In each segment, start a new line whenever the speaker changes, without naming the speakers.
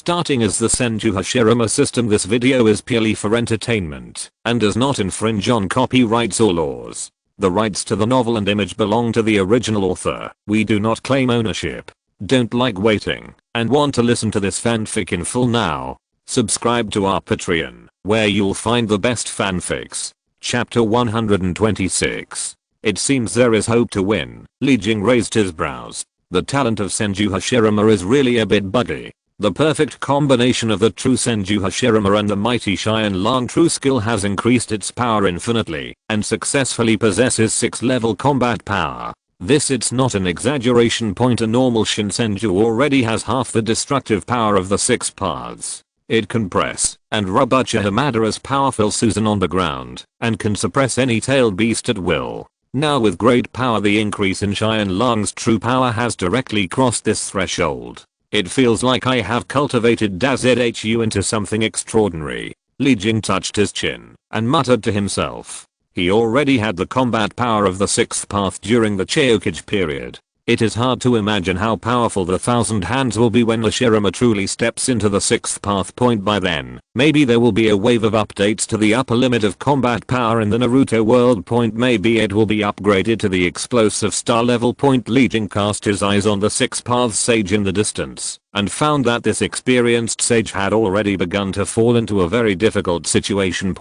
Starting as the Senju Hashirama system, this video is purely for entertainment and does not infringe on copyrights or laws. The rights to the novel and image belong to the original author. We do not claim ownership. Don't like waiting and want to listen to this fanfic in full now? Subscribe to our Patreon, where you'll find the best fanfics. Chapter 126. It seems there is hope to win. Li Jing raised his brows. The talent of Senju Hashirama is really a bit buggy. The perfect combination of the true Senju Hashirama and the mighty Xianlang true skill has increased its power infinitely and successfully possesses 6th level combat power. This it's not an exaggeration. A normal Shinsenju already has half the destructive power of the 6 paths. It can press and rub Uchiha Madara's powerful Susan on the ground and can suppress any tailed beast at will. Now with great power, the increase in Xianlang's true power has directly crossed this threshold. It feels like I have cultivated Dazhu into something extraordinary. Li Jing touched his chin and muttered to himself. He already had the combat power of the 6th path during the Cheokage period. It is hard to imagine how powerful the 1000 hands will be when Hashirama truly steps into the 6th path. By then, maybe there will be a wave of updates to the upper limit of combat power in the Naruto world. Maybe it will be upgraded to the explosive star level. Li Jing cast his eyes on the 6th path sage in the distance and found that this experienced sage had already begun to fall into a very difficult situation.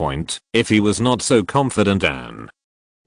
If he was not so confident and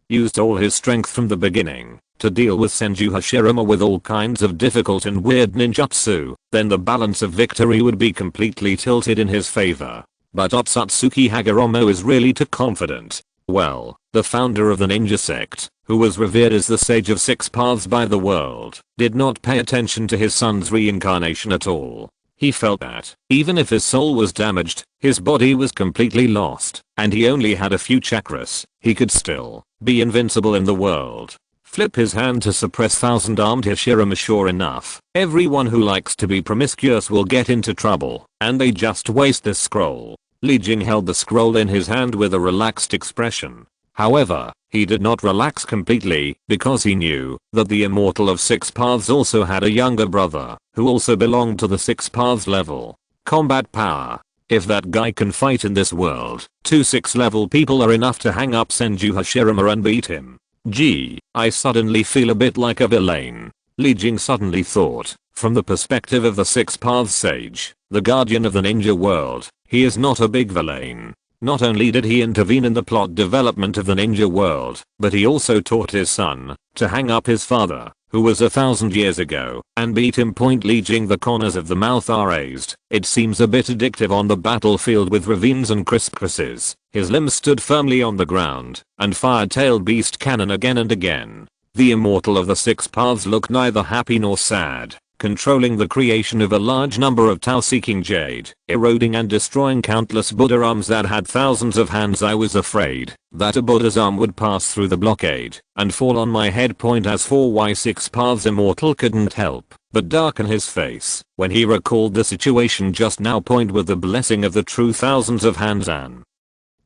used all his strength from the beginning to deal with Senju Hashirama with all kinds of difficult and weird ninjutsu, then the balance of victory would be completely tilted in his favor. But Otsutsuki Hagoromo is really too confident. Well, the founder of the ninja sect, who was revered as the sage of 6 paths by the world, did not pay attention to his son's reincarnation at all. He felt that, even if his soul was damaged, his body was completely lost, and he only had a few chakras, he could still be invincible in the world. Flip his hand to suppress 1000-armed Hashirama. Sure enough, everyone who likes to be promiscuous will get into trouble, and they just waste this scroll. Li Jing held the scroll in his hand with a relaxed expression. However, he did not relax completely because he knew that the immortal of 6 paths also had a younger brother who also belonged to the 6 paths level combat power. If that guy can fight in this world, 2 6th level people are enough to hang up Senju Hashirama and beat him. Gee, I suddenly feel a bit like a villain. Li Jing suddenly thought, from the perspective of the 6 paths sage, the guardian of the ninja world, he is not a big villain. Not only did he intervene in the plot development of the ninja world, but he also taught his son to hang up his father, who was 1000 years ago, and beat him. Li Jing, the corners of the mouth are raised. It seems a bit addictive on the battlefield with ravines and crispnesses. His limbs stood firmly on the ground and fired tailed beast cannon again and again. The immortal of the 6 paths looked neither happy nor sad, controlling the creation of a large number of Tao-seeking jade, eroding and destroying countless Buddha arms that had thousands of hands. I was afraid that a Buddha's arm would pass through the blockade and fall on my head. As for why 6 paths immortal couldn't help but darken his face when he recalled the situation just now. With the blessing of the true thousands of hands and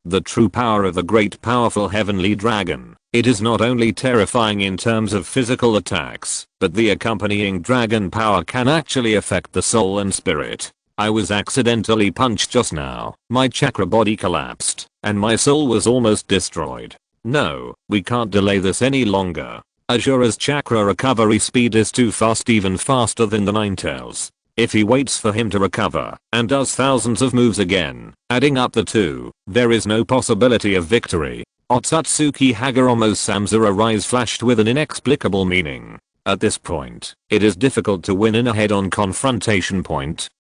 the true power of the great powerful heavenly dragon, it is not only terrifying in terms of physical attacks, but the accompanying dragon power can actually affect the soul and spirit. I was accidentally punched just now. My chakra body collapsed, and my soul was almost destroyed. No, we can't delay this any longer. Ashura's chakra recovery speed is too fast, even faster than the Ninetales. If he waits for him to recover and does thousands of moves again, adding up the two, there is no possibility of victory. Otsutsuki Hagoromo's Samsara eyes flashed with an inexplicable meaning. At this point, it is difficult to win in a head-on confrontation.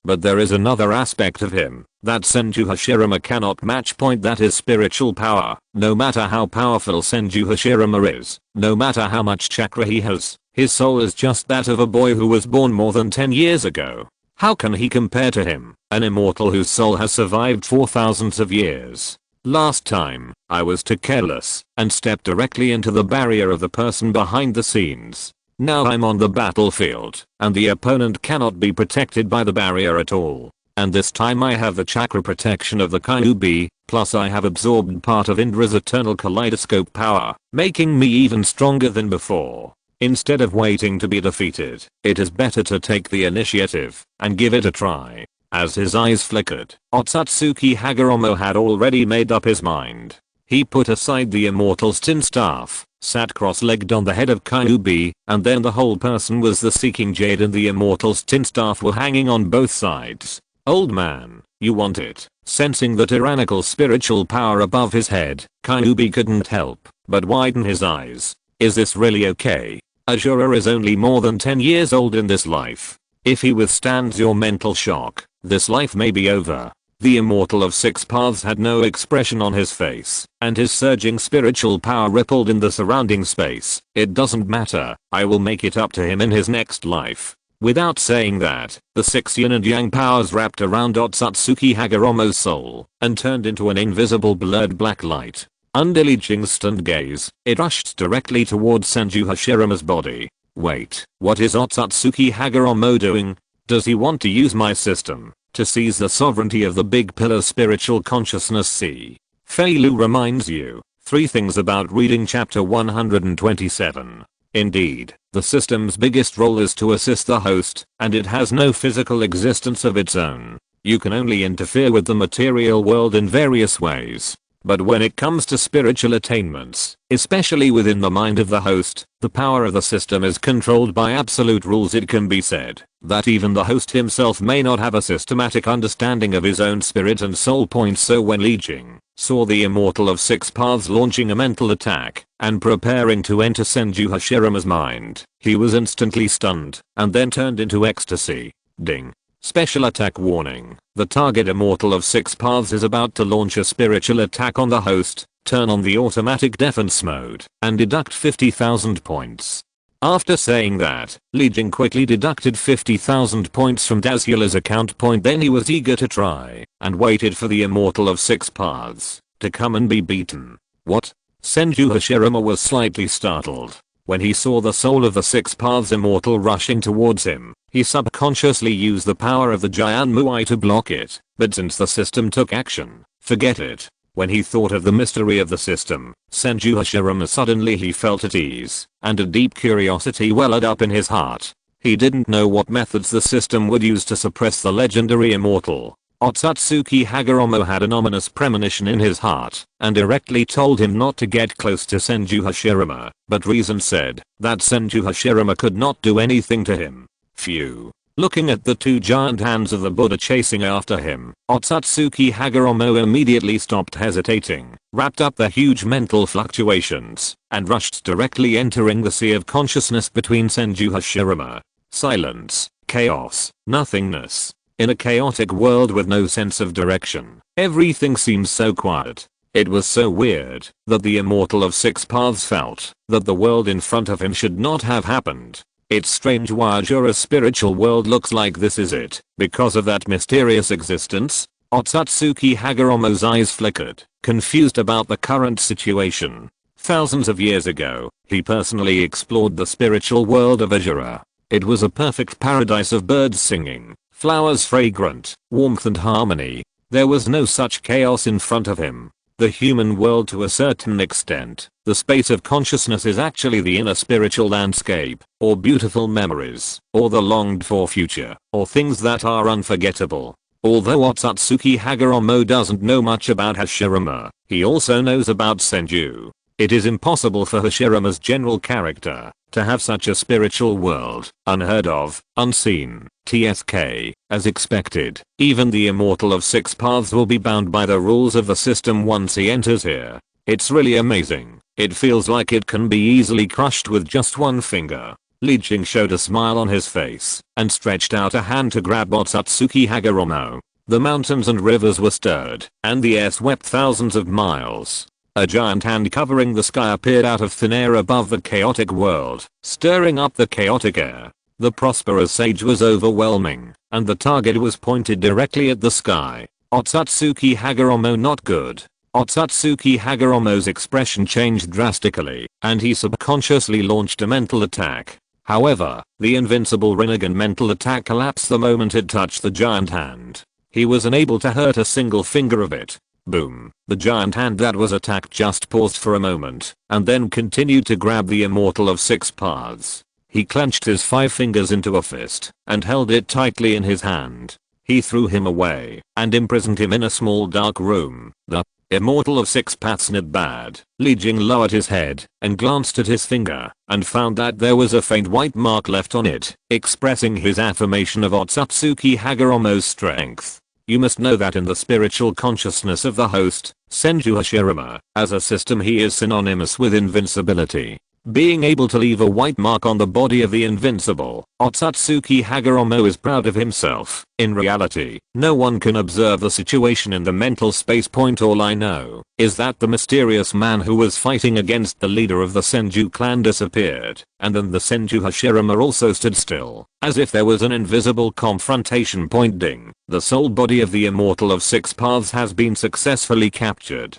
But there is another aspect of him that Senju Hashirama cannot match. That is spiritual power. No matter how powerful Senju Hashirama is, no matter how much chakra he has, his soul is just that of a boy who was born more than 10 years ago. How can he compare to him, an immortal whose soul has survived for thousands of years? Last time, I was too careless and stepped directly into the barrier of the person behind the scenes. Now I'm on the battlefield, and the opponent cannot be protected by the barrier at all. And this time I have the chakra protection of the Kyuubi, plus I have absorbed part of Indra's eternal kaleidoscope power, making me even stronger than before. Instead of waiting to be defeated, it is better to take the initiative and give it a try. As his eyes flickered, Otsutsuki Hagoromo had already made up his mind. He put aside the immortal's tin staff, sat cross-legged on the head of Kyuubi, and then the whole person was the seeking jade and the immortal's tin staff were hanging on both sides. Old man, you want it? Sensing the tyrannical spiritual power above his head, Kyuubi couldn't help but widen his eyes. Is this really okay? Ashura is only more than 10 years old in this life. If he withstands your mental shock, this life may be over. The immortal of 6 paths had no expression on his face, and his surging spiritual power rippled in the surrounding space. It doesn't matter, I will make it up to him in his next life. Without saying that, the 6 yin and yang powers wrapped around Otsutsuki Hagoromo's soul, and turned into an invisible blurred black light. Under Li Jing's stunned gaze, it rushed directly towards Senju Hashirama's body. Wait, what is Otsutsuki Hagoromo doing? Does he want to use my system to seize the sovereignty of the big pillar spiritual consciousness? See. Fei Lu reminds you 3 things about reading chapter 127. Indeed, the system's biggest role is to assist the host, and it has no physical existence of its own. You can only interfere with the material world in various ways. But when it comes to spiritual attainments, especially within the mind of the host, the power of the system is controlled by absolute rules. It can be said that even the host himself may not have a systematic understanding of his own spirit and soul points. So when Li Jing saw the immortal of 6 paths launching a mental attack and preparing to enter Senju Hashirama's mind, he was instantly stunned and then turned into ecstasy. Ding. Special attack warning. The target immortal of 6 paths is about to launch a spiritual attack on the host. Turn on the automatic defense mode and deduct 50,000 points. After saying that, Li Jing quickly deducted 50,000 points from Dazula's account point. Then he was eager to try and waited for the immortal of 6 paths to come and be beaten. What? Senju Hashirama was slightly startled when he saw the soul of the 6 paths immortal rushing towards him. He subconsciously used the power of the Giant Muai to block it, but since the system took action, forget it. When he thought of the mystery of the system, Senju Hashirama suddenly he felt at ease, and a deep curiosity welled up in his heart. He didn't know what methods the system would use to suppress the legendary immortal. Otsutsuki Hagoromo had an ominous premonition in his heart, and directly told him not to get close to Senju Hashirama, but reason said that Senju Hashirama could not do anything to him. Phew. Looking at the 2 giant hands of the Buddha chasing after him, Otsutsuki Hagoromo immediately stopped hesitating, wrapped up the huge mental fluctuations, and rushed directly entering the sea of consciousness between Senju Hashirama. Silence, chaos, nothingness. In a chaotic world with no sense of direction, everything seems so quiet. It was so weird that the immortal of 6 paths felt that the world in front of him should not have happened. It's strange why Ashura's spiritual world looks like this. Is it because of that mysterious existence? Otsutsuki Hagoromo's eyes flickered, confused about the current situation. Thousands of years ago, he personally explored the spiritual world of Ashura. It was a perfect paradise of birds singing, flowers fragrant, warmth and harmony. There was no such chaos in front of him. The human world, to a certain extent, the space of consciousness, is actually the inner spiritual landscape, or beautiful memories, or the longed for future, or things that are unforgettable. Although Otsutsuki Hagoromo doesn't know much about Hashirama, he also knows about Senju. It is impossible for Hashirama's general character to have such a spiritual world, unheard of, unseen. TSK, as expected, even the immortal of 6 paths will be bound by the rules of the system once he enters here. It's really amazing. It feels like it can be easily crushed with just one finger. Li Jing showed a smile on his face and stretched out a hand to grab Otsutsuki Hagoromo. The mountains and rivers were stirred, and the air swept thousands of miles. A giant hand covering the sky appeared out of thin air above the chaotic world, stirring up the chaotic air. The prosperous sage was overwhelming, and the target was pointed directly at the sky. Otsutsuki Hagoromo not good. Otsutsuki Hagoromo's expression changed drastically, and he subconsciously launched a mental attack. However, the invincible Rinnegan mental attack collapsed the moment it touched the giant hand. He was unable to hurt a single finger of it. Boom. The giant hand that was attacked just paused for a moment, and then continued to grab the immortal of 6 paths. He clenched his 5 fingers into a fist, and held it tightly in his hand. He threw him away and imprisoned him in a small dark room. The immortal of six paths not bad. Li Jing lowered his head and glanced at his finger and found that there was a faint white mark left on it, expressing his affirmation of Otsutsuki Hagoromo's strength. You must know that in the spiritual consciousness of the host, Senju Hashirama, as a system he is synonymous with invincibility. Being able to leave a white mark on the body of the invincible, Otsutsuki Hagoromo is proud of himself. In reality, no one can observe the situation in the mental space point. All I know is that the mysterious man who was fighting against the leader of the Senju clan disappeared, and then the Senju Hashirama also stood still, as if there was an invisible confrontation point. Ding. The soul body of the immortal of six paths has been successfully captured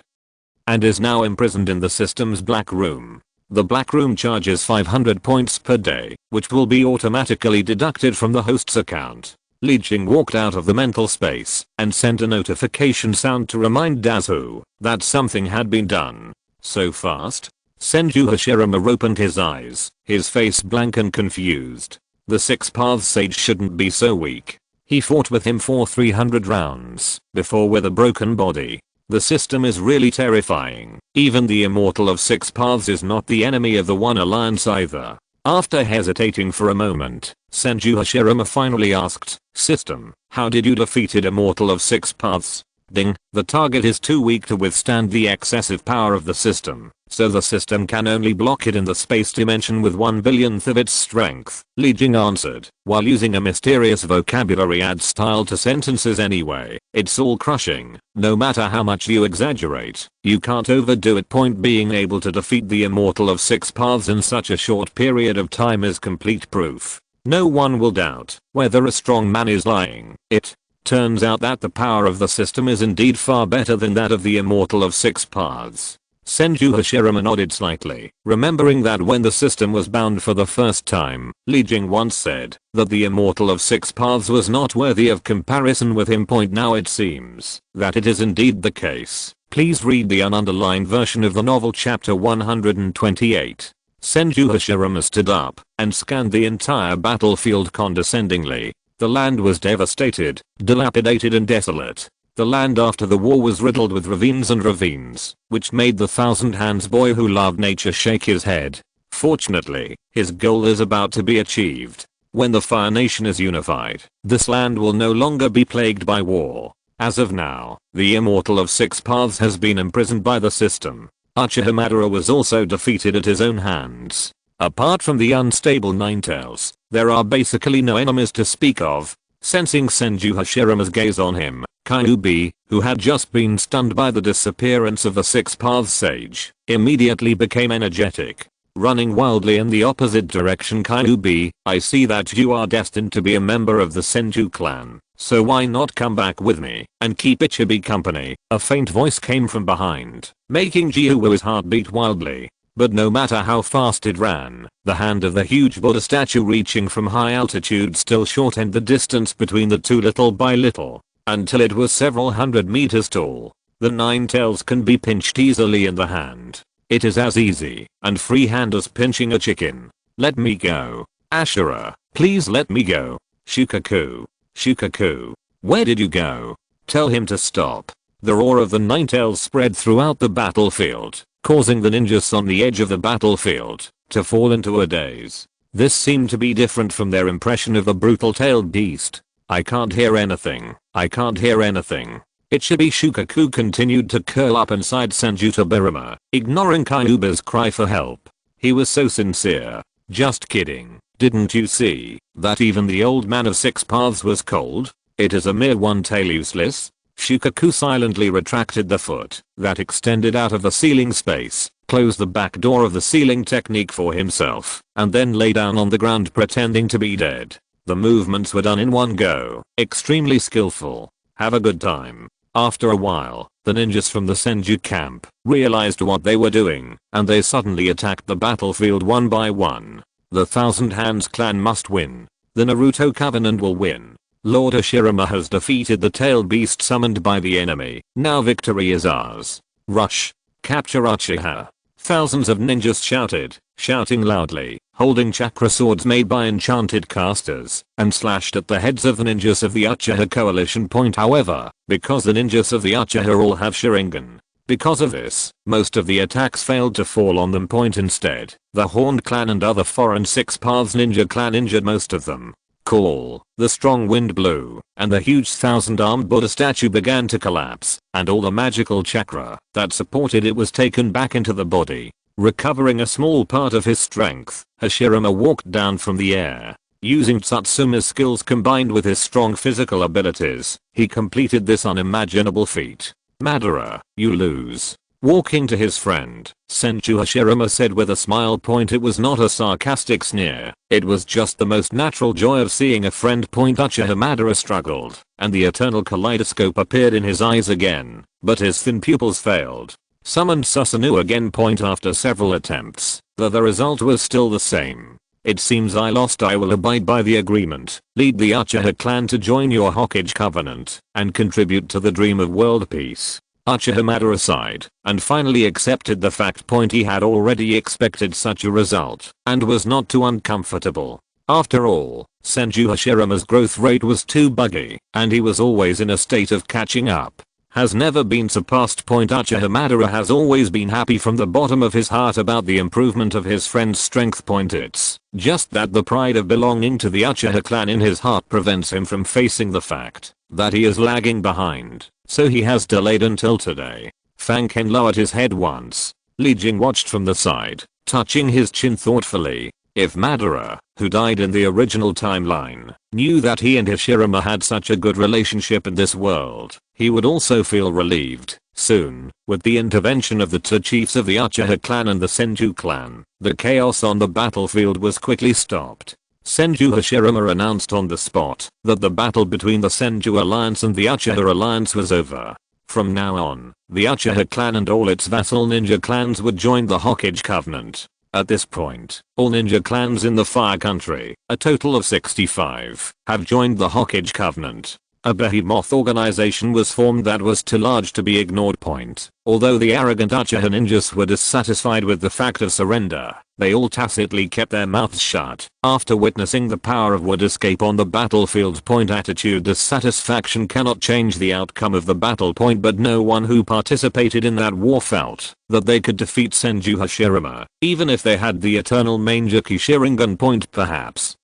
and is now imprisoned in the system's black room. The black room charges 500 points per day, which will be automatically deducted from the host's account. Li Jing walked out of the mental space and sent a notification sound to remind Dazu that something had been done. So fast? Senju Hashirama opened his eyes, his face blank and confused. The six paths sage shouldn't be so weak. He fought with him for 300 rounds before with a broken body. The system is really terrifying. Even the immortal of six paths is not the enemy of the One Alliance either. After hesitating for a moment, Senju Hashirama finally asked, "System, how did you defeat immortal of six paths?" Ding. The target is too weak to withstand the excessive power of the system, so the system can only block it in the space dimension with 1/1000th of its strength, Li Jing answered, while using a mysterious vocabulary add style to sentences anyway. It's all crushing. No matter how much you exaggerate, you can't overdo it. Point being able to defeat the immortal of six paths in such a short period of time is complete proof. No one will doubt whether a strong man is lying. It turns out that the power of the system is indeed far better than that of the immortal of six paths. Senju Hashirama nodded slightly, remembering that when the system was bound for the first time, Li Jing once said that the immortal of six paths was not worthy of comparison with him. Now it seems that it is indeed the case. Please read the ununderlined version of the novel chapter 128. Senju Hashirama stood up and scanned the entire battlefield condescendingly. The land was devastated, dilapidated and desolate. The land after the war was riddled with ravines, which made the thousand hands boy who loved nature shake his head. Fortunately, his goal is about to be achieved. When the Fire Nation is unified, this land will no longer be plagued by war. As of now, the immortal of six paths has been imprisoned by the system. Uchiha Madara was also defeated at his own hands. Apart from the unstable Ninetales, there are basically no enemies to speak of. Sensing Senju Hashirama's gaze on him, Kyuubi, who had just been stunned by the disappearance of the six paths sage, immediately became energetic. Running wildly in the opposite direction. Kyuubi, I see that you are destined to be a member of the Senju clan, so why not come back with me and keep Ichibi company? A faint voice came from behind, making Kyuubi's heart beat wildly. But no matter how fast it ran, the hand of the huge Buddha statue reaching from high altitude still shortened the distance between the two little by little, until it was several hundred meters tall. The Ninetales can be pinched easily in the hand. It is as easy and free hand as pinching a chicken. Let me go. Ashura, please let me go. Shukaku, where did you go? Tell him to stop. The roar of the Ninetales spread throughout the battlefield, causing the ninjas on the edge of the battlefield to fall into a daze. This seemed to be different from their impression of the brutal-tailed beast. I can't hear anything. Ichibi Shukaku continued to curl up inside Senju Hashirama, ignoring Kyuubi's cry for help. He was so sincere. Just kidding. Didn't you see that even the old man of six paths was cold? It is a mere one tail useless. Shukaku silently retracted the foot that extended out of the ceiling space, closed the back door of the ceiling technique for himself, and then lay down on the ground pretending to be dead. The movements were done in one go, extremely skillful. Have a good time. After a while, the ninjas from the Senju camp realized what they were doing, and they suddenly attacked the battlefield one by one. The Thousand Hands clan must win. The Naruto Covenant will win. Lord Hashirama has defeated the tail beast summoned by the enemy. Now victory is ours. Rush. Capture Uchiha. Thousands of ninjas shouted, shouting loudly, holding chakra swords made by enchanted casters, and slashed at the heads of the ninjas of the Uchiha coalition. However, because the ninjas of the Uchiha all have Sharingan, because of this, most of the attacks failed to fall on them. Instead, the Horned Clan and other foreign Six Paths Ninja Clan injured most of them. Call, the strong wind blew, and the huge thousand-armed Buddha statue began to collapse, and all the magical chakra that supported it was taken back into the body. Recovering a small part of his strength, Hashirama walked down from the air. Using Tsutsuma's skills combined with his strong physical abilities, he completed this unimaginable feat. Madara, you lose. Walking to his friend, Senju Hashirama said with a smile. It was not a sarcastic sneer, it was just the most natural joy of seeing a friend. Uchiha Madara struggled, and the eternal kaleidoscope appeared in his eyes again, but his thin pupils failed. Summoned Susanoo again. After several attempts, the result was still the same. It seems I lost. I will abide by the agreement, lead the Uchiha clan to join your Hokage covenant, and contribute to the dream of world peace. Uchiha Madara sighed, and finally accepted the fact. He had already expected such a result, and was not too uncomfortable. After all, Senju Hashirama's growth rate was too buggy, and he was always in a state of catching up. Has never been surpassed. Uchiha Madara has always been happy from the bottom of his heart about the improvement of his friend's strength. It's just that the pride of belonging to the Uchiha clan in his heart prevents him from facing the fact that he is lagging behind, so he has delayed until today. Fang Ken lowered his head once. Li Jing watched from the side, touching his chin thoughtfully. If Madara, who died in the original timeline, knew that he and Hashirama had such a good relationship in this world, he would also feel relieved. Soon, with the intervention of the two chiefs of the Uchiha clan and the Senju clan, the chaos on the battlefield was quickly stopped. Senju Hashirama announced on the spot that the battle between the Senju alliance and the Uchiha alliance was over. From now on, the Uchiha clan and all its vassal ninja clans would join the Hokage covenant. At this point, all ninja clans in the Fire Country, a total of 65, have joined the Hokage covenant. A behemoth organization was formed that was too large to be ignored. Although the arrogant Uchiha ninjas were dissatisfied with the fact of surrender, they all tacitly kept their mouths shut after witnessing the power of would escape on the battlefield. Attitude dissatisfaction cannot change the outcome of the battle. But no one who participated in that war felt that they could defeat Senju Hashirama, even if they had the eternal Mangekyou Sharingan. Perhaps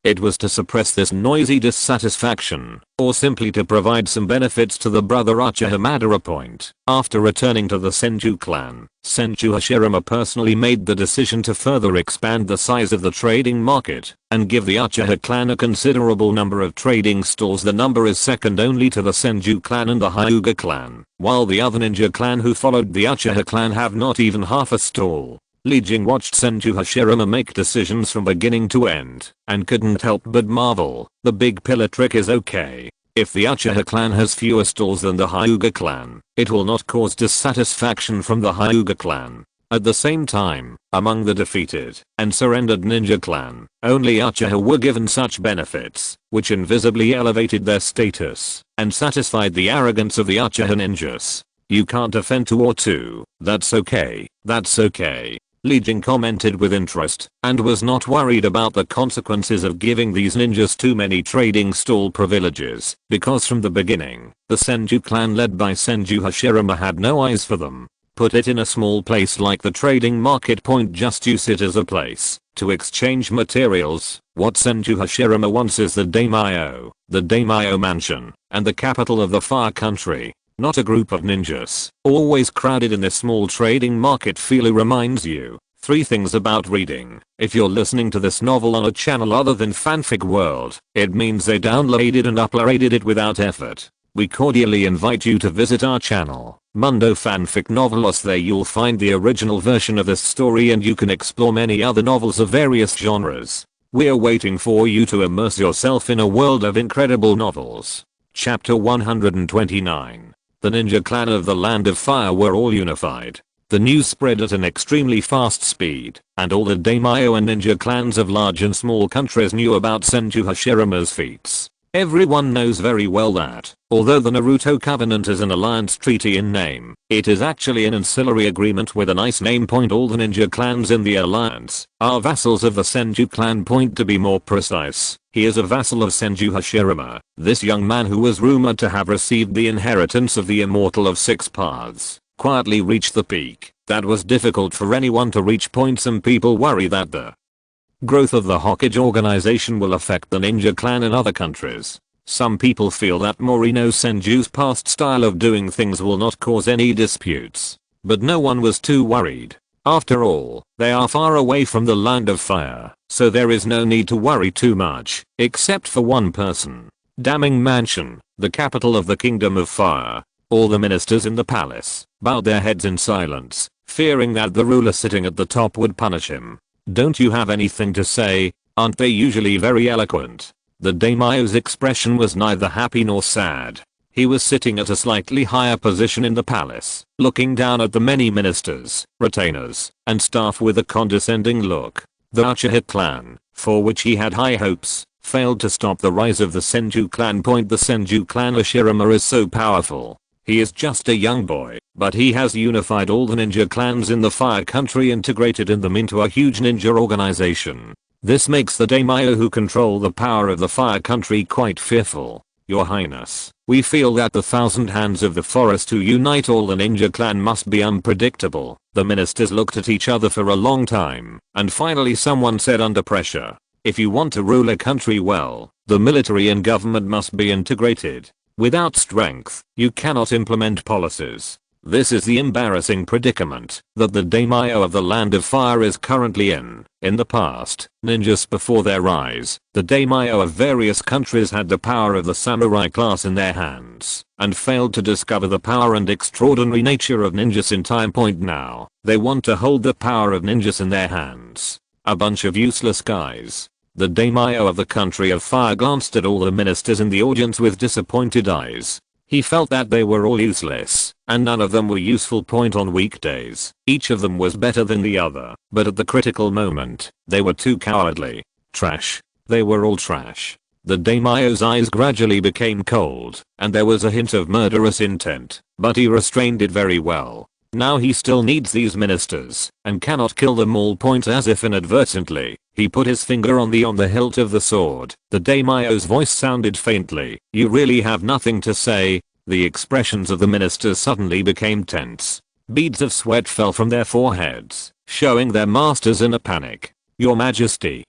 it was to suppress this noisy dissatisfaction, or simply to provide some benefits to the brother Uchiha Madara. After returning to the Senju clan, Senju Hashirama personally made the decision to further expand the size of the trading market, and give the Uchiha clan a considerable number of trading stalls. The number is second only to the Senju clan and the Hyuga clan, while the other ninja clan who followed the Uchiha clan have not even half a stall. Li Jing watched Senju Hashirama make decisions from beginning to end, and couldn't help but marvel. The big pillar trick is okay. If the Uchiha clan has fewer stalls than the Hyuga clan, it will not cause dissatisfaction from the Hyuga clan. At the same time, among the defeated and surrendered ninja clan, only Uchiha were given such benefits, which invisibly elevated their status and satisfied the arrogance of the Uchiha ninjas. You can't offend 2 or 2, that's okay, that's okay. Li Jing commented with interest, and was not worried about the consequences of giving these ninjas too many trading stall privileges, because from the beginning, the Senju clan led by Senju Hashirama had no eyes for them. Put it in a small place like the trading market. Just use it as a place to exchange materials. What Senju Hashirama wants is the Daimyo mansion, and the capital of the Fire Country. Not a group of ninjas, always crowded in this small trading market. Feely reminds you 3 things about reading. If you're listening to this novel on a channel other than Fanfic World, it means they downloaded and uploaded it without effort. We cordially invite you to visit our channel, Mundo Fanfic Novelos. There you'll find the original version of this story, and you can explore many other novels of various genres. We're waiting for you to immerse yourself in a world of incredible novels. Chapter 129. The ninja clan of the Land of Fire were all unified. The news spread at an extremely fast speed, and all the daimyo and ninja clans of large and small countries knew about Senju Hashirama's feats. Everyone knows very well that, although the Naruto Covenant is an alliance treaty in name, it is actually an ancillary agreement with a nice name point. All the ninja clans in the alliance are vassals of the Senju clan. To be more precise, he is a vassal of Senju Hashirama, this young man who was rumored to have received the inheritance of the Immortal of Six Paths, quietly reached the peak that was difficult for anyone to reach. Some people worry that the growth of the Hokage organization will affect the ninja clan in other countries. Some people feel that Morino Senju's past style of doing things will not cause any disputes. But no one was too worried. After all, they are far away from the land of fire, so there is no need to worry too much, except for one person. Damning Mansion, the capital of the Kingdom of Fire. All the ministers in the palace bowed their heads in silence, fearing that the ruler sitting at the top would punish him. Don't you have anything to say? Aren't they usually very eloquent? The daimyo's expression was neither happy nor sad. He was sitting at a slightly higher position in the palace, looking down at the many ministers, retainers, and staff with a condescending look. The Uchiha clan, for which he had high hopes, failed to stop the rise of the Senju clan. The Senju clan Hashirama is so powerful. He is just a young boy, but he has unified all the ninja clans in the Fire Country, integrated them into a huge ninja organization. This makes the daimyo who control the power of the Fire Country quite fearful. Your Highness, we feel that the thousand hands of the forest who unite all the ninja clan must be unpredictable. The ministers looked at each other for a long time, and finally someone said under pressure, if you want to rule a country well, the military and government must be integrated. Without strength, you cannot implement policies. This is the embarrassing predicament that the daimyo of the Land of Fire is currently in. In the past, ninjas before their rise, the daimyo of various countries had the power of the samurai class in their hands, and failed to discover the power and extraordinary nature of ninjas in time. Now, they want to hold the power of ninjas in their hands. A bunch of useless guys. The daimyo of the country of fire glanced at all the ministers in the audience with disappointed eyes. He felt that they were all useless, and none of them were useful. On weekdays, each of them was better than the other, but at the critical moment, they were too cowardly. Trash. They were all trash. The daimyo's eyes gradually became cold, and there was a hint of murderous intent, but he restrained it very well. Now he still needs these ministers, and cannot kill them all. As if inadvertently, he put his finger on the hilt of the sword. The daimyo's voice sounded faintly. You really have nothing to say? The expressions of the ministers suddenly became tense. Beads of sweat fell from their foreheads, showing their masters in a panic. Your Majesty,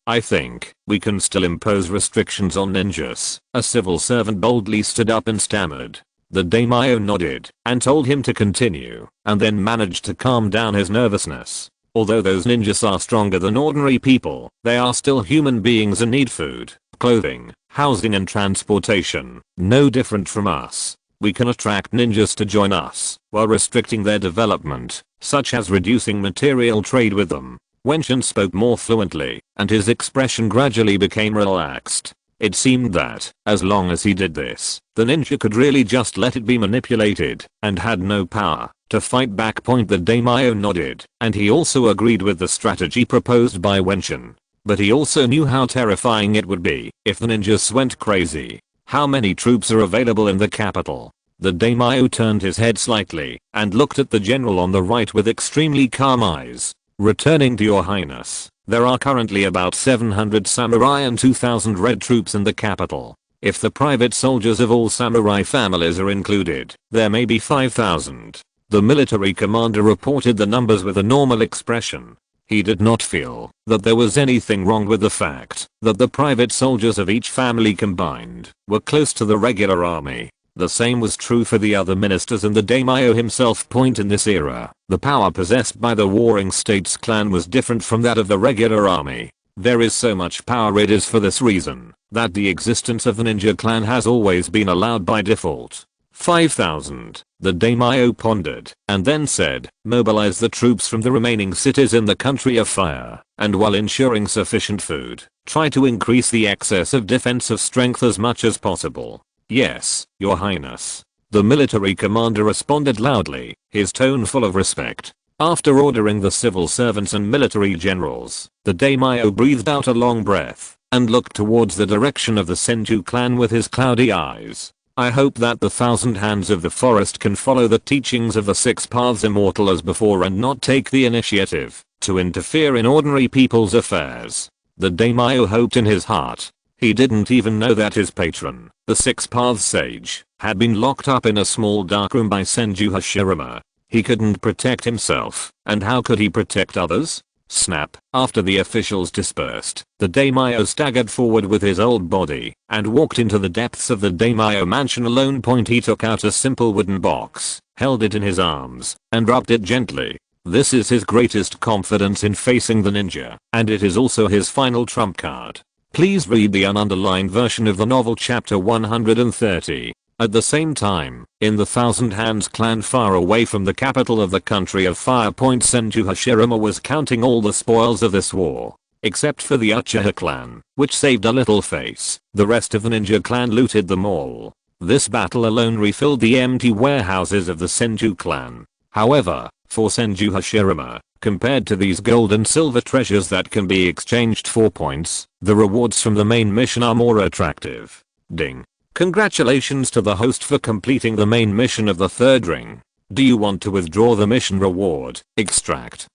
I think we can still impose restrictions on ninjas. A civil servant boldly stood up and stammered. The daimyo nodded and told him to continue, and then managed to calm down his nervousness. Although those ninjas are stronger than ordinary people, they are still human beings and need food, clothing, housing and transportation, no different from us. We can attract ninjas to join us while restricting their development, such as reducing material trade with them. Wenshin spoke more fluently, and his expression gradually became relaxed. It seemed that, as long as he did this, the ninja could really just let it be manipulated, and had no power to fight back. The daimyo nodded, and he also agreed with the strategy proposed by Wenshin. But he also knew how terrifying it would be if the ninjas went crazy. How many troops are available in the capital? The daimyo turned his head slightly, and looked at the general on the right with extremely calm eyes. Returning to your highness, there are currently about 700 samurai and 2,000 red troops in the capital. If the private soldiers of all samurai families are included, there may be 5,000. The military commander reported the numbers with a normal expression. He did not feel that there was anything wrong with the fact that the private soldiers of each family combined were close to the regular army. The same was true for the other ministers and the daimyo himself. In this era, the power possessed by the warring states clan was different from that of the regular army. There is so much power. It is for this reason that the existence of the ninja clan has always been allowed by default. 5,000, the daimyo pondered, and then said, mobilize the troops from the remaining cities in the country of fire, and while ensuring sufficient food, try to increase the excess of defensive strength as much as possible. Yes, your highness. The military commander responded loudly, his tone full of respect. After ordering the civil servants and military generals, the daimyo breathed out a long breath, and looked towards the direction of the Senju clan with his cloudy eyes. I hope that the thousand hands of the forest can follow the teachings of the six paths immortal as before and not take the initiative to interfere in ordinary people's affairs. The daimyo hoped in his heart. He didn't even know that his patron, the six paths sage, had been locked up in a small dark room by Senju Hashirama. He couldn't protect himself, and how could he protect others? Snap. After the officials dispersed, the daimyo staggered forward with his old body and walked into the depths of the daimyo mansion alone. He took out a simple wooden box, held it in his arms, and rubbed it gently. This is his greatest confidence in facing the ninja, and it is also his final trump card. Please read the ununderlined version of the novel chapter 130. At the same time, in the Thousand Hands clan far away from the capital of the country of Fire Point, Senju Hashirama was counting all the spoils of this war. Except for the Uchiha clan, which saved a little face, the rest of the ninja clan looted them all. This battle alone refilled the empty warehouses of the Senju clan. However, for Senju Hashirama, compared to these gold and silver treasures that can be exchanged for points, the rewards from the main mission are more attractive. Ding. Congratulations to the host for completing the main mission of the third ring. Do you want to withdraw the mission reward? Extract.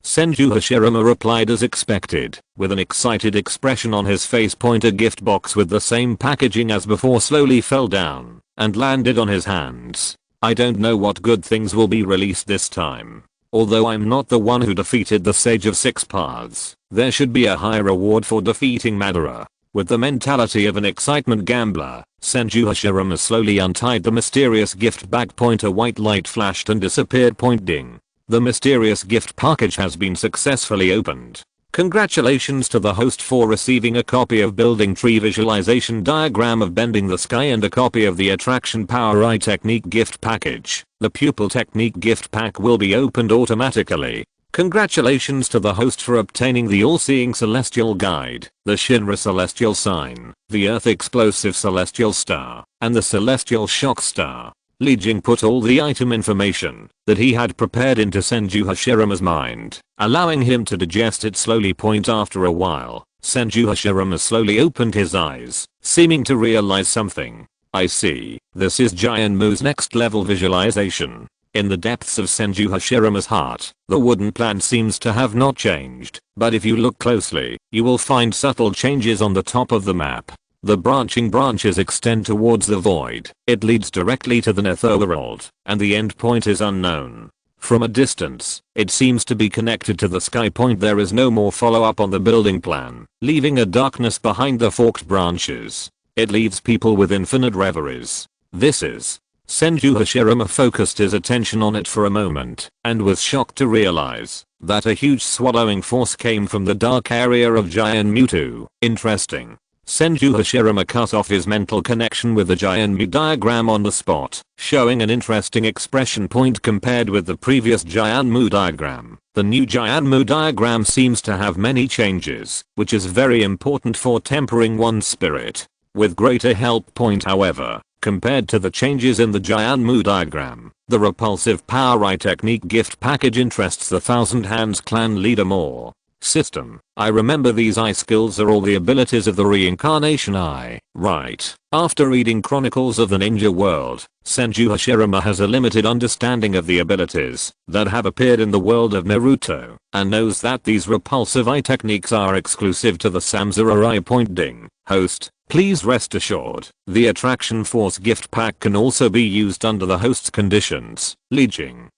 Senju Hashirama replied as expected, with an excited expression on his face. A gift box with the same packaging as before slowly fell down and landed on his hands. I don't know what good things will be released this time. Although I'm not the one who defeated the Sage of Six Paths, there should be a high reward for defeating Madara. With the mentality of an excitement gambler, Senju Hashirama slowly untied the mysterious gift bag. A white light flashed and disappeared. Ding. The mysterious gift package has been successfully opened. Congratulations to the host for receiving a copy of Building Tree Visualization Diagram of Bending the Sky and a copy of the Attraction Power Eye Technique gift package. The Pupil Technique gift pack will be opened automatically. Congratulations to the host for obtaining the All-Seeing Celestial Guide, the Shinra Celestial Sign, the Earth Explosive Celestial Star, and the Celestial Shock Star. Li Jing put all the item information that he had prepared into Senju Hashirama's mind, allowing him to digest it slowly. After a while, Senju Hashirama slowly opened his eyes, seeming to realize something. I see, this is Jianmu's next level visualization. In the depths of Senju Hashirama's heart, the wooden plan seems to have not changed, but if you look closely, you will find subtle changes on the top of the map. The branching branches extend towards the void. It leads directly to the netherworld, and the end point is unknown. From a distance, it seems to be connected to the sky. There is no more follow-up on the building plan, leaving a darkness behind the forked branches. It leaves people with infinite reveries. This is Senju Hashirama focused his attention on it for a moment, and was shocked to realize that a huge swallowing force came from the dark area of Jianmu. Interesting. Senju Hashirama cut off his mental connection with the Jianmu diagram on the spot, showing an interesting expression. Compared with the previous Jianmu diagram, the new Jianmu diagram seems to have many changes, which is very important for tempering one's spirit. With greater help. However, compared to the changes in the Jianmu diagram, the repulsive power eye technique gift package interests the Thousand Hands clan leader more. System. I remember these eye skills are all the abilities of the reincarnation eye, right? After reading Chronicles of the Ninja World, Senju Hashirama has a limited understanding of the abilities that have appeared in the world of Naruto, and knows that these repulsive eye techniques are exclusive to the Samurai. Ding. Host. Please rest assured, the Attraction Force gift pack can also be used under the host's conditions. Li Jing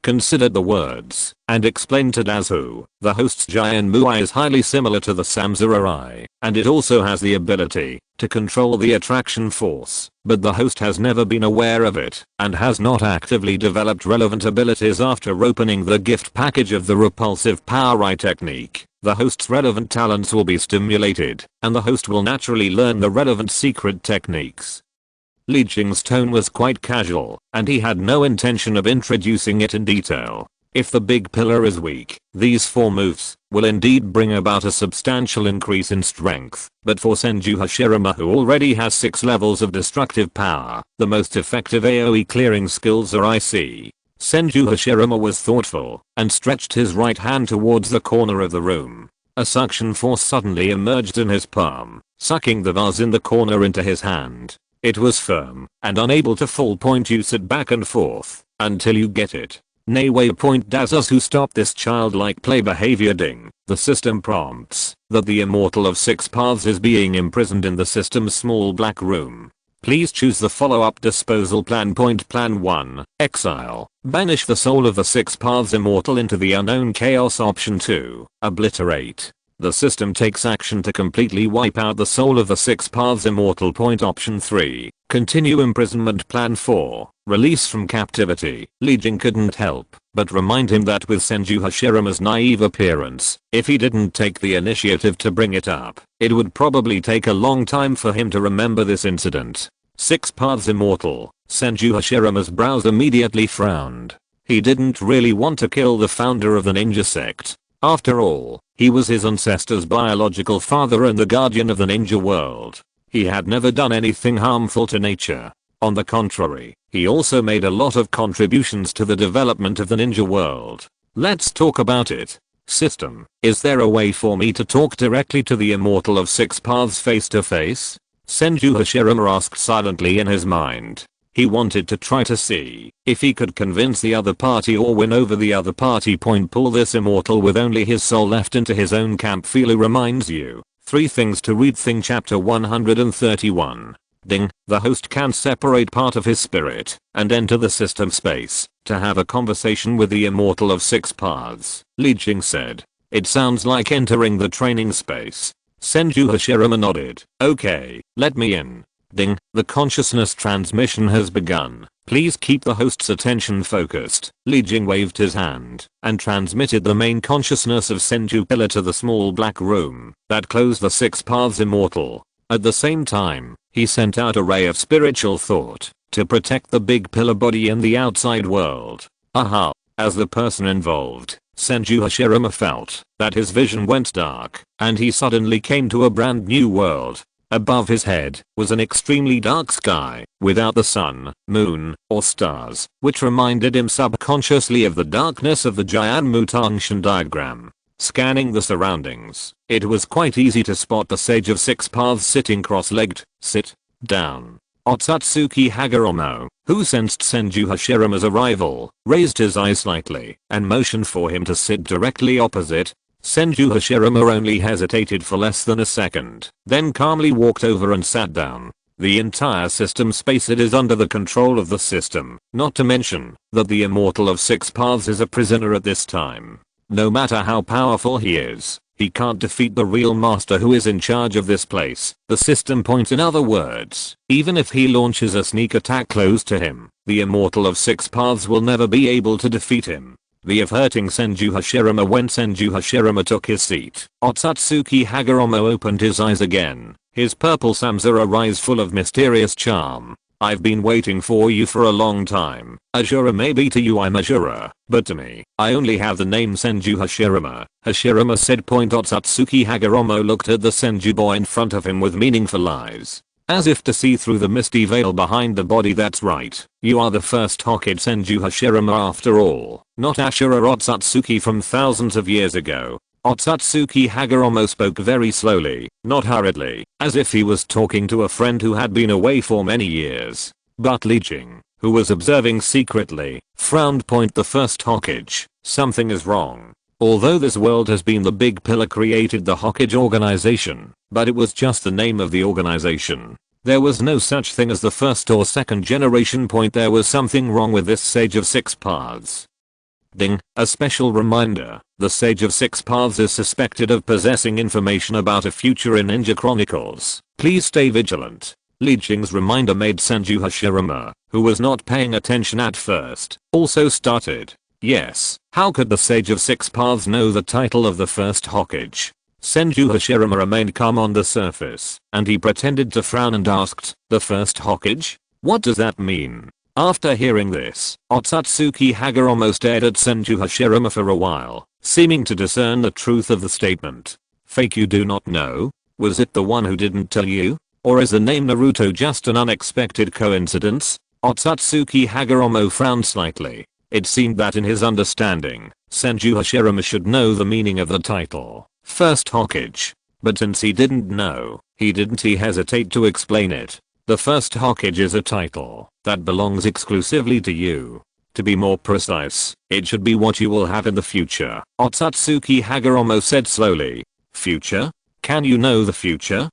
considered the words and explained to Dazu, the host's Jianmu eye is highly similar to the Samurai, and it also has the ability to control the attraction force, but the host has never been aware of it and has not actively developed relevant abilities. After opening the gift package of the repulsive power eye technique, the host's relevant talents will be stimulated, and the host will naturally learn the relevant secret techniques. Li Jing's tone was quite casual, and he had no intention of introducing it in detail. If the big pillar is weak, these 4 moves will indeed bring about a substantial increase in strength, but for Senju Hashirama, who already has 6 levels of destructive power, the most effective AoE clearing skills are IC. Senju Hashirama was thoughtful and stretched his right hand towards the corner of the room. A suction force suddenly emerged in his palm, sucking the vase in the corner into his hand. It was firm and unable to fall. You sit back and forth until you get it. Nay waypoint dazzers who stop this childlike play behavior. Ding. The system prompts that the immortal of 6 paths is being imprisoned in the system's small black room. Please choose the follow-up disposal plan. Plan 1. Exile. Banish the soul of the 6 paths immortal into the unknown chaos. Option 2. Obliterate. The system takes action to completely wipe out the soul of the 6 paths immortal. Option 3. Continue imprisonment. Plan 4. Release from captivity. Li Jing couldn't help but remind him that with Senju Hashirama's naive appearance, if he didn't take the initiative to bring it up, it would probably take a long time for him to remember this incident. 6 paths immortal. Senju Hashirama's brows immediately frowned. He didn't really want to kill the founder of the ninja sect. After all, he was his ancestor's biological father and the guardian of the ninja world. He had never done anything harmful to nature. On the contrary, he also made a lot of contributions to the development of the ninja world. Let's talk about it. System, is there a way for me to talk directly to the immortal of 6 paths face to face? Senju Hashirama asked silently in his mind. He wanted to try to see if he could convince the other party or win over the other party. Pull this immortal with only his soul left into his own camp. Feel reminds you. 3 things to read. Thing chapter 131. Ding. The host can separate part of his spirit and enter the system space to have a conversation with the immortal of 6 paths. Li Jing said. It sounds like entering the training space. Senju Hashirama nodded. Okay, let me in. Ding. The consciousness transmission has begun. Please keep the host's attention focused. Li Jing waved his hand and transmitted the main consciousness of Senju Pillar to the small black room that closed the 6 paths immortal. At the same time, he sent out a ray of spiritual thought to protect the big pillar body in the outside world. Aha. As the person involved, Senju Hashirama felt that his vision went dark and he suddenly came to a brand new world. Above his head was an extremely dark sky without the sun, moon, or stars, which reminded him subconsciously of the darkness of the Jianmu diagram. Scanning the surroundings, it was quite easy to spot the sage of 6 paths sitting cross-legged. Sit down. Otsutsuki Hagoromo, who sensed Senju Hashirama's arrival, raised his eyes slightly and motioned for him to sit directly opposite. Senju Hashirama only hesitated for less than a second, then calmly walked over and sat down. The entire system space is under the control of the system, not to mention that the immortal of 6 paths is a prisoner at this time. No matter how powerful he is, he can't defeat the real master who is in charge of this place. The system points. In other words, even if he launches a sneak attack close to him, the immortal of 6 paths will never be able to defeat him. The averting Senju Hashirama. When Senju Hashirama took his seat, Otsutsuki Hagoromo opened his eyes again, his purple samsara eyes full of mysterious charm. I've been waiting for you for a long time. Ashura, maybe to you I'm Ashura, but to me, I only have the name Senju Hashirama. Hashirama said. Otsutsuki Hagoromo looked at the Senju boy in front of him with meaningful eyes, as if to see through the misty veil behind the body. That's right. You are the first Hokage Senju Hashirama after all, not Ashura Otsutsuki from thousands of years ago. Otsutsuki Hagoromo spoke very slowly, not hurriedly, as if he was talking to a friend who had been away for many years. But Li Jing, who was observing secretly, frowned. The first Hokage, something is wrong. Although this world has been the big pillar created the Hokage organization, but it was just the name of the organization. There was no such thing as the first or second generation. There was something wrong with this sage of 6 paths. Ding. A special reminder. The Sage of 6 Paths is suspected of possessing information about a future in Ninja Chronicles. Please stay vigilant. Li Jing's reminder made Senju Hashirama, who was not paying attention at first, also started. Yes, how could the Sage of 6 Paths know the title of the first Hokage? Senju Hashirama remained calm on the surface, and he pretended to frown and asked, the first Hokage? What does that mean? After hearing this, Otsutsuki Hagoromo stared at Senju Hashirama for a while, seeming to discern the truth of the statement. Fake, you do not know? Was it the one who didn't tell you? Or is the name Naruto just an unexpected coincidence? Otsutsuki Hagoromo frowned slightly. It seemed that in his understanding, Senju Hashirama should know the meaning of the title. First Hokage. But since he didn't know, he hesitate to explain it. The first Hokage is a title that belongs exclusively to you. To be more precise, it should be what you will have in the future, Otsutsuki Hagoromo said slowly. Future? Can you know the future?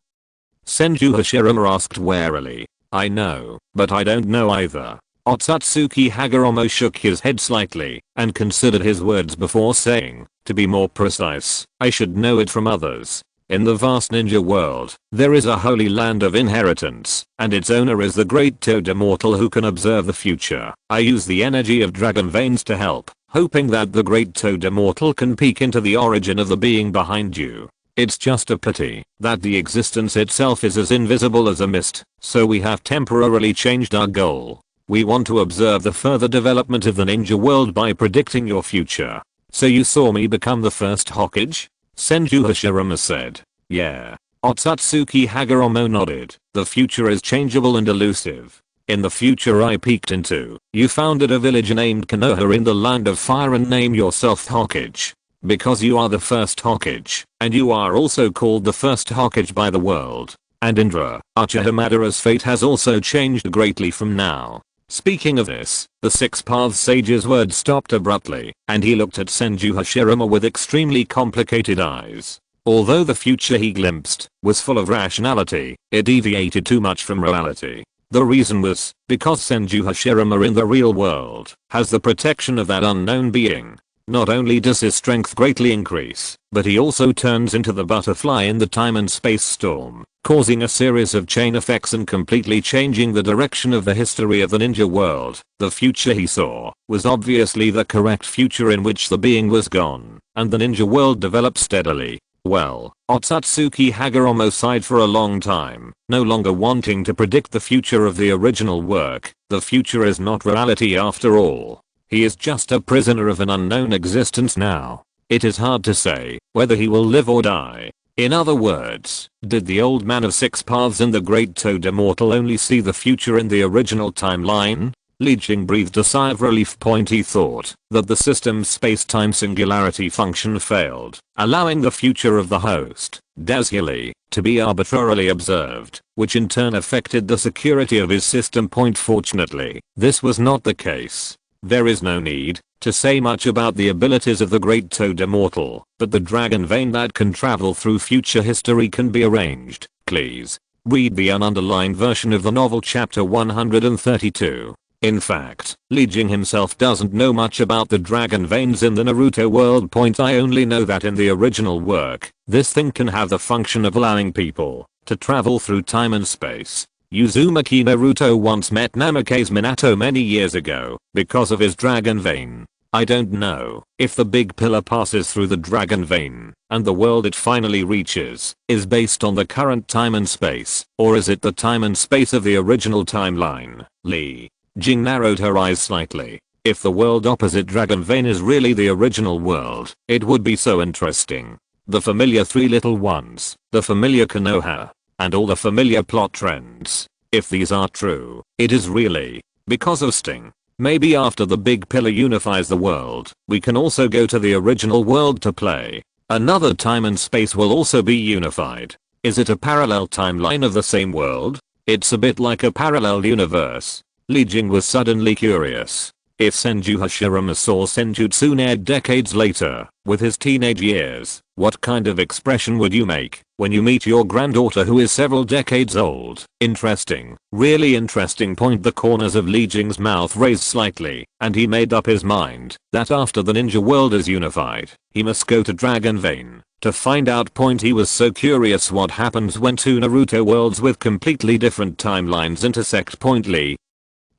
Senju Hashirama asked warily. I know, but I don't know either. Otsutsuki Hagoromo shook his head slightly and considered his words before saying, to be more precise, I should know it from others. In the vast ninja world, there is a holy land of inheritance, and its owner is the great toad immortal who can observe the future. I use the energy of dragon veins to help, hoping that the great toad immortal can peek into the origin of the being behind you. It's just a pity that the existence itself is as invisible as a mist, so we have temporarily changed our goal. We want to observe the further development of the ninja world by predicting your future. So you saw me become the first Hokage? Senju Hashirama said. Yeah. Otsutsuki Hagoromo nodded. The future is changeable and elusive. In the future I peeked into, you founded a village named Konoha in the land of fire and name yourself Hokage. Because you are the first Hokage, and you are also called the first Hokage by the world. And Indra, Uchiha Madara's fate has also changed greatly from now. Speaking of this, the Six Paths Sage's words stopped abruptly, and he looked at Senju Hashirama with extremely complicated eyes. Although the future he glimpsed was full of rationality, it deviated too much from reality. The reason was because Senju Hashirama in the real world has the protection of that unknown being. Not only does his strength greatly increase, but he also turns into the butterfly in the time and space storm, causing a series of chain effects and completely changing the direction of the history of the ninja world. The future he saw was obviously the correct future in which the being was gone, and the ninja world developed steadily. Well, Otsutsuki Hagoromo sighed for a long time, no longer wanting to predict the future of the original work. The future is not reality after all. He is just a prisoner of an unknown existence now. It is hard to say whether he will live or die. In other words, did the old man of six paths and the great toad immortal only see the future in the original timeline? Li Jing breathed a sigh of relief. He thought that the system's space-time singularity function failed, allowing the future of the host, Dazhili, to be arbitrarily observed, which in turn affected the security of his system. Fortunately, this was not the case. There is no need to say much about the abilities of the great toad immortal, but the dragon vein that can travel through future history can be arranged. Please read the ununderlined version of the novel chapter 132. In fact, Li Jing himself doesn't know much about the dragon veins in the Naruto world. I only know that in the original work, this thing can have the function of allowing people to travel through time and space. Uzumaki Naruto once met Namake's Minato many years ago because of his dragon vein. I don't know if the big pillar passes through the dragon vein and the world it finally reaches is based on the current time and space, or is it the time and space of the original timeline. Li Jing narrowed her eyes slightly. If the world opposite dragon vein is really the original world, it would be so interesting. The familiar three little ones, the familiar Konoha, and all the familiar plot trends. If these are true, it is really because of Sting. Maybe after the big pillar unifies the world, we can also go to the original world to play. Another time and space will also be unified. Is it a parallel timeline of the same world? It's a bit like a parallel universe. Li Jing was suddenly curious. If Senju Hashirama saw Senju Tsunade decades later, with his teenage years, what kind of expression would you make when you meet your granddaughter who is several decades old? Interesting, really interesting. The corners of Li Jing's mouth raised slightly, and he made up his mind that after the ninja world is unified, he must go to Dragon Vein to find out. He was so curious what happens when two Naruto worlds with completely different timelines intersect. Li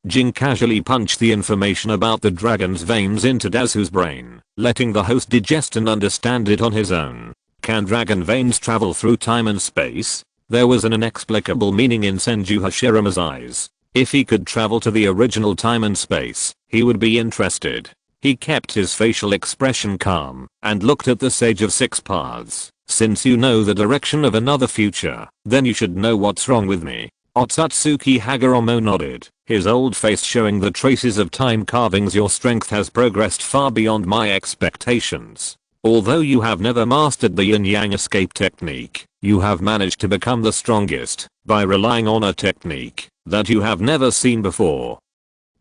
Jing casually punched the information about the dragon's veins into Dazu's brain, letting the host digest and understand it on his own. Can dragon veins travel through time and space? There was an inexplicable meaning in Senju Hashirama's eyes. If he could travel to the original time and space, he would be interested. He kept his facial expression calm and looked at the Sage of Six Paths. Since you know the direction of another future, then you should know what's wrong with me. Otsutsuki Hagoromo nodded, his old face showing the traces of time carvings. Your strength has progressed far beyond my expectations. Although you have never mastered the yin-yang escape technique, you have managed to become the strongest by relying on a technique that you have never seen before.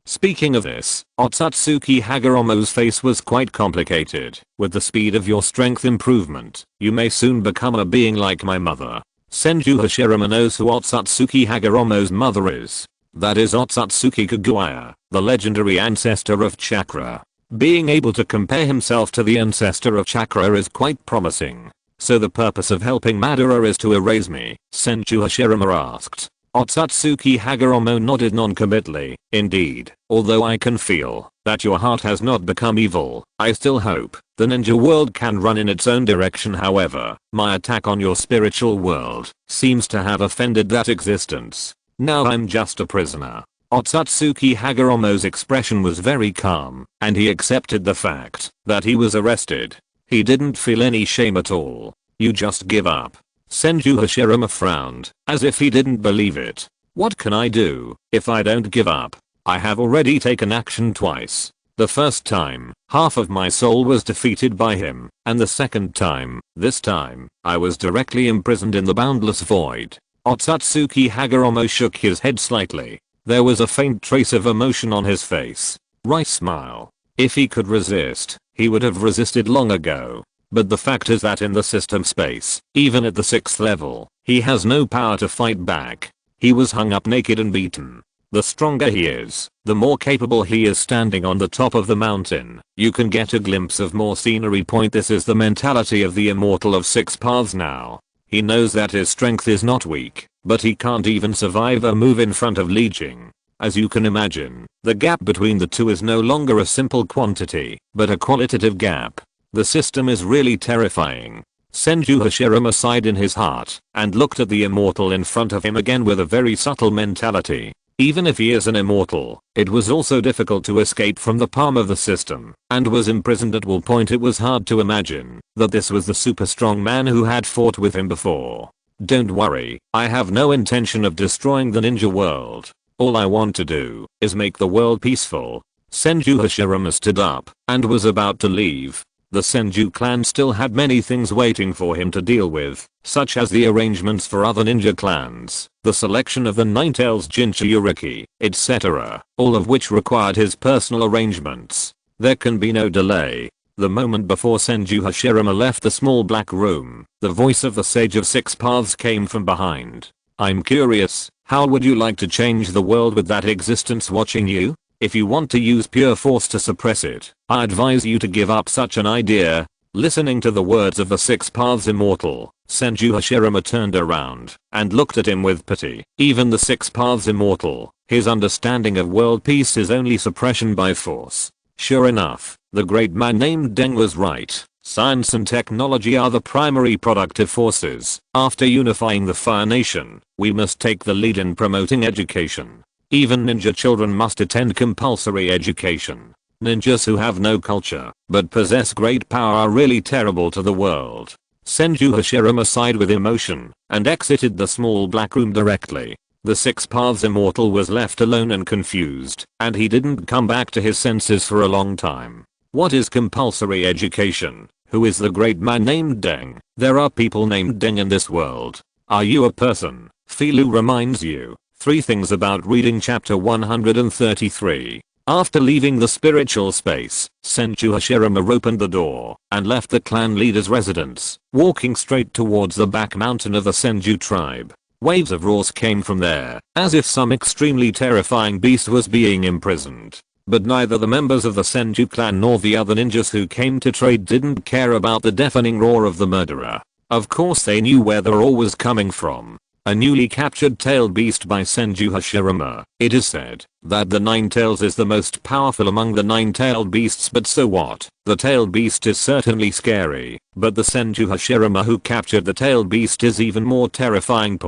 Speaking of this, Otsutsuki Hagoromo's face was quite complicated. With the speed of your strength improvement, you may soon become a being like my mother. Senju Hashirama knows who Otsutsuki Hagoromo's mother is. That is Otsutsuki Kaguya, the legendary ancestor of chakra. Being able to compare himself to the ancestor of chakra is quite promising. So the purpose of helping Madara is to erase me? Senju Hashirama asked. Otsutsuki Hagoromo nodded non-committally. Indeed, although I can feel that your heart has not become evil, I still hope the ninja world can run in its own direction. However, my attack on your spiritual world seems to have offended that existence. Now I'm just a prisoner. Otsutsuki Hagoromo's expression was very calm, and he accepted the fact that he was arrested. He didn't feel any shame at all. You just give up. Senju Hashirama frowned, as if he didn't believe it. What can I do if I don't give up? I have already taken action twice. The first time, half of my soul was defeated by him, and the second time, this time, I was directly imprisoned in the boundless void. Otsutsuki Hagoromo shook his head slightly. There was a faint trace of emotion on his face. Wry smile. If he could resist, he would have resisted long ago. But the fact is that in the system space, even at the 6th level, he has no power to fight back. He was hung up naked and beaten. The stronger he is, the more capable he is. Standing on the top of the mountain, you can get a glimpse of more scenery. This is the mentality of the immortal of 6 paths now. He knows that his strength is not weak, but he can't even survive a move in front of Li Jing. As you can imagine, the gap between the two is no longer a simple quantity, but a qualitative gap. The system is really terrifying. Senju Hashirama sighed in his heart and looked at the immortal in front of him again with a very subtle mentality. Even if he is an immortal, it was also difficult to escape from the palm of the system and was imprisoned at will point. It was hard to imagine that this was the super strong man who had fought with him before. Don't worry, I have no intention of destroying the ninja world. All I want to do is make the world peaceful. Senju Hashirama stood up and was about to leave. The Senju clan still had many things waiting for him to deal with, such as the arrangements for other ninja clans, the selection of the Ninetales Jinchuriki, etc., all of which required his personal arrangements. There can be no delay. The moment before Senju Hashirama left the small black room, the voice of the Sage of 6 Paths came from behind. I'm curious, how would you like to change the world with that existence watching you? If you want to use pure force to suppress it, I advise you to give up such an idea. Listening to the words of the 6 Paths immortal, Senju Hashirama turned around and looked at him with pity. Even the 6 Paths immortal, his understanding of world peace is only suppression by force. Sure enough, the great man named Deng was right. Science and technology are the primary productive forces. After unifying the Fire Nation, we must take the lead in promoting education. Even ninja children must attend compulsory education. Ninjas who have no culture, but possess great power are really terrible to the world. Senju Hashirama sighed with emotion, and exited the small black room directly. The 6 Paths immortal was left alone and confused, and he didn't come back to his senses for a long time. What is compulsory education? Who is the great man named Deng? There are people named Deng in this world. Are you a person? Filu reminds you. 3 things about reading chapter 133. After leaving the spiritual space, Senju Hashirama opened the door and left the clan leader's residence, walking straight towards the back mountain of the Senju tribe. Waves of roars came from there, as if some extremely terrifying beast was being imprisoned. But neither the members of the Senju clan nor the other ninjas who came to trade didn't care about the deafening roar of the murderer. Of course they knew where the roar was coming from. A newly captured tailed beast by Senju Hashirama. It is said that the Ninetales is the most powerful among the 9-tailed beasts, but so what? The tailed beast is certainly scary, but the Senju Hashirama who captured the tailed beast is even more terrifying.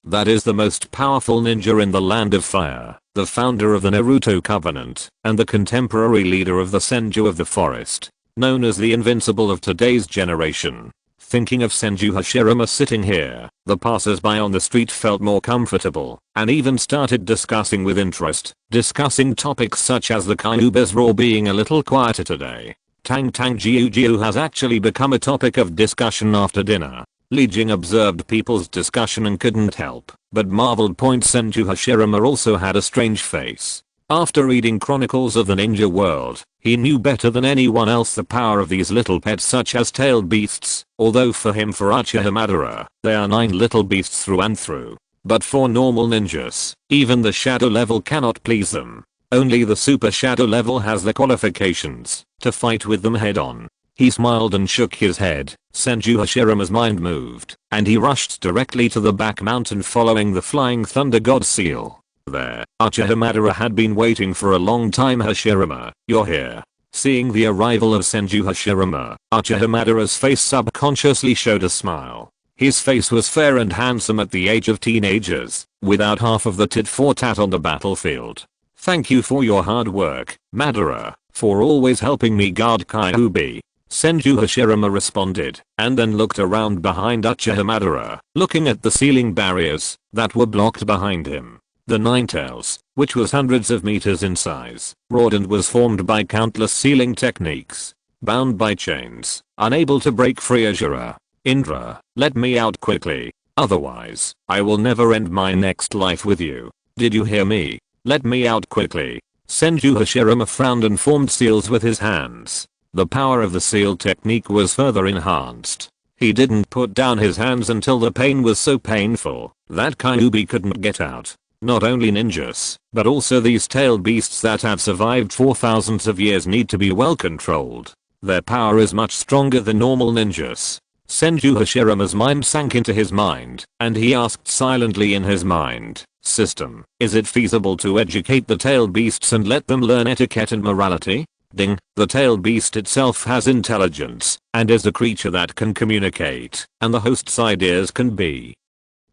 That is the most powerful ninja in the Land of Fire, the founder of the Naruto Covenant, and the contemporary leader of the Senju of the Forest, known as the Invincible of today's generation. Thinking of Senju Hashirama sitting here, the passers-by on the street felt more comfortable, and even started discussing with interest, discussing topics such as the Kyuubi's roar being a little quieter today. Tang Tang Jiu Jiu has actually become a topic of discussion after dinner. Li Jing observed people's discussion and couldn't help but marveled. Senju Hashirama also had a strange face. After reading Chronicles of the Ninja World, he knew better than anyone else the power of these little pets such as tailed beasts, although for Uchiha Madara, they are 9 little beasts through and through. But for normal ninjas, even the shadow level cannot please them. Only the super shadow level has the qualifications to fight with them head on. He smiled and shook his head. Senju Hashirama's mind moved, and he rushed directly to the back mountain following the flying thunder god seal. There, Uchiha Madara had been waiting for a long time. Hashirama, you're here. Seeing the arrival of Senju Hashirama, Uchiha Madara's face subconsciously showed a smile. His face was fair and handsome at the age of teenagers, without half of the tit-for-tat on the battlefield. Thank you for your hard work, Madara, for always helping me guard Kyuubi. Senju Hashirama responded, and then looked around behind Uchiha Madara, looking at the ceiling barriers that were blocked behind him. The Nine Tails, which was hundreds of meters in size, roared and was formed by countless sealing techniques. Bound by chains, unable to break free. Ajura, Indra, let me out quickly, otherwise, I will never end my next life with you. Did you hear me? Let me out quickly. Senju Hashirama frowned and formed seals with his hands. The power of the seal technique was further enhanced. He didn't put down his hands until the pain was so painful that Kyuubi couldn't get out. Not only ninjas, but also these tailed beasts that have survived for thousands of years need to be well controlled. Their power is much stronger than normal ninjas. Senju Hashirama's mind sank into his mind, and he asked silently in his mind, System, is it feasible to educate the tailed beasts and let them learn etiquette and morality? Ding, the tailed beast itself has intelligence, and is a creature that can communicate, and the host's ideas can be.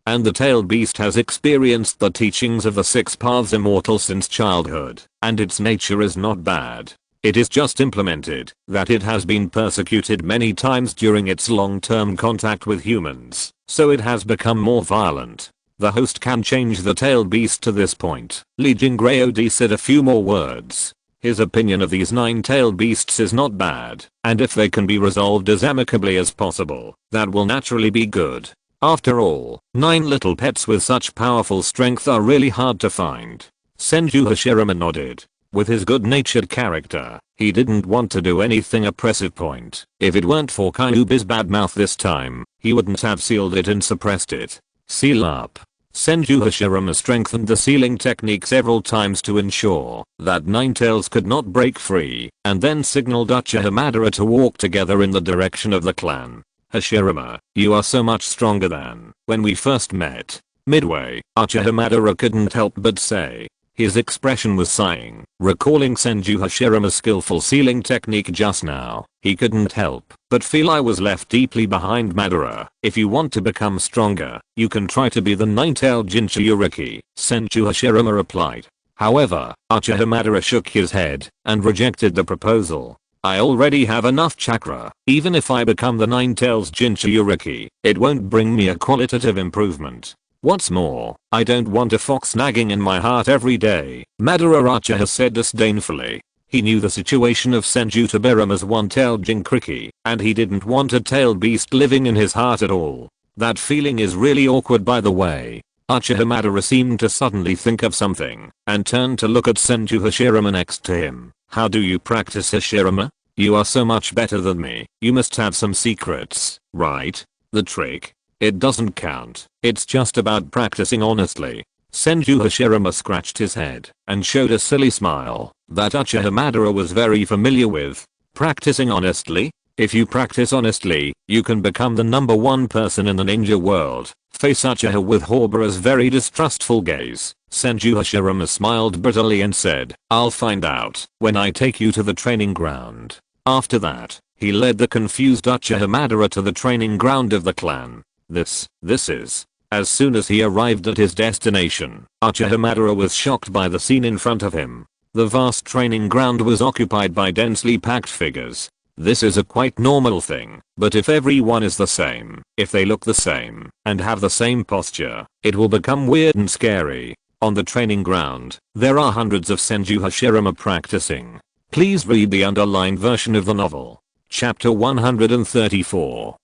And the tailed beast has experienced the teachings of the 6 paths immortal since childhood, and its nature is not bad. It is just implemented that it has been persecuted many times during its long-term contact with humans, so it has become more violent. The host can change the tailed beast to this point. Li Jing said a few more words. His opinion of these 9 tailed beasts is not bad, and if they can be resolved as amicably as possible, that will naturally be good. After all, 9 little pets with such powerful strength are really hard to find. Senju Hashirama nodded. With his good-natured character, he didn't want to do anything oppressive. If it weren't for Kyuubi's bad mouth this time, he wouldn't have sealed it and suppressed it. Seal up. Senju Hashirama strengthened the sealing technique several times to ensure that Nine Tails could not break free, and then signaled Uchiha Madara to walk together in the direction of the clan. Hashirama, you are so much stronger than when we first met. Midway, Uchiha Madara couldn't help but say. His expression was sighing, recalling Senju Hashirama's skillful sealing technique just now. He couldn't help but feel I was left deeply behind Madara. If you want to become stronger, you can try to be the nine-tailed Jinchuriki, Senju Hashirama replied. However, Uchiha Madara shook his head and rejected the proposal. I already have enough chakra. Even if I become the Nine Tails Jinchuriki, it won't bring me a qualitative improvement. What's more, I don't want a fox nagging in my heart every day, Madara Uchiha said disdainfully. He knew the situation of Senju Hashirama's one-tailed Jinchuriki, and he didn't want a tailed beast living in his heart at all. That feeling is really awkward by the way. Uchiha Madara seemed to suddenly think of something, and turned to look at Senju Hashirama next to him. How do you practice, Hashirama? You are so much better than me. You must have some secrets, right? The trick? It doesn't count. It's just about practicing honestly. Senju Hashirama scratched his head and showed a silly smile that Uchiha Madara was very familiar with. Practicing honestly? If you practice honestly, you can become the #1 person in the ninja world. Face Uchiha with Hobara's very distrustful gaze. Senju Hashirama smiled bitterly and said, I'll find out when I take you to the training ground. After that, he led the confused Uchiha Madara to the training ground of the clan. This is. As soon as he arrived at his destination, Uchiha Madara was shocked by the scene in front of him. The vast training ground was occupied by densely packed figures. This is a quite normal thing, but if everyone is the same, if they look the same, and have the same posture, it will become weird and scary. On the training ground, there are hundreds of Senju Hashirama practicing. Please read the underlined version of the novel. Chapter 134.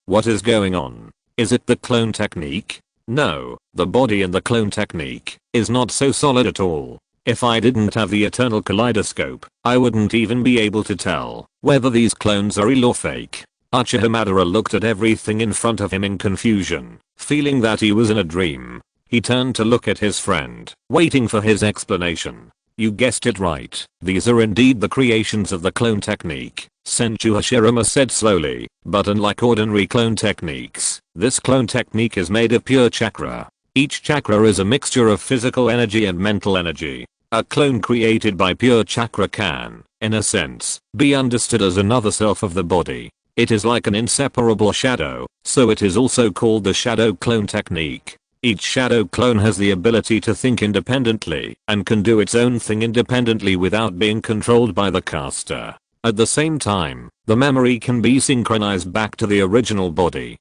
What is going on? Is it the clone technique? No, the body in the clone technique is not so solid at all. If I didn't have the eternal kaleidoscope, I wouldn't even be able to tell whether these clones are real or fake. Uchiha Madara looked at everything in front of him in confusion, feeling that he was in a dream. He turned to look at his friend, waiting for his explanation. You guessed it right. These are indeed the creations of the clone technique, Senju Hashirama said slowly, but unlike ordinary clone techniques, this clone technique is made of pure chakra. Each chakra is a mixture of physical energy and mental energy. A clone created by pure chakra can, in a sense, be understood as another self of the body. It is like an inseparable shadow, so it is also called the shadow clone technique. Each shadow clone has the ability to think independently and can do its own thing independently without being controlled by the caster. At the same time, the memory can be synchronized back to the original body.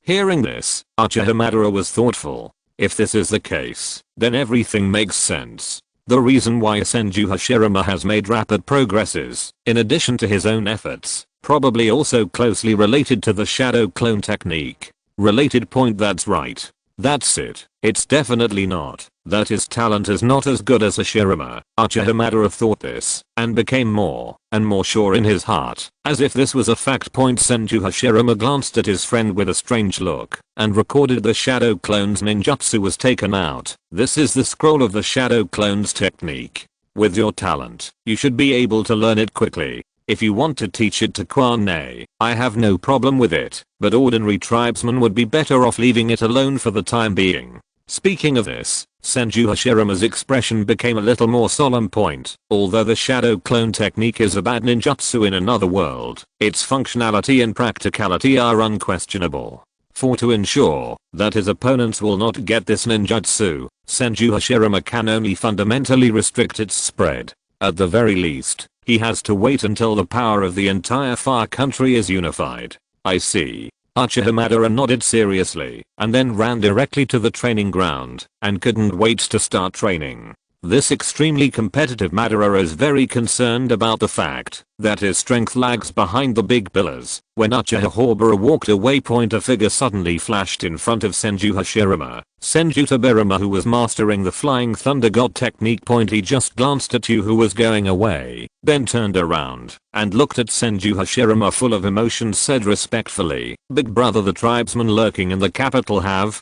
Hearing this, Uchiha Madara was thoughtful. If this is the case, then everything makes sense. The reason why Senju Hashirama has made rapid progresses, in addition to his own efforts, probably also closely related to the shadow clone technique. Related point, that's right. That's it. It's definitely not that his talent is not as good as Hashirama. Uchiha Madara thought this, and became more and more sure in his heart. As if this was a fact point, Senju Hashirama glanced at his friend with a strange look, and recorded the shadow clone's ninjutsu was taken out. This is the scroll of the shadow clone's technique. With your talent, you should be able to learn it quickly. If you want to teach it to Kwane, I have no problem with it, but ordinary tribesmen would be better off leaving it alone for the time being. Speaking of this, Senju Hashirama's expression became a little more solemn point. Although the shadow clone technique is a bad ninjutsu in another world, its functionality and practicality are unquestionable. To ensure that his opponents will not get this ninjutsu, Senju Hashirama can only fundamentally restrict its spread. At the very least, he has to wait until the power of the entire far country is unified. I see. Uchiha Madara nodded seriously, and then ran directly to the training ground, and couldn't wait to start training. This extremely competitive Madara is very concerned about the fact that his strength lags behind the big pillars. When Uchiha Hobara walked away, a figure suddenly flashed in front of Senju Hashirama. Senju Tabirama, who was mastering the flying thunder god technique. He just glanced at you who was going away, then turned around and looked at Senju Hashirama full of emotion, said respectfully, "Big brother, the tribesmen lurking in the capital have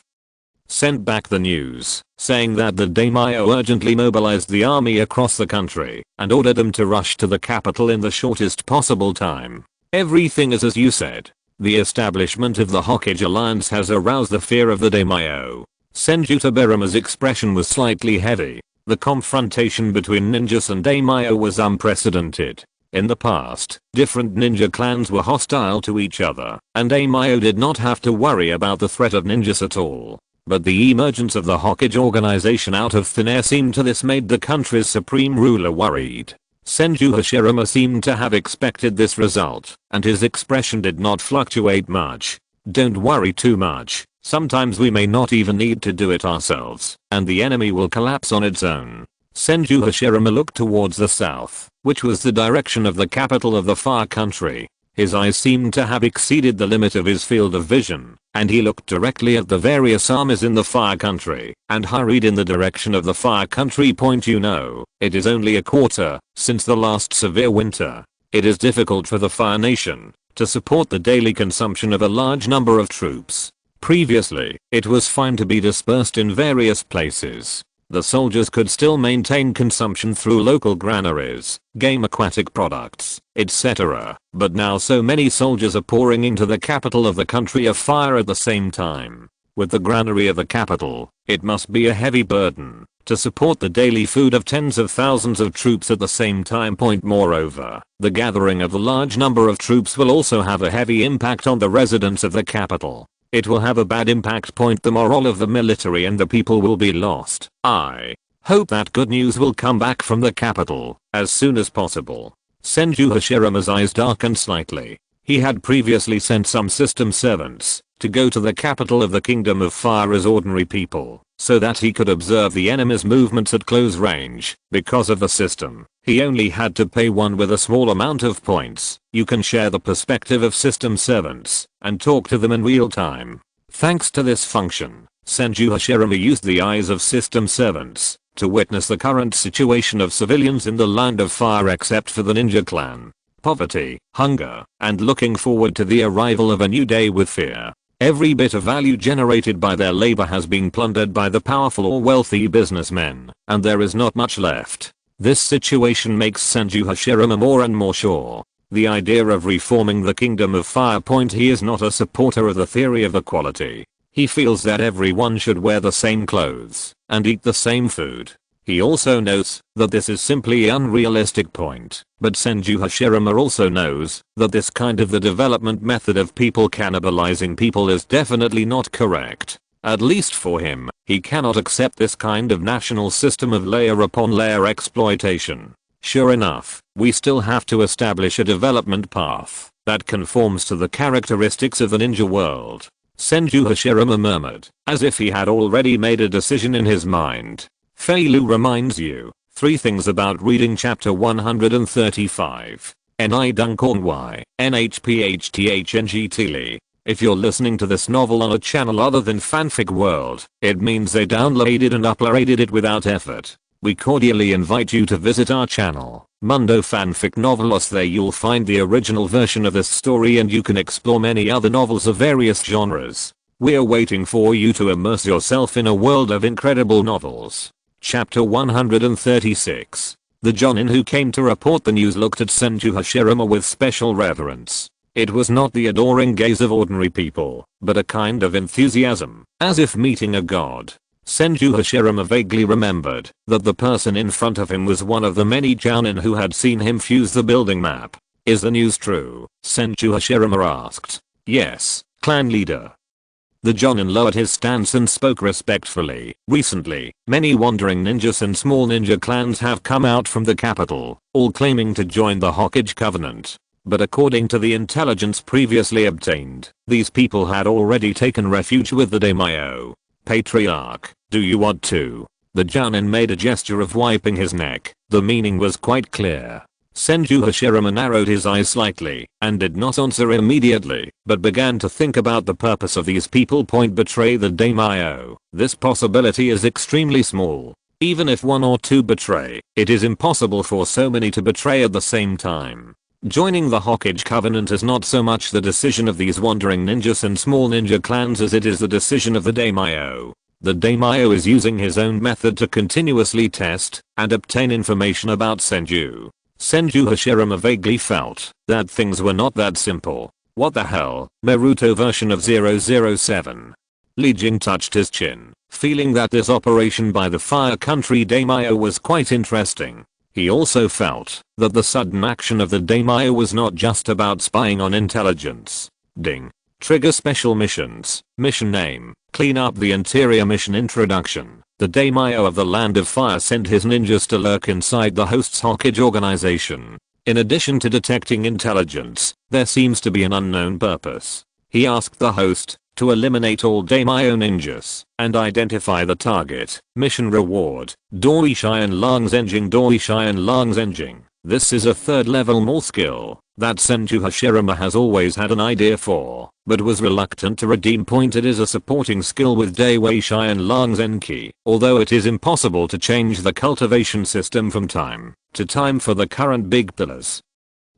sent back the news, saying that the daimyo urgently mobilized the army across the country and ordered them to rush to the capital in the shortest possible time. Everything is as you said. The establishment of the Hokage alliance has aroused the fear of the daimyo." Senju Tabirama's expression was slightly heavy. The confrontation between ninjas and daimyo was unprecedented. In the past, different ninja clans were hostile to each other, and daimyo did not have to worry about the threat of ninjas at all. But the emergence of the Hokage organization out of thin air seemed to this made the country's supreme ruler worried. Senju Hashirama seemed to have expected this result, and his expression did not fluctuate much. "Don't worry too much. Sometimes we may not even need to do it ourselves, and the enemy will collapse on its own." Senju Hashirama looked towards the south, which was the direction of the capital of the far country. His eyes seemed to have exceeded the limit of his field of vision, and he looked directly at the various armies in the far country and hurried in the direction of the far country. You know, it is only a quarter since the last severe winter. It is difficult for the far nation to support the daily consumption of a large number of troops. Previously, it was fine to be dispersed in various places. The soldiers could still maintain consumption through local granaries, game aquatic products, etc. But now so many soldiers are pouring into the capital of the country of fire at the same time. With the granary of the capital, it must be a heavy burden to support the daily food of tens of thousands of troops at the same time. Moreover, the gathering of a large number of troops will also have a heavy impact on the residents of the capital. It will have a bad impact. The morale of the military and the people will be lost. I hope that good news will come back from the capital as soon as possible. Senju Hashirama's eyes darkened slightly. He had previously sent some system servants to go to the capital of the Kingdom of Fire as ordinary people, so that he could observe the enemy's movements at close range. Because of the system, he only had to pay one with a small amount of points. You can share the perspective of system servants and talk to them in real time. Thanks to this function, Senju Hashirama used the eyes of system servants to witness the current situation of civilians in the Land of Fire except for the ninja clan. Poverty, hunger, and looking forward to the arrival of a new day with fear. Every bit of value generated by their labor has been plundered by the powerful or wealthy businessmen, and there is not much left. This situation makes Senju Hashirama more and more sure. The idea of reforming the Kingdom of Fire. He is not a supporter of the theory of equality. He feels that everyone should wear the same clothes and eat the same food. He also knows that this is simply an unrealistic point, but Senju Hashirama also knows that this kind of the development method of people cannibalizing people is definitely not correct. At least for him, he cannot accept this kind of national system of layer upon layer exploitation. Sure enough, we still have to establish a development path that conforms to the characteristics of the ninja world. Senju Hashirama murmured, as if he had already made a decision in his mind. Fei Lu reminds you 3 things about reading chapter 135. Ni Dunkong Y, NHPHTHNGT. If you're listening to this novel on a channel other than Fanfic World, it means they downloaded and uploaded it without effort. We cordially invite you to visit our channel, Mundo Fanfic Novelos. There you'll find the original version of this story and you can explore many other novels of various genres. We're waiting for you to immerse yourself in a world of incredible novels. Chapter 136. The Jonin who came to report the news looked at Senju Hashirama with special reverence. It was not the adoring gaze of ordinary people, but a kind of enthusiasm, as if meeting a god. Senju Hashirama vaguely remembered that the person in front of him was one of the many Jonin who had seen him fuse the building map. Is the news true? Senju Hashirama asked. Yes, clan leader. The Jonin lowered his stance and spoke respectfully. Recently, many wandering ninjas and small ninja clans have come out from the capital, all claiming to join the Hokage Covenant. But according to the intelligence previously obtained, these people had already taken refuge with the Daimyo. Patriarch, do you want to? The Jonin made a gesture of wiping his neck. The meaning was quite clear. Senju Hashirama narrowed his eyes slightly and did not answer immediately, but began to think about the purpose of these people. Betray the Daimyo. This possibility is extremely small. Even if 1 or 2 betray, it is impossible for so many to betray at the same time. Joining the Hokage Covenant is not so much the decision of these wandering ninjas and small ninja clans as it is the decision of the Daimyo. The Daimyo is using his own method to continuously test and obtain information about Senju. Senju Hashirama vaguely felt that things were not that simple. What the hell? Naruto version of 007. Li Jing touched his chin, feeling that this operation by the Fire Country Daimyo was quite interesting. He also felt that the sudden action of the Daimyo was not just about spying on intelligence. Ding. Trigger special missions. Mission name. Clean up the interior. Mission introduction. The Daimyo of the Land of Fire sent his ninjas to lurk inside the host's Hokage organization. In addition to detecting intelligence, there seems to be an unknown purpose. He asked the host to eliminate all Daimyo ninjas and identify the target. Mission reward. Doi Shian Lang Zenjing. Doi Shian Lang Zenjing. This is a 3rd level more skill that Senju Hashirama has always had an idea for, but was reluctant to redeem. It is a supporting skill with Doi Shian Lang Zenki, although it is impossible to change the cultivation system from time to time for the current big pillars.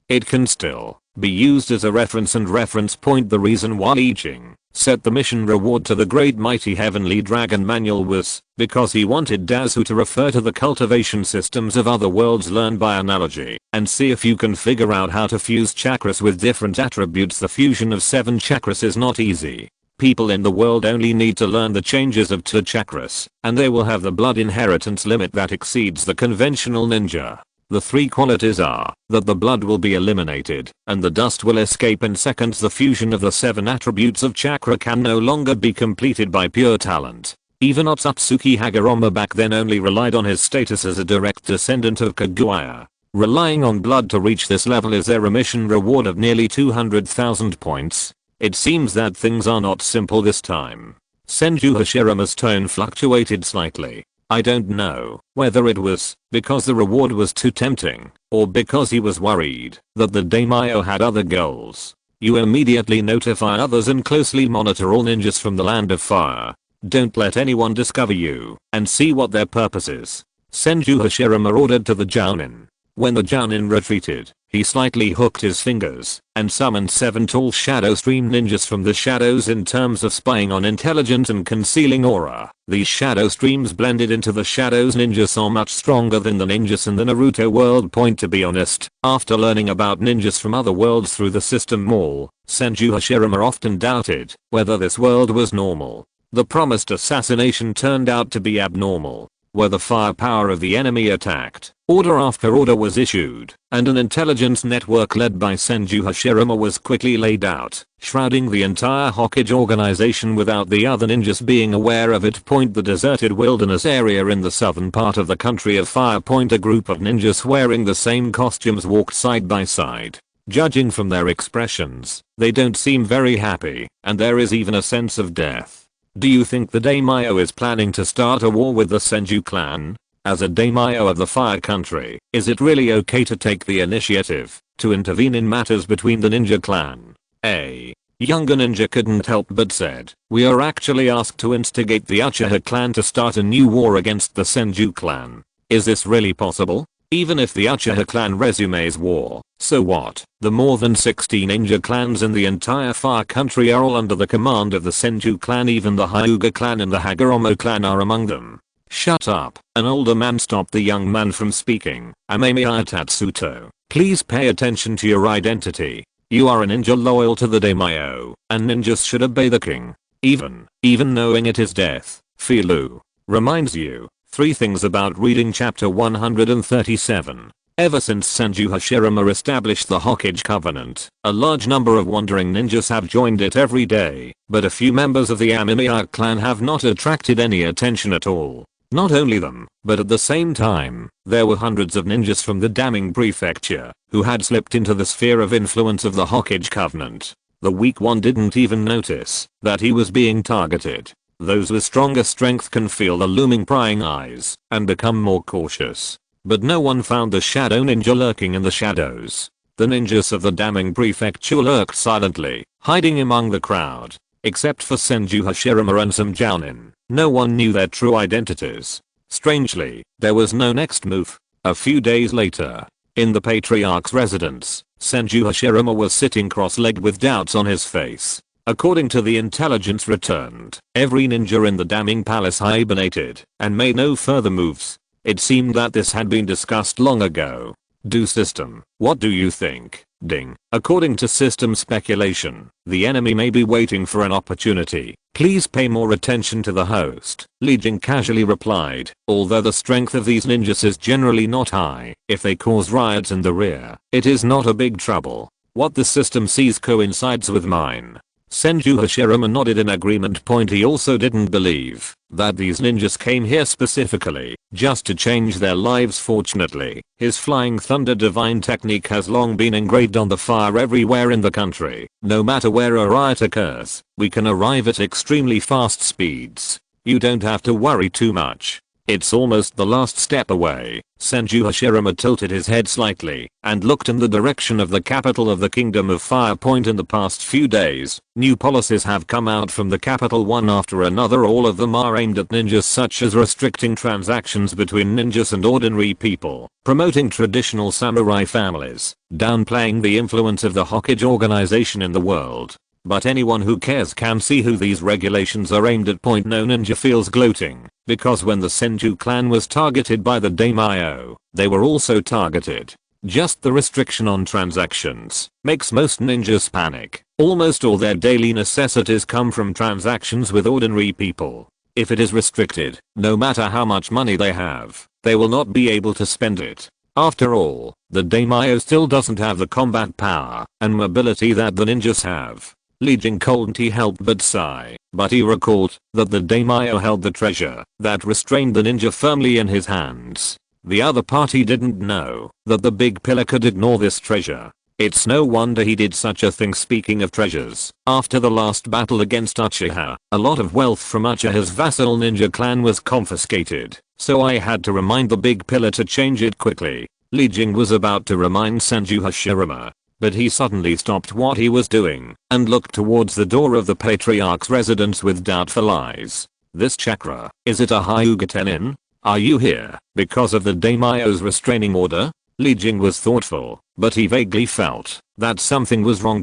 It can still be used as a reference and reference point. The reason why Li Jing set the mission reward to the Great Mighty Heavenly Dragon Manual was because he wanted Dazu to refer to the cultivation systems of other worlds learned by analogy and see if you can figure out how to fuse chakras with different attributes. The fusion of 7 chakras is not easy. People in the world only need to learn the changes of 2 chakras and they will have the blood inheritance limit that exceeds the conventional ninja. The 3 qualities are that the blood will be eliminated and the dust will escape in seconds. The fusion of the 7 attributes of chakra can no longer be completed by pure talent. Even Otsutsuki Hagoromo back then only relied on his status as a direct descendant of Kaguya. Relying on blood to reach this level is their mission reward of nearly 200,000 points. It seems that things are not simple this time. Senju Hashirama's tone fluctuated slightly. I don't know whether it was because the reward was too tempting or because he was worried that the daimyo had other goals. You immediately notify others and closely monitor all ninjas from the land of fire. Don't let anyone discover you and see what their purpose is. Senju Hashirama ordered to the Jounin. When the Jounin retreated, he slightly hooked his fingers and summoned 7 tall Shadow Stream ninjas from the shadows in terms of spying on intelligent and concealing aura. These Shadow Streams blended into the shadows ninjas are much stronger than the ninjas in the Naruto world. To be honest, after learning about ninjas from other worlds through the system mall, Senju Hashirama often doubted whether this world was normal. The promised assassination turned out to be abnormal. Where the firepower of the enemy attacked, order after order was issued, and an intelligence network led by Senju Hashirama was quickly laid out, shrouding the entire Hokage organization without the other ninjas being aware of it. The deserted wilderness area in the southern part of the country of Fire. A group of ninjas wearing the same costumes walked side by side. Judging from their expressions, they don't seem very happy, and there is even a sense of death. Do you think the daimyo is planning to start a war with the Senju clan? As a daimyo of the fire country, is it really okay to take the initiative to intervene in matters between the ninja clan? A younger ninja couldn't help but said, we are actually asked to instigate the Uchiha clan to start a new war against the Senju clan. Is this really possible? Even if the Uchiha clan resumes war, so what? The more than 60 ninja clans in the entire far country are all under the command of the Senju clan. Even the Hyuga clan and the Hagoromo clan are among them. Shut up. An older man stopped the young man from speaking. Amemiya Tatsuto, please pay attention to your identity. You are a ninja loyal to the daimyo, and ninjas should obey the king. Even knowing it is death. Filu reminds you 3 things about reading chapter 137. Ever since Senju Hashirama established the Hokage Covenant, a large number of wandering ninjas have joined it every day, but a few members of the Amemiya clan have not attracted any attention at all. Not only them, but at the same time, there were hundreds of ninjas from the Daming Prefecture who had slipped into the sphere of influence of the Hokage Covenant. The weak one didn't even notice that he was being targeted. Those with stronger strength can feel the looming prying eyes and become more cautious. But no one found the shadow ninja lurking in the shadows. The ninjas of the Daming Prefecture lurked silently, hiding among the crowd. Except for Senju Hashirama and some Jounin, no one knew their true identities. Strangely, there was no next move. A few days later, in the Patriarch's residence, Senju Hashirama was sitting cross-legged with doubts on his face. According to the intelligence returned, every ninja in the Daming Palace hibernated and made no further moves. It seemed that this had been discussed long ago. Do system, what do you think? Ding. According to system speculation, the enemy may be waiting for an opportunity. Please pay more attention to the host. Li Jing casually replied, although the strength of these ninjas is generally not high, if they cause riots in the rear, it is not a big trouble. What the system sees coincides with mine. Senju Hashirama nodded in agreement. He also didn't believe that these ninjas came here specifically just to change their lives. Fortunately, his Flying Thunder divine technique has long been engraved on the fire everywhere in the country. No matter where a riot occurs, we can arrive at extremely fast speeds. You don't have to worry too much. It's almost the last step away. Senju Hashirama tilted his head slightly and looked in the direction of the capital of the Kingdom of Fire. In the past few days, new policies have come out from the capital one after another. All of them are aimed at ninjas, such as restricting transactions between ninjas and ordinary people, promoting traditional samurai families, downplaying the influence of the Hokage organization in the world. But anyone who cares can see who these regulations are aimed at. No ninja feels gloating, because when the Senju clan was targeted by the daimyo, they were also targeted. Just the restriction on transactions makes most ninjas panic. Almost all their daily necessities come from transactions with ordinary people. If it is restricted, no matter how much money they have, they will not be able to spend it. After all, the daimyo still doesn't have the combat power and mobility that the ninjas have. Li Jing couldn't help but sigh, but he recalled that the daimyo held the treasure that restrained the ninja firmly in his hands. The other party didn't know that the big pillar could ignore this treasure. It's no wonder he did such a thing. Speaking of treasures, after the last battle against Uchiha, a lot of wealth from Uchiha's vassal ninja clan was confiscated, so I had to remind the big pillar to change it quickly. Li Jing was about to remind Senju Hashirama, but he suddenly stopped what he was doing and looked towards the door of the patriarch's residence with doubtful eyes. This chakra, is it a Hyuga Tenin? Are you here because of the daimyo's restraining order? Li Jing was thoughtful, but he vaguely felt that something was wrong.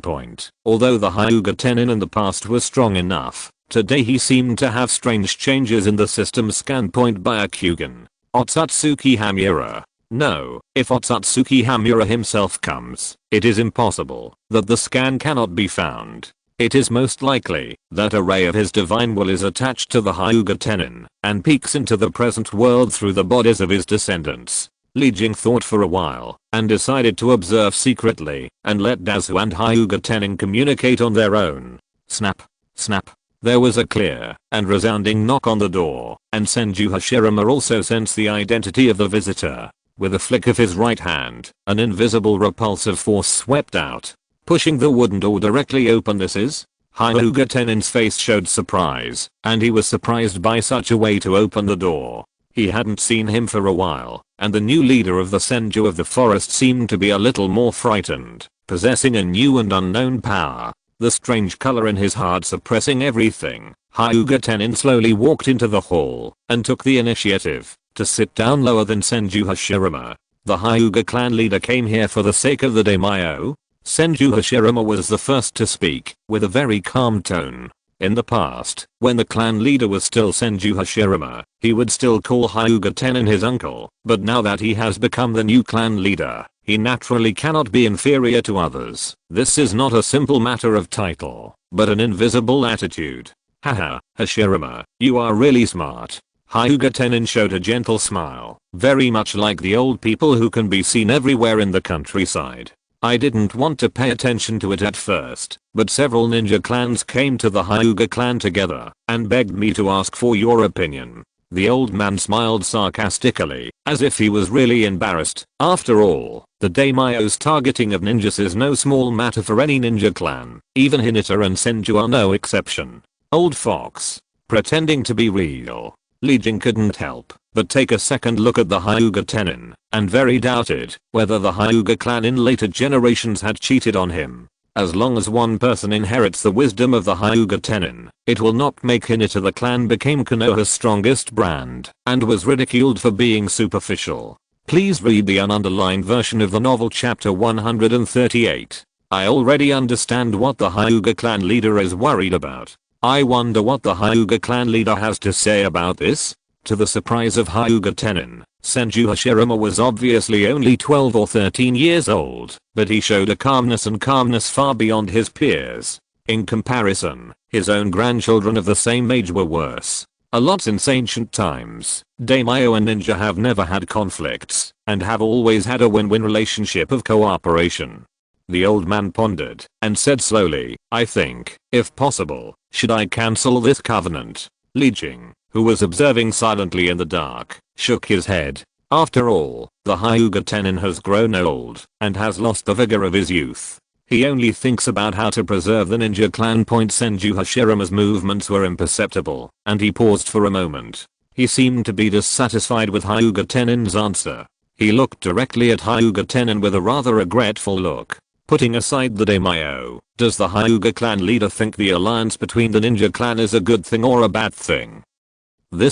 Although the Hyuga Tenin in the past was strong enough, today he seemed to have strange changes in the system's scan point Byakugan. Otsutsuki Hamura. No, if Otsutsuki Hamura himself comes, it is impossible that the scan cannot be found. It is most likely that a ray of his divine will is attached to the Hyuga Tenin and peeks into the present world through the bodies of his descendants. Li Jing thought for a while and decided to observe secretly and let Dazu and Hyuga Tenin communicate on their own. Snap, snap. There was a clear and resounding knock on the door, and Senju Hashirama also sensed the identity of the visitor. With a flick of his right hand, an invisible repulsive force swept out, pushing the wooden door directly open. This is? Hyuga Tenin's face showed surprise, and he was surprised by such a way to open the door. He hadn't seen him for a while, and the new leader of the Senju of the forest seemed to be a little more frightened, possessing a new and unknown power. The strange color in his heart suppressing everything, Hyuga Tenin slowly walked into the hall and took the initiative to sit down lower than Senju Hashirama. The Hyuga clan leader came here for the sake of the daimyo? Senju Hashirama was the first to speak, with a very calm tone. In the past, when the clan leader was still Senju Hashirama, he would still call Hyuga Tenin his uncle, but now that he has become the new clan leader, he naturally cannot be inferior to others. This is not a simple matter of title, but an invisible attitude. Haha, Hashirama, you are really smart. Hyuga Tenin showed a gentle smile, very much like the old people who can be seen everywhere in the countryside. I didn't want to pay attention to it at first, but several ninja clans came to the Hyuga clan together and begged me to ask for your opinion. The old man smiled sarcastically, as if he was really embarrassed. After all, the daimyo's targeting of ninjas is no small matter for any ninja clan. Even Hinata and Senju are no exception. Old fox. Pretending to be real. Li Jing couldn't help but take a second look at the Hyuga Tenin, and very doubted whether the Hyuga clan in later generations had cheated on him. As long as one person inherits the wisdom of the Hyuga Tenin, it will not make Hinata. The clan became Konoha's strongest brand, and was ridiculed for being superficial. Please read the ununderlined version of the novel chapter 138. I already understand what the Hyuga clan leader is worried about. I wonder what the Hyuga clan leader has to say about this. To the surprise of Hyuga Tenin, Senju Hashirama was obviously only 12 or 13 years old, but he showed a calmness far beyond his peers. In comparison, his own grandchildren of the same age were worse. A lot since ancient times, daimyo and ninja have never had conflicts, and have always had a win-win relationship of cooperation. The old man pondered, and said slowly, I think, if possible, should I cancel this covenant? Li Jing, who was observing silently in the dark, shook his head. After all, the Hyuga Tenin has grown old, and has lost the vigor of his youth. He only thinks about how to preserve the ninja clan. Senju Hashirama's movements were imperceptible, and he paused for a moment. He seemed to be dissatisfied with Hyuga Tenin's answer. He looked directly at Hyuga Tenin with a rather regretful look. Putting aside the daimyo, does the Hyuga clan leader think the alliance between the ninja clan is a good thing or a bad thing?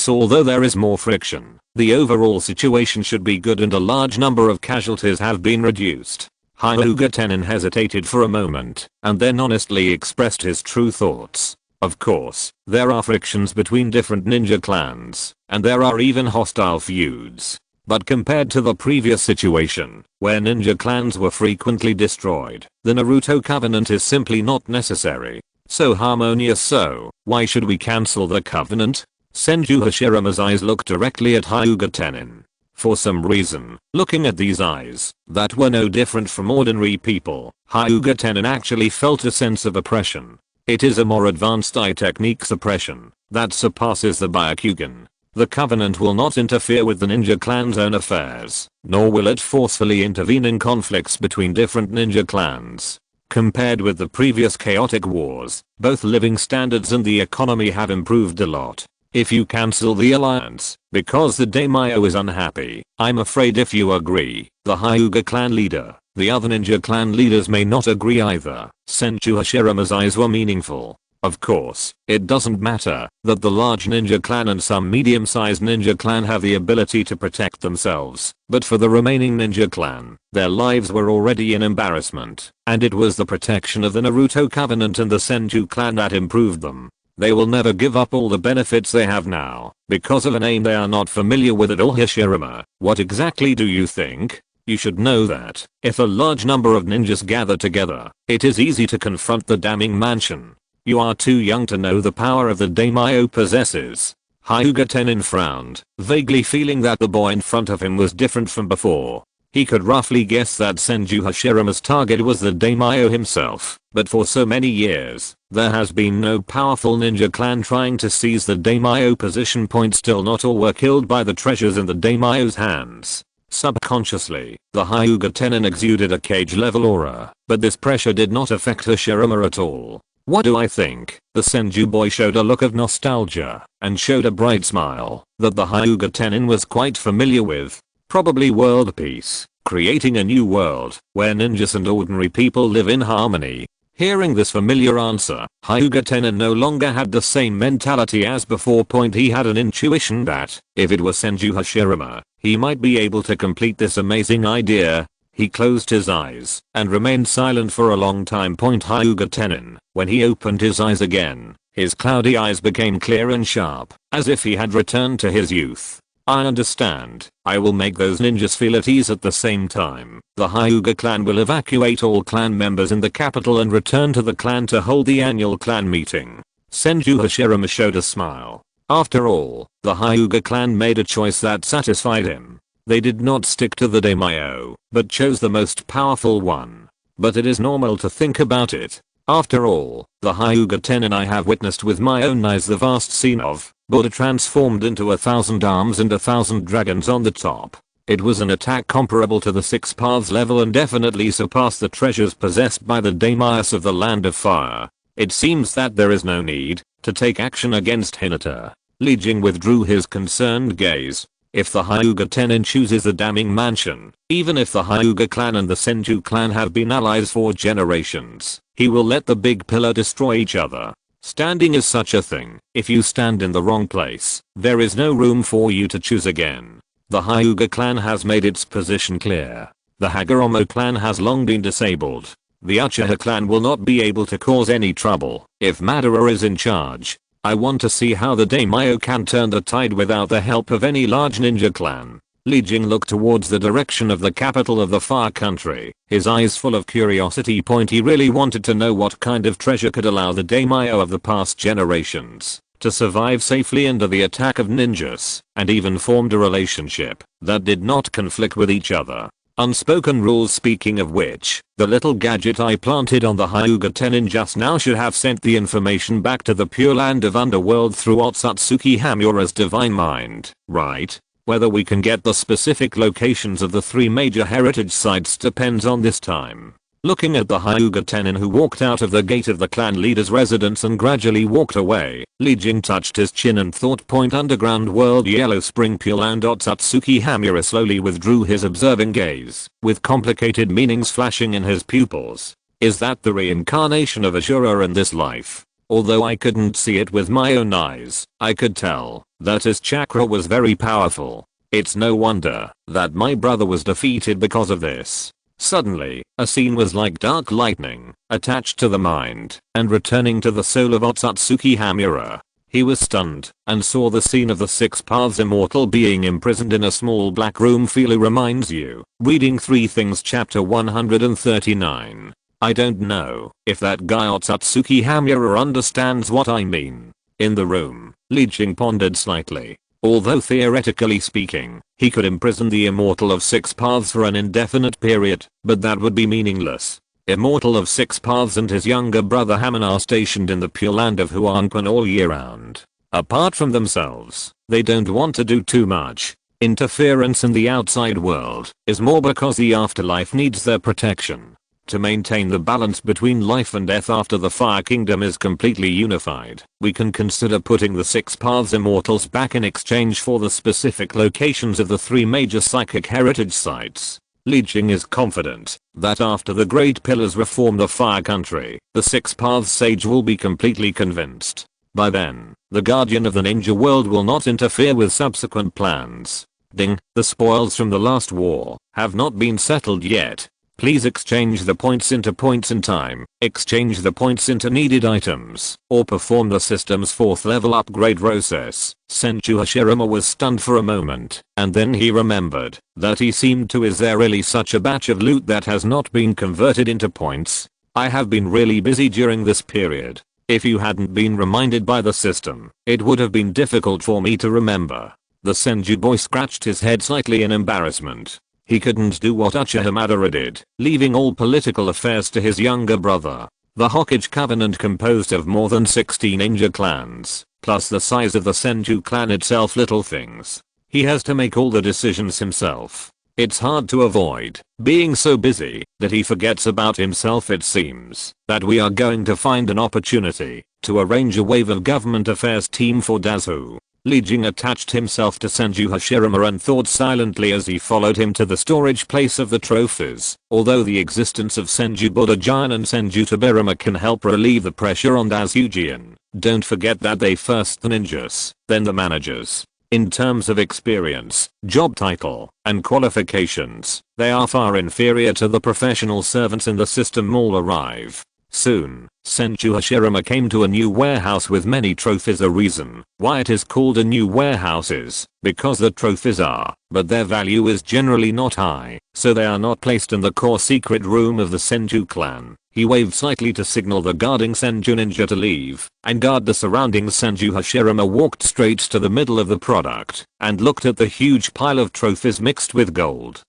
Although there is more friction, the overall situation should be good and a large number of casualties have been reduced. Hyuga Tenin hesitated for a moment, and then honestly expressed his true thoughts. Of course, there are frictions between different ninja clans, and there are even hostile feuds. But compared to the previous situation, where ninja clans were frequently destroyed, the Naruto covenant is simply not necessary. So harmonious, so why should we cancel the covenant? Senju Hashirama's eyes looked directly at Hyuga Tenin. For some reason, looking at these eyes, that were no different from ordinary people, Hyuga Tenin actually felt a sense of oppression. It is a more advanced eye technique suppression that surpasses the Byakugan. The Covenant will not interfere with the ninja clan's own affairs, nor will it forcefully intervene in conflicts between different ninja clans. Compared with the previous chaotic wars, both living standards and the economy have improved a lot. If you cancel the alliance, because the daimyo is unhappy, I'm afraid if you agree, the Hyuga clan leader, the other ninja clan leaders may not agree either. Senju Hashirama's eyes were meaningful. Of course, it doesn't matter that the large ninja clan and some medium-sized ninja clan have the ability to protect themselves, but for the remaining ninja clan, their lives were already in embarrassment, and it was the protection of the Naruto Covenant and the Senju clan that improved them. They will never give up all the benefits they have now, because of a name they are not familiar with at all. Hashirama, what exactly do you think? You should know that, if a large number of ninjas gather together, it is easy to confront the damning mansion. You are too young to know the power of the daimyo possesses. Hyuga Tenin frowned, vaguely feeling that the boy in front of him was different from before. He could roughly guess that Senju Hashirama's target was the daimyo himself, but for so many years, there has been no powerful ninja clan trying to seize the daimyo position point. Still, not all were killed by the treasures in the daimyo's hands. Subconsciously, the Hyuga Tenin exuded a cage-level aura, but this pressure did not affect Hashirama at all. What do I think? The Senju boy showed a look of nostalgia, and showed a bright smile that the Hyuga Tenin was quite familiar with. Probably world peace, creating a new world, where ninjas and ordinary people live in harmony. Hearing this familiar answer, Hyuga Tenin no longer had the same mentality as before. He had an intuition that, if it was Senju Hashirama, he might be able to complete this amazing idea. He closed his eyes and remained silent for a long time. Hyuga Tenin, when he opened his eyes again, his cloudy eyes became clear and sharp, as if he had returned to his youth. I understand. I will make those ninjas feel at ease at the same time. The Hyuga clan will evacuate all clan members in the capital and return to the clan to hold the annual clan meeting. Senju Hashirama showed a smile. After all, the Hyuga clan made a choice that satisfied him. They did not stick to the daimyo, but chose the most powerful one. But it is normal to think about it. After all, the Hyuga Tenin I have witnessed with my own eyes the vast scene of Buddha transformed into 1,000 arms and 1,000 dragons on the top. It was an attack comparable to the 6 paths level and definitely surpassed the treasures possessed by the daimyos of the Land of Fire. It seems that there is no need to take action against Hinata. Li Jing withdrew his concerned gaze. If the Hyuga Tenin chooses the damning mansion, even if the Hyuga clan and the Senju clan have been allies for generations, he will let the big pillar destroy each other. Standing is such a thing. If you stand in the wrong place, there is no room for you to choose again. The Hyuga clan has made its position clear. The Hagoromo clan has long been disabled. The Uchiha clan will not be able to cause any trouble if Madara is in charge. I want to see how the daimyo can turn the tide without the help of any large ninja clan. Li Jing looked towards the direction of the capital of the Far Country, his eyes full of curiosity. He really wanted to know what kind of treasure could allow the daimyo of the past generations to survive safely under the attack of ninjas, and even formed a relationship that did not conflict with each other. Unspoken rules. Speaking of which, the little gadget I planted on the Hyuga Tenin just now should have sent the information back to the Pure Land of Underworld through Otsutsuki Kaguya's divine mind, right? Whether we can get the specific locations of the 3 major heritage sites depends on this time. Looking at the Hyuga Tenin who walked out of the gate of the clan leader's residence and gradually walked away, Li Jing touched his chin and thought. Underground world Yellow Spring Pure Land. Otsutsuki Kaguya slowly withdrew his observing gaze, with complicated meanings flashing in his pupils. Is that the reincarnation of Ashura in this life? Although I couldn't see it with my own eyes, I could tell that his chakra was very powerful. It's no wonder that my brother was defeated because of this. Suddenly, a scene was like dark lightning, attached to the mind, and returning to the soul of Otsutsuki Kaguya. He was stunned, and saw the scene of the 6 paths immortal being imprisoned in a small black room. Feely reminds you. Reading 3 Things chapter 139. I don't know if that guy Otsutsuki Kaguya understands what I mean. In the room, Li Jing pondered slightly. Although theoretically speaking, he could imprison the Immortal of 6 Paths for an indefinite period, but that would be meaningless. Immortal of 6 Paths and his younger brother Haman are stationed in the Pure Land of Huangquan all year round. Apart from themselves, they don't want to do too much. Interference in the outside world is more because the afterlife needs their protection. To maintain the balance between life and death after the Fire Kingdom is completely unified, we can consider putting the 6 Paths Immortals back in exchange for the specific locations of the 3 major psychic heritage sites. Li Jing is confident that after the Great Pillars reform the Fire Country, the 6 Paths Sage will be completely convinced. By then, the Guardian of the Ninja World will not interfere with subsequent plans. Ding, the spoils from the last war have not been settled yet. Please exchange the points into points in time, exchange the points into needed items, or perform the system's 4th level upgrade process. Senju Hashirama was stunned for a moment, and then he remembered that he seemed to is there really such a batch of loot that has not been converted into points? I have been really busy during this period. If you hadn't been reminded by the system, it would have been difficult for me to remember. The Senju boy scratched his head slightly in embarrassment. He couldn't do what Uchiha Madara did, leaving all political affairs to his younger brother. The Hokage Covenant composed of more than 60 ninja clans, plus the size of the Senju clan itself, little things. He has to make all the decisions himself. It's hard to avoid being so busy that he forgets about himself. It seems that we are going to find an opportunity to arrange a wave of government affairs team for Dazu. Li Jing attached himself to Senju Hashirama and thought silently as he followed him to the storage place of the trophies. Although the existence of Senju Budojian and Senju Tobirama can help relieve the pressure on Dazujian, don't forget that they first the ninjas, then the managers. In terms of experience, job title, and qualifications, they are far inferior to the professional servants in the system. All arrive soon. Senju Hashirama came to a new warehouse with many trophies. A reason why it is called a new warehouse is because the trophies are, but their value is generally not high, so they are not placed in the core secret room of the Senju clan. He waved slightly to signal the guarding Senju ninja to leave and guard the surroundings. Senju Hashirama walked straight to the middle of the product and looked at the huge pile of trophies mixed with gold,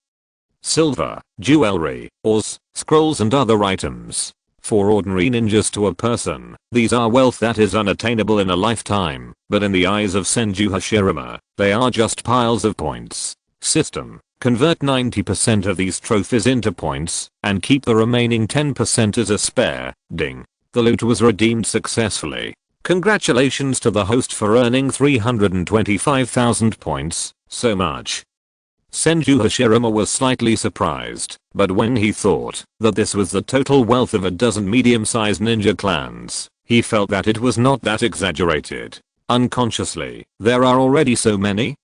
silver, jewelry, ores, scrolls and other items. For ordinary ninjas to a person, these are wealth that is unattainable in a lifetime, but in the eyes of Senju Hashirama, they are just piles of points. System: convert 90% of these trophies into points, and keep the remaining 10% as a spare. Ding. The loot was redeemed successfully. Congratulations to the host for earning 325,000 points, so much. Senju Hashirama was slightly surprised, but when he thought that this was the total wealth of a dozen medium-sized ninja clans, he felt that it was not that exaggerated. Unconsciously, there are already so many?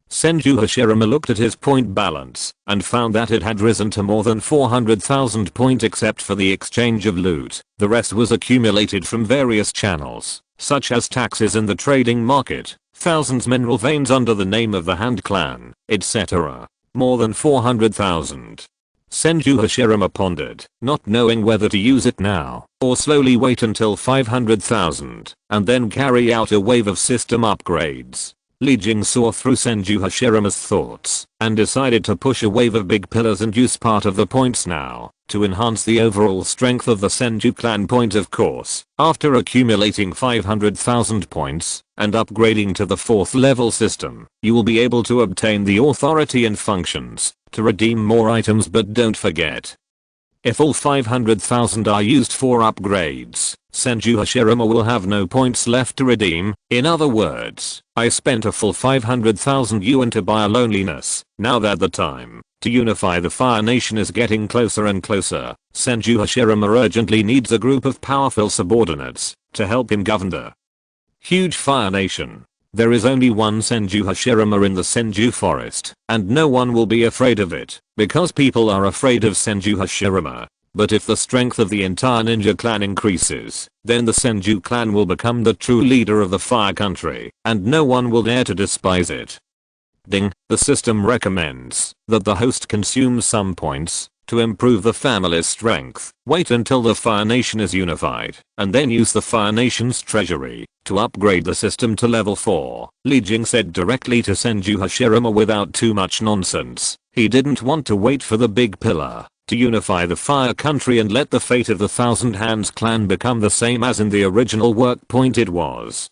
Senju Hashirama looked at his point balance and found that it had risen to more than 400,000 points except for the exchange of loot. The rest was accumulated from various channels, such as taxes in the trading market, thousands mineral veins under the name of the Hand Clan, etc. More than 400,000. Senju Hashirama pondered, not knowing whether to use it now or slowly wait until 500,000 and then carry out a wave of system upgrades. Li Jing saw through Senju Hashirama's thoughts and decided to push a wave of big pillars and use part of the points now to enhance the overall strength of the Senju clan. Point of course, after accumulating 500,000 points and upgrading to the 4th level system, you will be able to obtain the authority and functions to redeem more items. But don't forget, if all 500,000 are used for upgrades, Senju Hashirama will have no points left to redeem. In other words, I spent a full 500,000 yuan to buy a loneliness. Now that the time to unify the Fire Nation is getting closer and closer, Senju Hashirama urgently needs a group of powerful subordinates to help him govern the huge Fire Nation. There is only one Senju Hashirama in the Senju forest, and no one will be afraid of it, because people are afraid of Senju Hashirama. But if the strength of the entire ninja clan increases, then the Senju clan will become the true leader of the Fire Country, and no one will dare to despise it. Ding. The system recommends that the host consumes some points to improve the family's strength. Wait until the Fire Nation is unified, and then use the Fire Nation's treasury to upgrade the system to level 4. Li Jing said directly to Senju Hashirama without too much nonsense. He didn't want to wait for the big pillar to unify the Fire Country and let the fate of the Thousand Hands clan become the same as in the original work. Point it was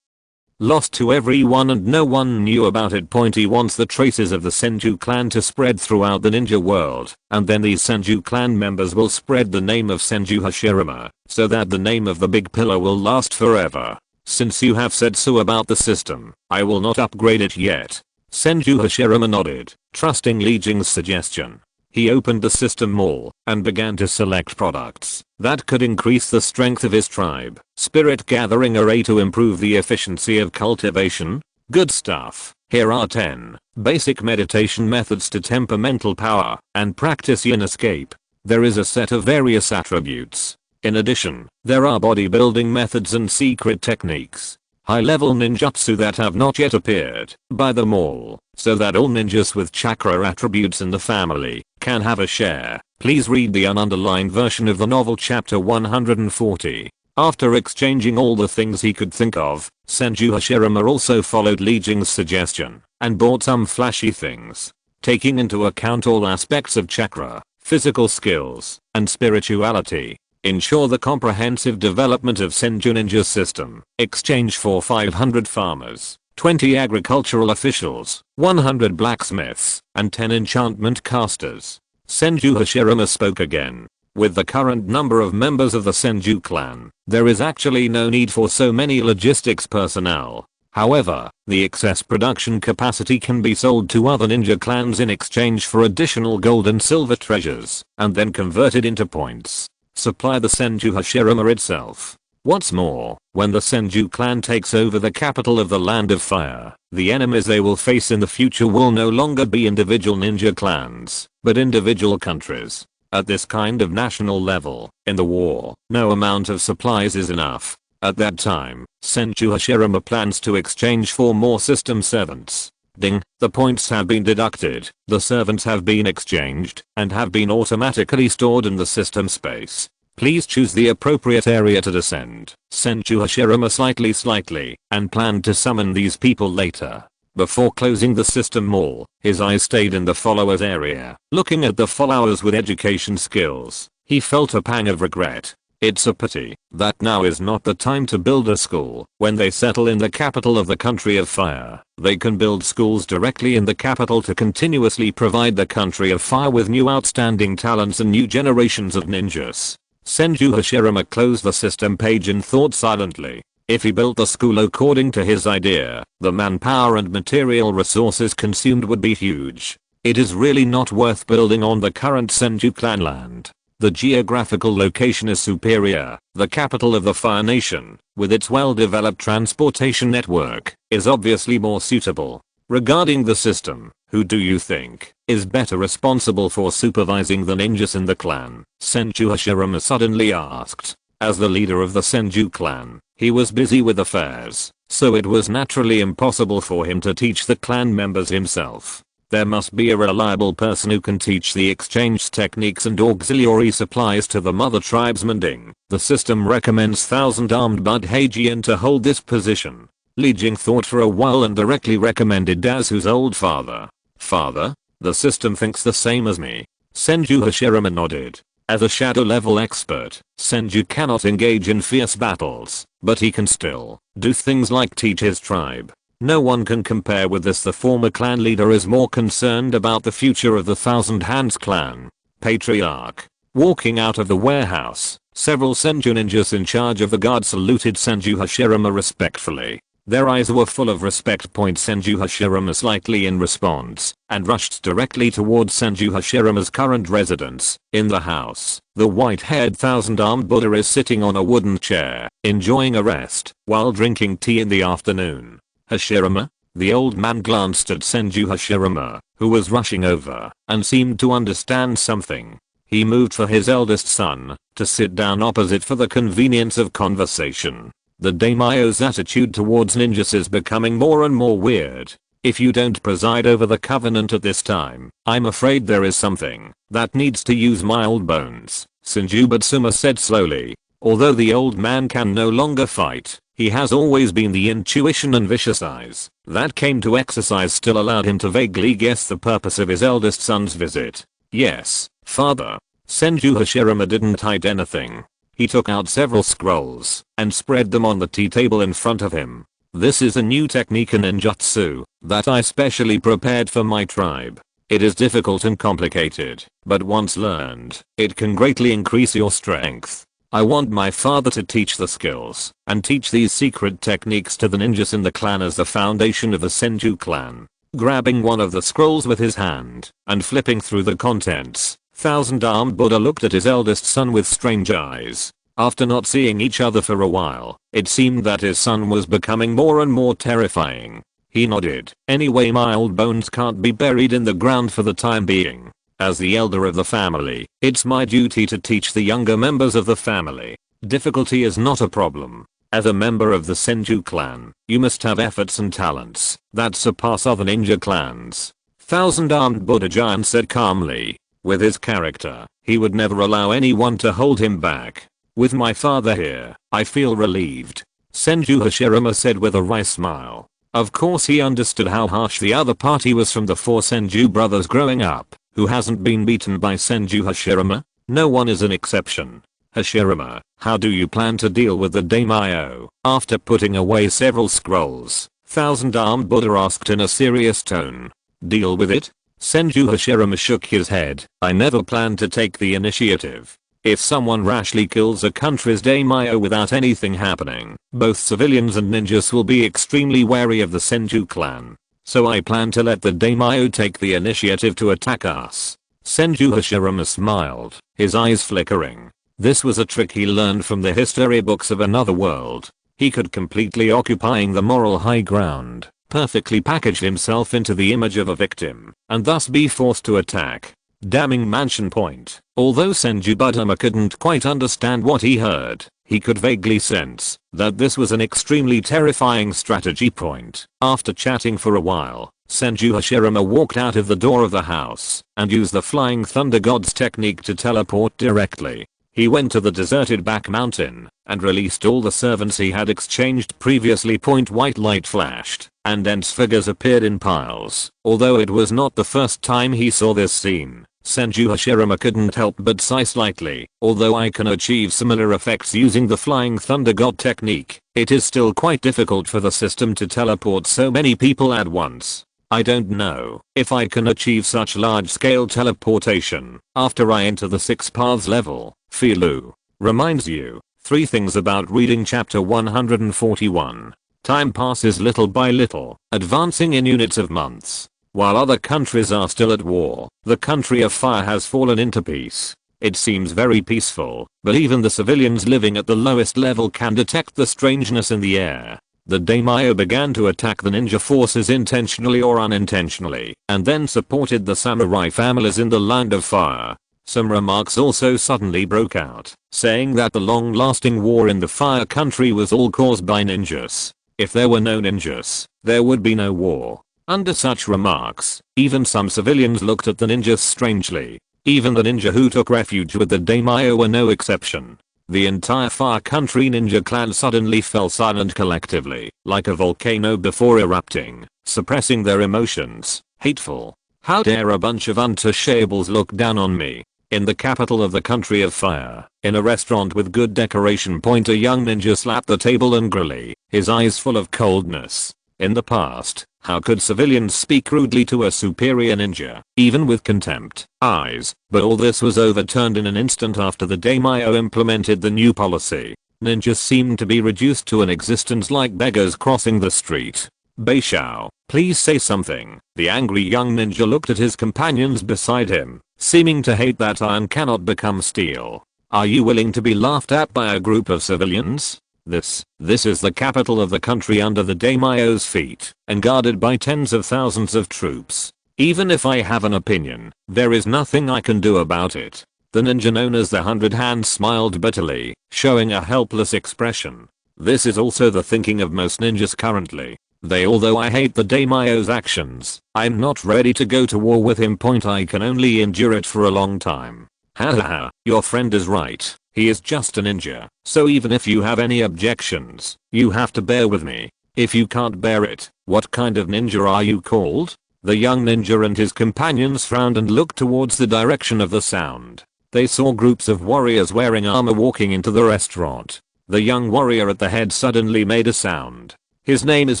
lost to everyone and no one knew about it. He wants the traces of the Senju clan to spread throughout the ninja world, and then these Senju clan members will spread the name of Senju Hashirama, so that the name of the big pillar will last forever. Since you have said so about the system, I will not upgrade it yet. Senju Hashirama nodded, trusting Li Jing's suggestion. He opened the system mall and began to select products that could increase the strength of his tribe. Spirit gathering array to improve the efficiency of cultivation. Good stuff. Here are 10 basic meditation methods to temper mental power and practice yin escape. There is a set of various attributes. In addition, there are bodybuilding methods and secret techniques. High-level ninjutsu that have not yet appeared by the mall, so that all ninjas with chakra attributes in the family can have a share. Please read the ununderlined version of the novel chapter 140. After exchanging all the things he could think of, Senju Hashirama also followed Li Jing's suggestion and bought some flashy things. Taking into account all aspects of chakra, physical skills, and spirituality, ensure the comprehensive development of Senju Ninja system. Exchange for 500 farmers, 20 agricultural officials, 100 blacksmiths, and 10 enchantment casters. Senju Hashirama spoke again. With the current number of members of the Senju clan, there is actually no need for so many logistics personnel. However, the excess production capacity can be sold to other ninja clans in exchange for additional gold and silver treasures, and then converted into points. Supply the Senju Hashirama itself. What's more, when the Senju clan takes over the capital of the Land of Fire, the enemies they will face in the future will no longer be individual ninja clans, but individual countries. At this kind of national level, in the war, no amount of supplies is enough. At that time, Senju Hashirama plans to exchange for more system servants. Ding, the points have been deducted, the servants have been exchanged, and have been automatically stored in the system space. Please choose the appropriate area to descend. Senju Hashirama slightly, and planned to summon these people later. Before closing the system mall, his eyes stayed in the followers area. Looking at the followers with education skills, he felt a pang of regret. It's a pity that now is not the time to build a school. When they settle in the capital of the country of fire, they can build schools directly in the capital to continuously provide the country of fire with new outstanding talents and new generations of ninjas. Senju Hashirama closed the system page and thought silently. If he built the school according to his idea, the manpower and material resources consumed would be huge. It is really not worth building on the current Senju clan land. The geographical location is superior. The capital of the Fire Nation, with its well-developed transportation network, is obviously more suitable. Regarding the system, who do you think is better responsible for supervising the ninjas in the clan? Senju Hashirama suddenly asked. As the leader of the Senju clan, he was busy with affairs, so it was naturally impossible for him to teach the clan members himself. There must be a reliable person who can teach the exchange techniques and auxiliary supplies to the mother tribesmen. Ding. The system recommends 1,000 armed Budhagian to hold this position. Li Jing thought for a while and directly recommended Dazu's old father. Father? The system thinks the same as me. Senju Hashirama nodded. As a shadow level expert, Senju cannot engage in fierce battles, but he can still do things like teach his tribe. No one can compare with this. The former clan leader is more concerned about the future of the Thousand Hands clan. Patriarch. Walking out of the warehouse, several Senju ninjas in charge of the guard saluted Senju Hashirama respectfully. Their eyes were full of respect. Senju Hashirama slightly in response, and rushed directly towards Senju Hashirama's current residence. In the house, the white-haired thousand-armed Buddha is sitting on a wooden chair, enjoying a rest, while drinking tea in the afternoon. Hashirama? The old man glanced at Senju Hashirama, who was rushing over, and seemed to understand something. He moved for his eldest son to sit down opposite for the convenience of conversation. The daimyo's attitude towards ninjas is becoming more and more weird. If you don't preside over the covenant at this time, I'm afraid there is something that needs to use my old bones, Senju Butsuma said slowly. Although the old man can no longer fight, he has always been the intuition and vicious eyes that came to exercise still allowed him to vaguely guess the purpose of his eldest son's visit. Yes, father. Senju Hashirama didn't hide anything. He took out several scrolls and spread them on the tea table in front of him. This is a new technique in ninjutsu that I specially prepared for my tribe. It is difficult and complicated, but once learned, it can greatly increase your strength. I want my father to teach the skills and teach these secret techniques to the ninjas in the clan as the foundation of the Senju clan. Grabbing one of the scrolls with his hand and flipping through the contents, Thousand-Armed Buddha looked at his eldest son with strange eyes. After not seeing each other for a while, it seemed that his son was becoming more and more terrifying. He nodded. Anyway, my old bones can't be buried in the ground for the time being. As the elder of the family, it's my duty to teach the younger members of the family. Difficulty is not a problem. As a member of the Senju clan, you must have efforts and talents that surpass other ninja clans. Thousand-Armed Buddha Giant said calmly. With his character, he would never allow anyone to hold him back. With my father here, I feel relieved. Senju Hashirama said with a wry smile. Of course he understood how harsh the other party was from the 4 Senju brothers growing up. Who hasn't been beaten by Senju Hashirama? No one is an exception. Hashirama, how do you plan to deal with the daimyo? After putting away several scrolls, Thousand-Armed Buddha asked in a serious tone. Deal with it? Senju Hashirama shook his head. I never plan to take the initiative. If someone rashly kills a country's daimyo without anything happening, both civilians and ninjas will be extremely wary of the Senju clan. So I plan to let the daimyo take the initiative to attack us. Senju Hashirama smiled, his eyes flickering. This was a trick he learned from the history books of another world. He could completely occupying the moral high ground, perfectly package himself into the image of a victim, and thus be forced to attack. Damning mention point. Although Senju Budama couldn't quite understand what he heard, he could vaguely sense that this was an extremely terrifying strategy point. After chatting for a while, Senju Hashirama walked out of the door of the house and used the Flying Thunder God's technique to teleport directly. He went to the deserted back mountain and released all the servants he had exchanged previously. White light flashed and dense figures appeared in piles. Although it was not the first time he saw this scene, Senju Hashirama couldn't help but sigh slightly. Although I can achieve similar effects using the Flying Thunder God technique, it is still quite difficult for the system to teleport so many people at once. I don't know if I can achieve such large-scale teleportation after I enter the 6 paths level. Filu reminds you 3 things about reading chapter 141. Time passes little by little, advancing in units of months. While other countries are still at war, the country of fire has fallen into peace. It seems very peaceful, but even the civilians living at the lowest level can detect the strangeness in the air. The daimyo began to attack the ninja forces intentionally or unintentionally, and then supported the samurai families in the land of fire. Some remarks also suddenly broke out, saying that the long-lasting war in the fire country was all caused by ninjas. If there were no ninjas, there would be no war. Under such remarks, even some civilians looked at the ninjas strangely. Even the ninja who took refuge with the daimyo were no exception. The entire far country ninja clan suddenly fell silent collectively, like a volcano before erupting, suppressing their emotions. Hateful. How dare a bunch of untouchables look down on me? In the capital of the country of fire, in a restaurant with good decoration, a young ninja slapped the table angrily, his eyes full of coldness. In the past, how could civilians speak rudely to a superior ninja, even with contempt eyes? But all this was overturned in an instant after the daimyo implemented the new policy. Ninjas seemed to be reduced to an existence like beggars crossing the street. Beishao, please say something. The angry young ninja looked at his companions beside him, seeming to hate that iron cannot become steel. Are you willing to be laughed at by a group of civilians? This is the capital of the country under the daimyo's feet, and guarded by tens of thousands of troops. Even if I have an opinion, there is nothing I can do about it. The ninja known as the 100 Hands smiled bitterly, showing a helpless expression. This is also the thinking of most ninjas currently. Although I hate the daimyo's actions, I'm not ready to go to war with him. I can only endure it for a long time. Hahaha, your friend is right. He is just a ninja, so even if you have any objections, you have to bear with me. If you can't bear it, what kind of ninja are you called? The young ninja and his companions frowned and looked towards the direction of the sound. They saw groups of warriors wearing armor walking into the restaurant. The young warrior at the head suddenly made a sound. His name is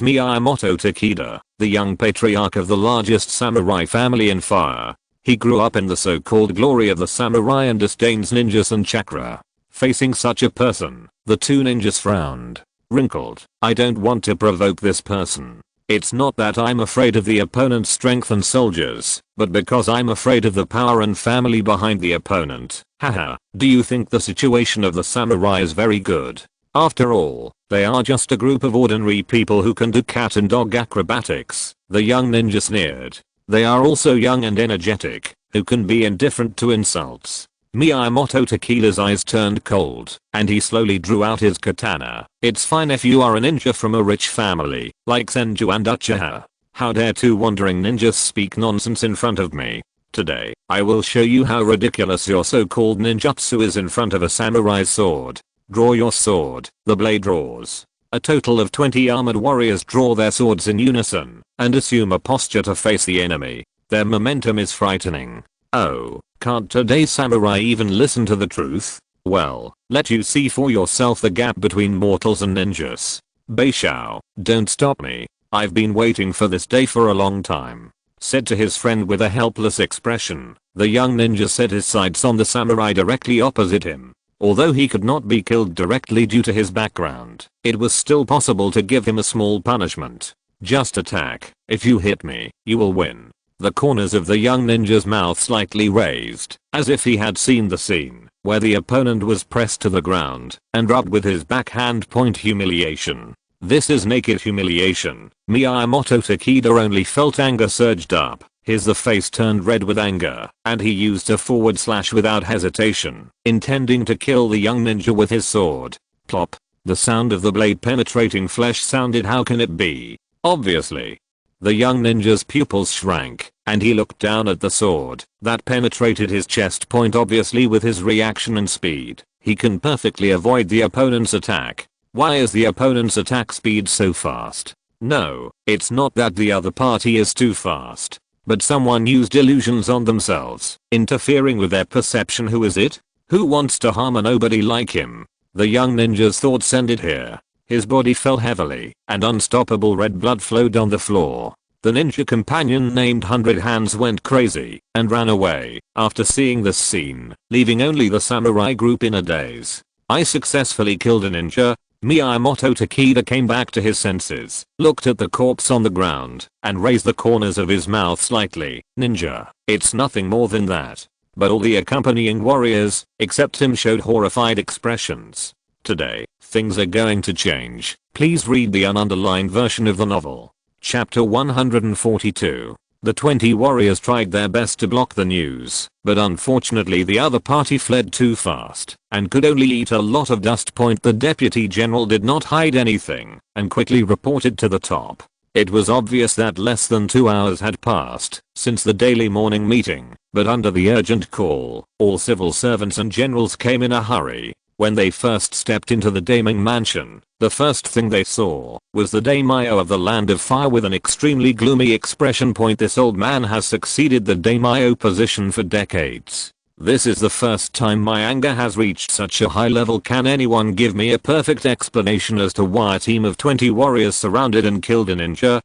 Miyamoto Takeda, the young patriarch of the largest samurai family in fire. He grew up in the so-called glory of the samurai and disdains ninjas and chakra. Facing such a person, the two ninjas frowned, wrinkled. I don't want to provoke this person. It's not that I'm afraid of the opponent's strength and soldiers, but because I'm afraid of the power and family behind the opponent. Haha, do you think the situation of the samurai is very good? After all, they are just a group of ordinary people who can do cat and dog acrobatics, the young ninja sneered. They are also young and energetic, who can be indifferent to insults. Miyamoto Takeda's eyes turned cold, and he slowly drew out his katana. It's fine if you are a ninja from a rich family, like Senju and Uchiha. How dare two wandering ninjas speak nonsense in front of me? Today, I will show you how ridiculous your so-called ninjutsu is in front of a samurai's sword. Draw your sword. The blade draws. A total of 20 armored warriors draw their swords in unison, and assume a posture to face the enemy. Their momentum is frightening. Oh, can't today's samurai even listen to the truth? Well, let you see for yourself the gap between mortals and ninjas. Beishao, don't stop me. I've been waiting for this day for a long time. Said to his friend with a helpless expression. The young ninja set his sights on the samurai directly opposite him. Although he could not be killed directly due to his background, it was still possible to give him a small punishment. Just attack. If you hit me, you will win. The corners of the young ninja's mouth slightly raised, as if he had seen the scene where the opponent was pressed to the ground and rubbed with his backhand point. Humiliation. This is naked humiliation. Miyamoto Takeda only felt anger surged up. His face turned red with anger, and he used a forward slash without hesitation, intending to kill the young ninja with his sword. Plop. The sound of the blade penetrating flesh sounded. How can it be? Obviously. The young ninja's pupils shrank, and he looked down at the sword that penetrated his chest point. Obviously, with his reaction and speed, he can perfectly avoid the opponent's attack. Why is the opponent's attack speed so fast? No, it's not that the other party is too fast. But someone used illusions on themselves, interfering with their perception. Who is it? Who wants to harm a nobody like him? The young ninja's thoughts ended here. His body fell heavily, and unstoppable red blood flowed on the floor. The ninja companion named 100 Hands went crazy, and ran away, after seeing this scene, leaving only the samurai group in a daze. I successfully killed a ninja. Miyamoto Takeda came back to his senses, looked at the corpse on the ground, and raised the corners of his mouth slightly. Ninja. It's nothing more than that. But all the accompanying warriors, except him, showed horrified expressions. Today, things are going to change. Please read the ununderlined version of the novel. Chapter 142. The 20 warriors tried their best to block the news, but unfortunately the other party fled too fast and could only eat a lot of dust. The deputy general did not hide anything and quickly reported to the top. It was obvious that less than 2 hours had passed since the daily morning meeting, but under the urgent call, all civil servants and generals came in a hurry. When they first stepped into the daiming mansion, the first thing they saw was the daimyo of the Land of Fire with an extremely gloomy expression. This old man has succeeded the daimyo position for decades. This is the first time my anger has reached such a high level. Can anyone give me a perfect explanation as to why a team of 20 warriors surrounded and killed a ninja?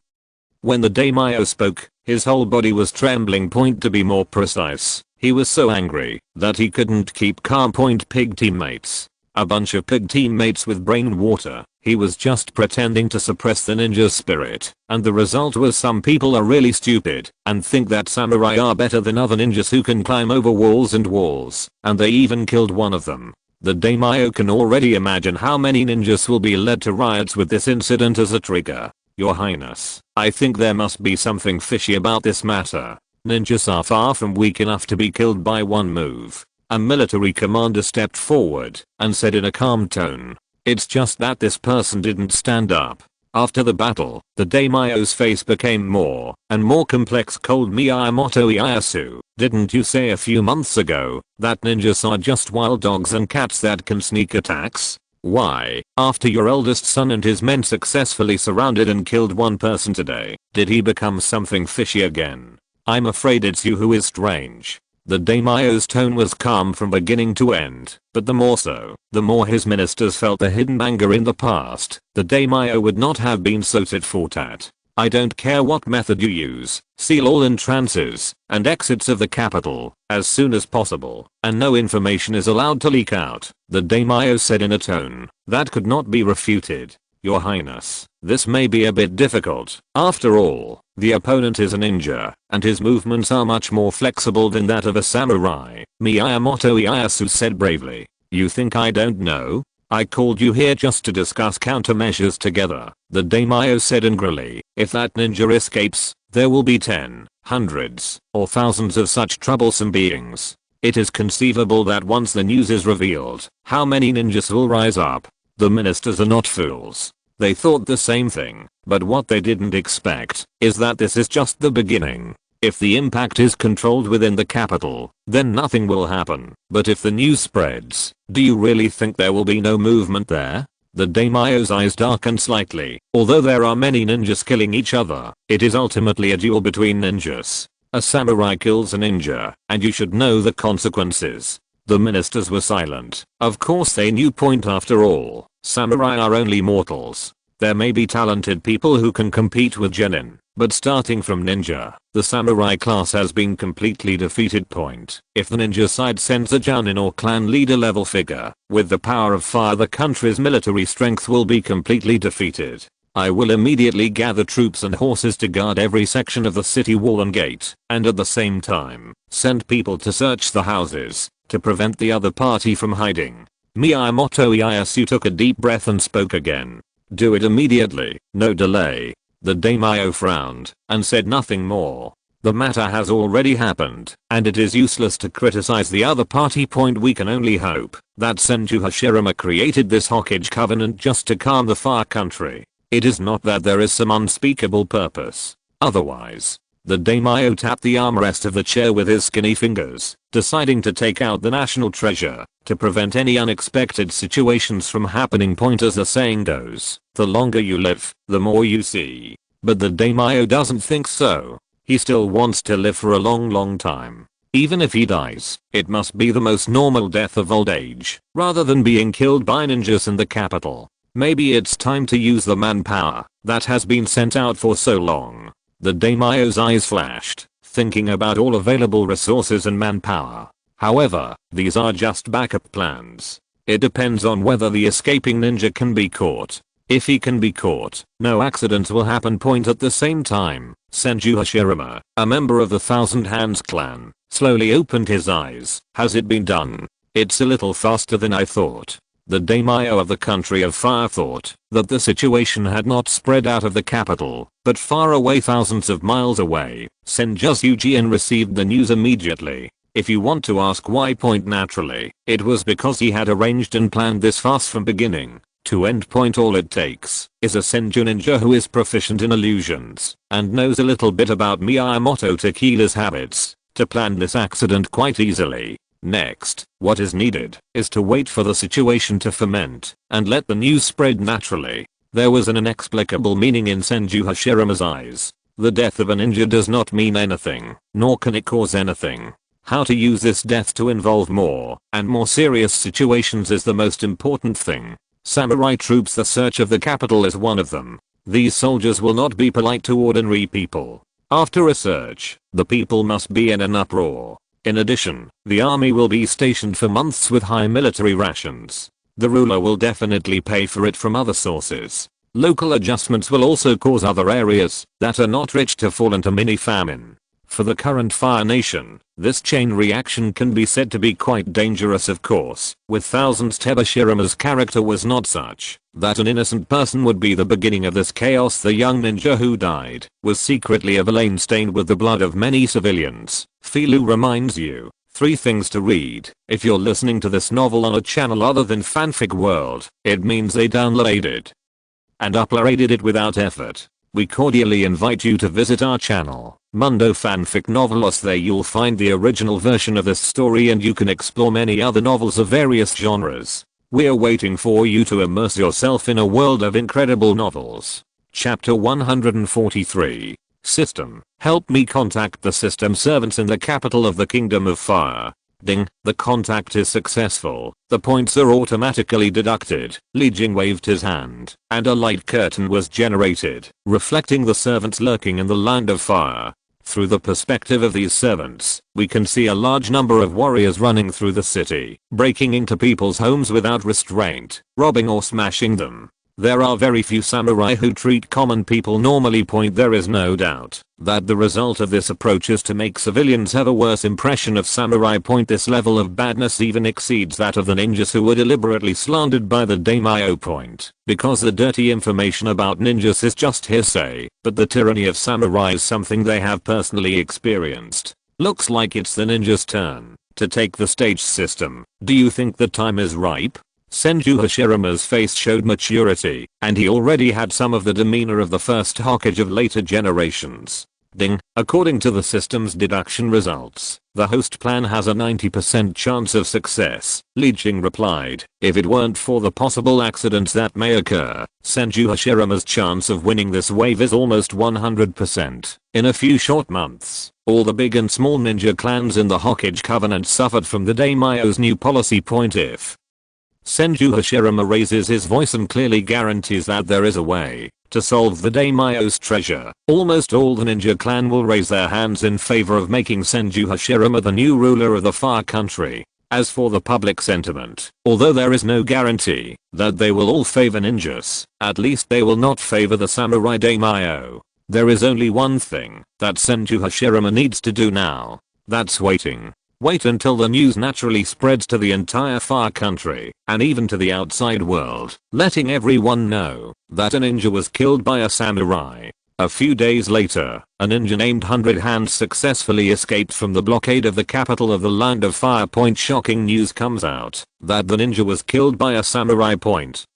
When the daimyo spoke, his whole body was trembling. To be more precise, he was so angry that he couldn't keep calm. Pig teammates. A bunch of pig teammates with brain water. He was just pretending to suppress the ninja spirit, and the result was some people are really stupid and think that samurai are better than other ninjas who can climb over walls and walls, and they even killed one of them. The daimyo can already imagine how many ninjas will be led to riots with this incident as a trigger. Your Highness, I think there must be something fishy about this matter. Ninjas are far from weak enough to be killed by one move. A military commander stepped forward and said in a calm tone, "It's just that this person didn't stand up." After the battle, the daimyo's face became more and more complex. Cold Miyamoto Ieyasu, didn't you say a few months ago that ninjas are just wild dogs and cats that can sneak attacks? Why, after your eldest son and his men successfully surrounded and killed one person today, did he become something fishy again? I'm afraid it's you who is strange. The daimyo's tone was calm from beginning to end, but the more so, the more his ministers felt the hidden anger in the past. The daimyo would not have been so tit-for-tat. I don't care what method you use, seal all entrances and exits of the capital as soon as possible, and no information is allowed to leak out, the daimyo said in a tone that could not be refuted. Your Highness, this may be a bit difficult. After all, the opponent is a ninja, and his movements are much more flexible than that of a samurai, Miyamoto Ieyasu said bravely. You think I don't know? I called you here just to discuss countermeasures together, the daimyo said angrily. If that ninja escapes, there will be hundreds, or thousands of such troublesome beings. It is conceivable that once the news is revealed, how many ninjas will rise up? The ministers are not fools. They thought the same thing, but what they didn't expect is that this is just the beginning. If the impact is controlled within the capital, then nothing will happen. But if the news spreads, do you really think there will be no movement there? The daimyo's eyes darkened slightly. Although there are many ninjas killing each other, it is ultimately a duel between ninjas. A samurai kills a ninja, and you should know the consequences. The ministers were silent. Of course they knew point after all. Samurai are only mortals. There may be talented people who can compete with genin, but starting from ninja, the samurai class has been completely defeated. Point. If the ninja side sends a jounin or clan leader level figure, with the power of fire, the country's military strength will be completely defeated. I will immediately gather troops and horses to guard every section of the city wall and gate, and at the same time, send people to search the houses, to prevent the other party from hiding. Miyamoto Ieyasu took a deep breath and spoke again. Do it immediately, no delay. The daimyo frowned and said nothing more. The matter has already happened, and it is useless to criticize the other party. We can only hope that Senju Hashirama created this Hokage covenant just to calm the Far Country. It is not that there is some unspeakable purpose. Otherwise, the daimyo tapped the armrest of the chair with his skinny fingers, deciding to take out the national treasure to prevent any unexpected situations from happening. As the saying goes, the longer you live, the more you see. But the daimyo doesn't think so. He still wants to live for a long time. Even if he dies, it must be the most normal death of old age, rather than being killed by ninjas in the capital. Maybe it's time to use the manpower that has been sent out for so long. The daimyo's eyes flashed, thinking about all available resources and manpower. However, these are just backup plans. It depends on whether the escaping ninja can be caught. If he can be caught, no accidents will happen. At the same time, Senju Hashirama, a member of the Thousand Hands clan, slowly opened his eyes. Has it been done? It's a little faster than I thought. The daimyo of the country of fire thought that the situation had not spread out of the capital, but far away, thousands of miles away. Senju Hashirama received the news immediately. If you want to ask why, naturally, it was because he had arranged and planned this fast from beginning to end. All it takes is a Senju ninja who is proficient in illusions and knows a little bit about Miyamoto Tequila's habits to plan this accident quite easily. Next, what is needed is to wait for the situation to ferment and let the news spread naturally. There was an inexplicable meaning in Senju Hashirama's eyes. The death of a ninja does not mean anything, nor can it cause anything. How to use this death to involve more and more serious situations is the most important thing. Samurai troops. The search of the capital is one of them. These soldiers will not be polite to ordinary people. After a search, the people must be in an uproar. In addition, the army will be stationed for months with high military rations. The ruler will definitely pay for it from other sources. Local adjustments will also cause other areas that are not rich to fall into mini famine. For the current Fire Nation, this chain reaction can be said to be quite dangerous. Of course, with thousands, Hashirama's character was not such that an innocent person would be the beginning of this chaos. The young ninja who died was secretly a villain stained with the blood of many civilians. Filu reminds you 3 things to read. If you're listening to this novel on a channel other than Fanfic World, it means they downloaded and uploaded it without effort. We cordially invite you to visit our channel, Mundo Fanfic Novelos. There you'll find the original version of this story, and you can explore many other novels of various genres. We're waiting for you to immerse yourself in a world of incredible novels. Chapter 143. System, help me contact the system servants in the capital of the Kingdom of Fire. Ding, the contact is successful. The points are automatically deducted. Li Jing waved his hand, and a light curtain was generated, reflecting the servants lurking in the land of fire. Through the perspective of these servants, we can see a large number of warriors running through the city, breaking into people's homes without restraint, robbing or smashing them. There are very few samurai who treat common people normally. There is no doubt that the result of this approach is to make civilians have a worse impression of samurai. This level of badness even exceeds that of the ninjas who were deliberately slandered by the daimyo. Because the dirty information about ninjas is just hearsay, but the tyranny of samurai is something they have personally experienced. Looks like it's the ninjas' turn to take the stage. System, do you think the time is ripe? Senju Hashirama's face showed maturity, and he already had some of the demeanor of the first Hokage of later generations. Ding, according to the system's deduction results, the host plan has a 90% chance of success. Li Jing replied, if it weren't for the possible accidents that may occur, Senju Hashirama's chance of winning this wave is almost 100%. In a few short months, all the big and small ninja clans in the Hokage Covenant suffered from the daimyo's new policy. If Senju Hashirama raises his voice and clearly guarantees that there is a way to solve the daimyo's treasure, almost all the ninja clan will raise their hands in favor of making Senju Hashirama the new ruler of the far country. As for the public sentiment, although there is no guarantee that they will all favor ninjas, at least they will not favor the samurai daimyo. There is only one thing that Senju Hashirama needs to do now. That's waiting. Wait until the news naturally spreads to the entire far country, and even to the outside world, letting everyone know that a ninja was killed by a samurai. A few days later, a ninja named 100 Hands successfully escaped from the blockade of the capital of the Land of Fire. Shocking news comes out that the ninja was killed by a samurai.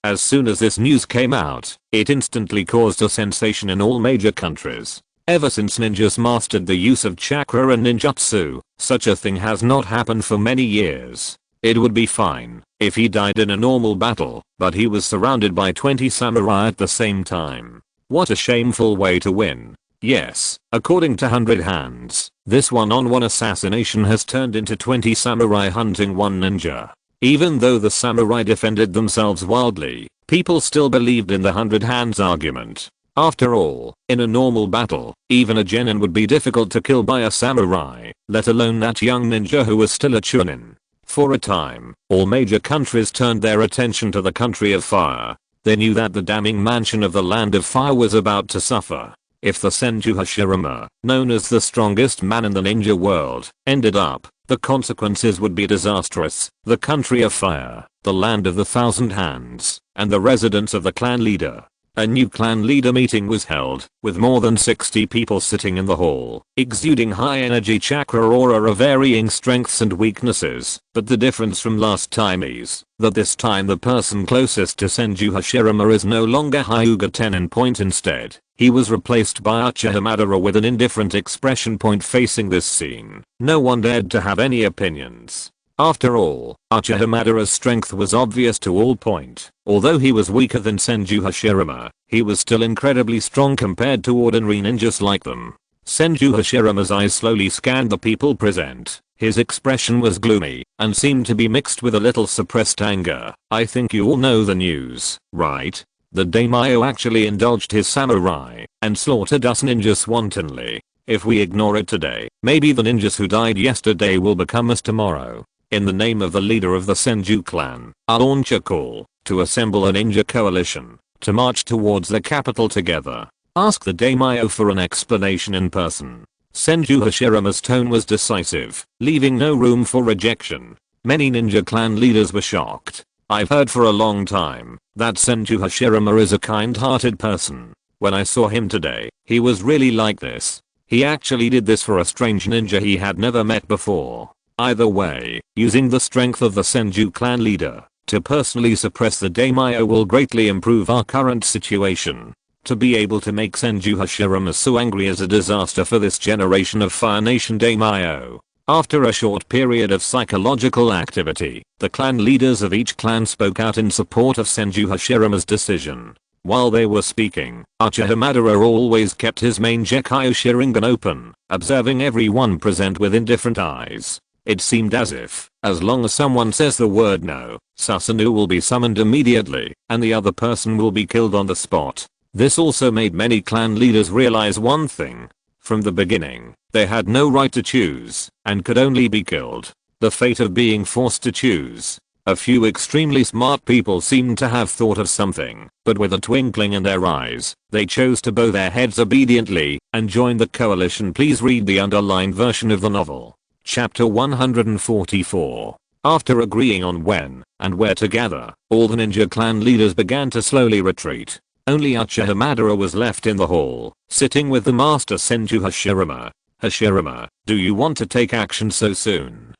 As soon as this news came out, it instantly caused a sensation in all major countries. Ever since ninjas mastered the use of chakra and ninjutsu, such a thing has not happened for many years. It would be fine if he died in a normal battle, but he was surrounded by 20 samurai at the same time. What a shameful way to win. Yes, according to 100 Hands, this one-on-one assassination has turned into 20 samurai hunting one ninja. Even though the samurai defended themselves wildly, people still believed in the 100 Hands argument. After all, in a normal battle, even a genin would be difficult to kill by a samurai, let alone that young ninja who was still a chunin. For a time, all major countries turned their attention to the country of fire. They knew that the damning mansion of the Land of Fire was about to suffer. If the Senju Hashirama, known as the strongest man in the ninja world, ended up, the consequences would be disastrous. The country of fire, the land of the 1,000 Hands, and the residence of the clan leader. A new clan leader meeting was held, with more than 60 people sitting in the hall, exuding high energy chakra aura of varying strengths and weaknesses, but the difference from last time is that this time the person closest to Senju Hashirama is no longer Hyuga Tenin. Instead, he was replaced by Uchiha Madara with an indifferent expression. Facing this scene, no one dared to have any opinions. After all, Uchiha Madara's strength was obvious to all. Although he was weaker than Senju Hashirama, he was still incredibly strong compared to ordinary ninjas like them. Senju Hashirama's eyes slowly scanned the people present. His expression was gloomy, and seemed to be mixed with a little suppressed anger. I think you all know the news, right? The daimyo actually indulged his samurai, and slaughtered us ninjas wantonly. If we ignore it today, maybe the ninjas who died yesterday will become us tomorrow. In the name of the leader of the Senju clan, I'll launch a call to assemble a ninja coalition to march towards the capital together. Ask the daimyo for an explanation in person. Senju Hashirama's tone was decisive, leaving no room for rejection. Many ninja clan leaders were shocked. I've heard for a long time that Senju Hashirama is a kind-hearted person. When I saw him today, he was really like this. He actually did this for a strange ninja he had never met before. Either way, using the strength of the Senju clan leader to personally suppress the daimyo will greatly improve our current situation. To be able to make Senju Hashirama so angry is a disaster for this generation of Fire Nation daimyo. After a short period of psychological activity, the clan leaders of each clan spoke out in support of Senju Hashirama's decision. While they were speaking, Uchiha Madara always kept his main Gekkai Sharingan open, observing everyone present with indifferent eyes. It seemed as long as someone says the word no, Susanoo will be summoned immediately, and the other person will be killed on the spot. This also made many clan leaders realize one thing. From the beginning, they had no right to choose, and could only be killed. The fate of being forced to choose. A few extremely smart people seemed to have thought of something, but with a twinkling in their eyes, they chose to bow their heads obediently and join the coalition. Please read the underlined version of the novel. Chapter 144. After agreeing on when and where to gather, all the ninja clan leaders began to slowly retreat. Only Uchiha Madara was left in the hall, sitting with the master Senju Hashirama. Hashirama, do you want to take action so soon?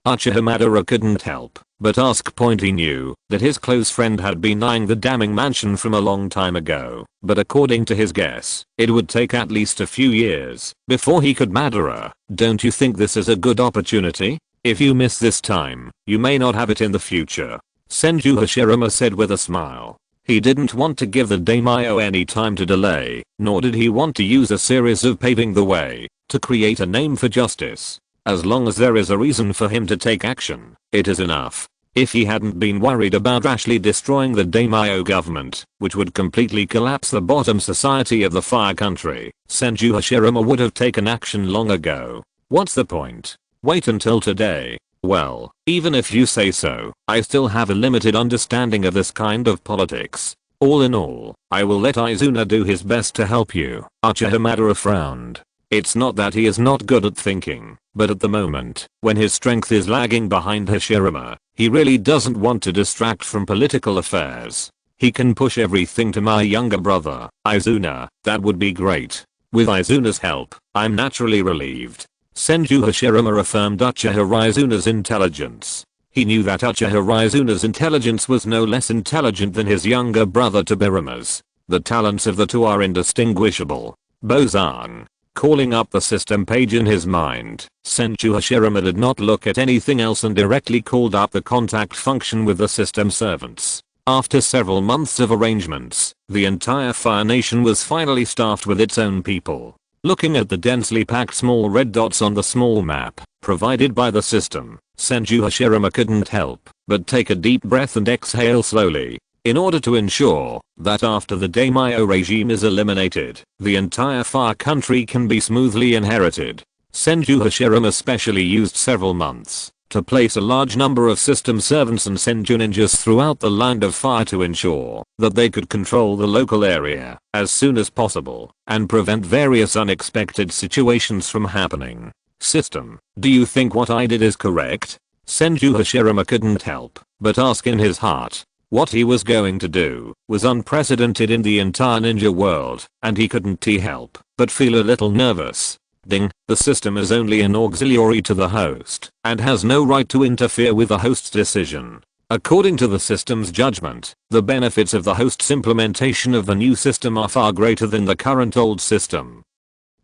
Uchiha Madara couldn't help but ask. He knew that his close friend had been eyeing the damning mansion from a long time ago, but according to his guess, it would take at least a few years before he could. Madara, don't you think this is a good opportunity? If you miss this time, you may not have it in the future. Senju Hashirama said with a smile. He didn't want to give the daimyo any time to delay, nor did he want to use a series of paving the way to create a name for justice. As long as there is a reason for him to take action, it is enough. If he hadn't been worried about rashly destroying the daimyo government, which would completely collapse the bottom society of the Fire Country, Senju Hashirama would have taken action long ago. What's the point? Wait until today. Well, even if you say so, I still have a limited understanding of this kind of politics. All in all, I will let Izuna do his best to help you. Uchiha Madara frowned. It's not that he is not good at thinking, but at the moment, when his strength is lagging behind Hashirama, he really doesn't want to distract from political affairs. He can push everything to my younger brother, Izuna. That would be great. With Izuna's help, I'm naturally relieved. Senju Hashirama affirmed Uchiha Izuna's intelligence. He knew that Uchiha Izuna's intelligence was no less intelligent than his younger brother Tobirama's. The talents of the two are indistinguishable. Bozan. Calling up the system page in his mind, Senju Hashirama did not look at anything else and directly called up the contact function with the system servants. After several months of arrangements, the entire Fire Nation was finally staffed with its own people. Looking at the densely packed small red dots on the small map provided by the system, Senju Hashirama couldn't help but take a deep breath and exhale slowly. In order to ensure that after the daimyo regime is eliminated, the entire Fire Country can be smoothly inherited, Senju Hashirama specially used several months to place a large number of system servants and Senju ninjas throughout the land of fire to ensure that they could control the local area as soon as possible and prevent various unexpected situations from happening. System, do you think what I did is correct? Senju Hashirama couldn't help but ask in his heart. What he was going to do was unprecedented in the entire ninja world, and he couldn't help but feel a little nervous. Ding, the system is only an auxiliary to the host and has no right to interfere with the host's decision. According to the system's judgment, the benefits of the host's implementation of the new system are far greater than the current old system.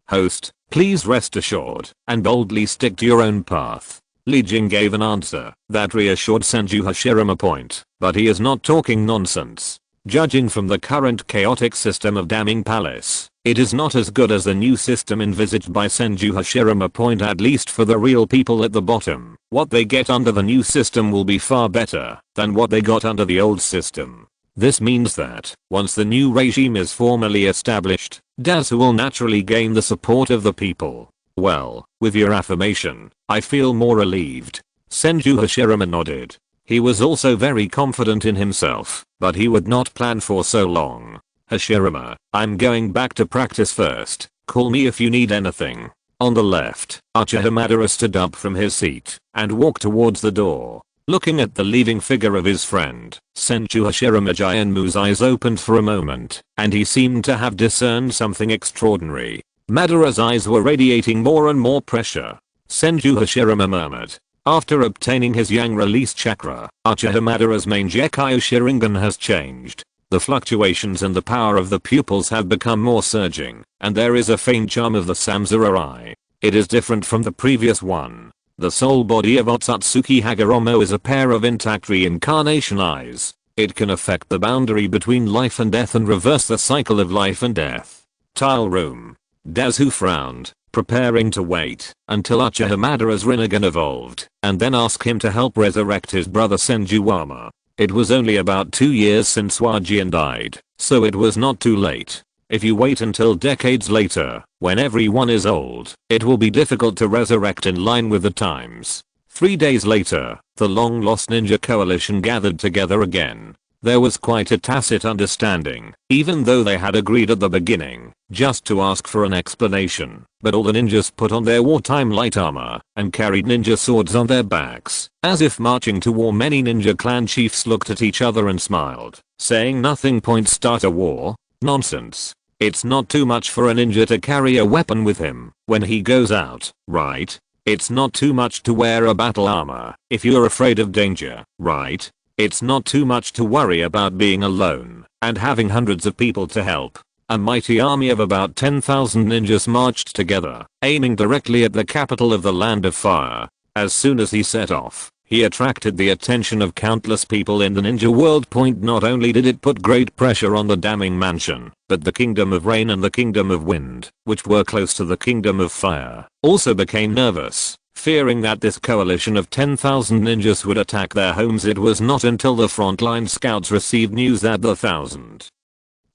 Host, please rest assured and boldly stick to your own path. Li Jing gave an answer that reassured Senju Hashirama. But he is not talking nonsense. Judging from the current chaotic system of Damning Palace, it is not as good as the new system envisaged by Senju Hashirama. At least for the real people at the bottom, what they get under the new system will be far better than what they got under the old system. This means that once the new regime is formally established, Dasu will naturally gain the support of the people. Well, with your affirmation, I feel more relieved. Senju Hashirama nodded. He was also very confident in himself, but he would not plan for so long. Hashirama, I'm going back to practice first. Call me if you need anything. On the left, Uchiha Madara stood up from his seat and walked towards the door. Looking at the leaving figure of his friend, Senju Hashirama Jianmu's eyes opened for a moment, and he seemed to have discerned something extraordinary. Madara's eyes were radiating more and more pressure. Senju Hashirama murmured. After obtaining his Yang release chakra, Uchiha Madara's main Gekkai Sharingan has changed. The fluctuations in the power of the pupils have become more surging, and there is a faint charm of the Samsara eye. It is different from the previous one. The soul body of Otsutsuki Hagoromo is a pair of intact reincarnation eyes. It can affect the boundary between life and death and reverse the cycle of life and death. Tile room. Desu frowned, preparing to wait until Uchiha Madara's Rinnegan evolved, and then ask him to help resurrect his brother Senju. It was only about 2 years since Wajian died, so it was not too late. If you wait until decades later, when everyone is old, it will be difficult to resurrect in line with the times. 3 days later, the long-lost ninja coalition gathered together again. There was quite a tacit understanding, even though they had agreed at the beginning, just to ask for an explanation. But all the ninjas put on their wartime light armor and carried ninja swords on their backs. As if marching to war, many ninja clan chiefs looked at each other and smiled, saying nothing point start a war. Nonsense. It's not too much for a ninja to carry a weapon with him when he goes out, right? It's not too much to wear a battle armor if you're afraid of danger, right? It's not too much to worry about being alone and having hundreds of people to help. A mighty army of about 10,000 ninjas marched together, aiming directly at the capital of the Land of Fire. As soon as he set off, he attracted the attention of countless people in the ninja world. Not only did it put great pressure on the damning mansion, but the Kingdom of Rain and the Kingdom of Wind, which were close to the Kingdom of Fire, also became nervous, fearing that this coalition of 10,000 ninjas would attack their homes. It was not until the frontline scouts received news that the 1,000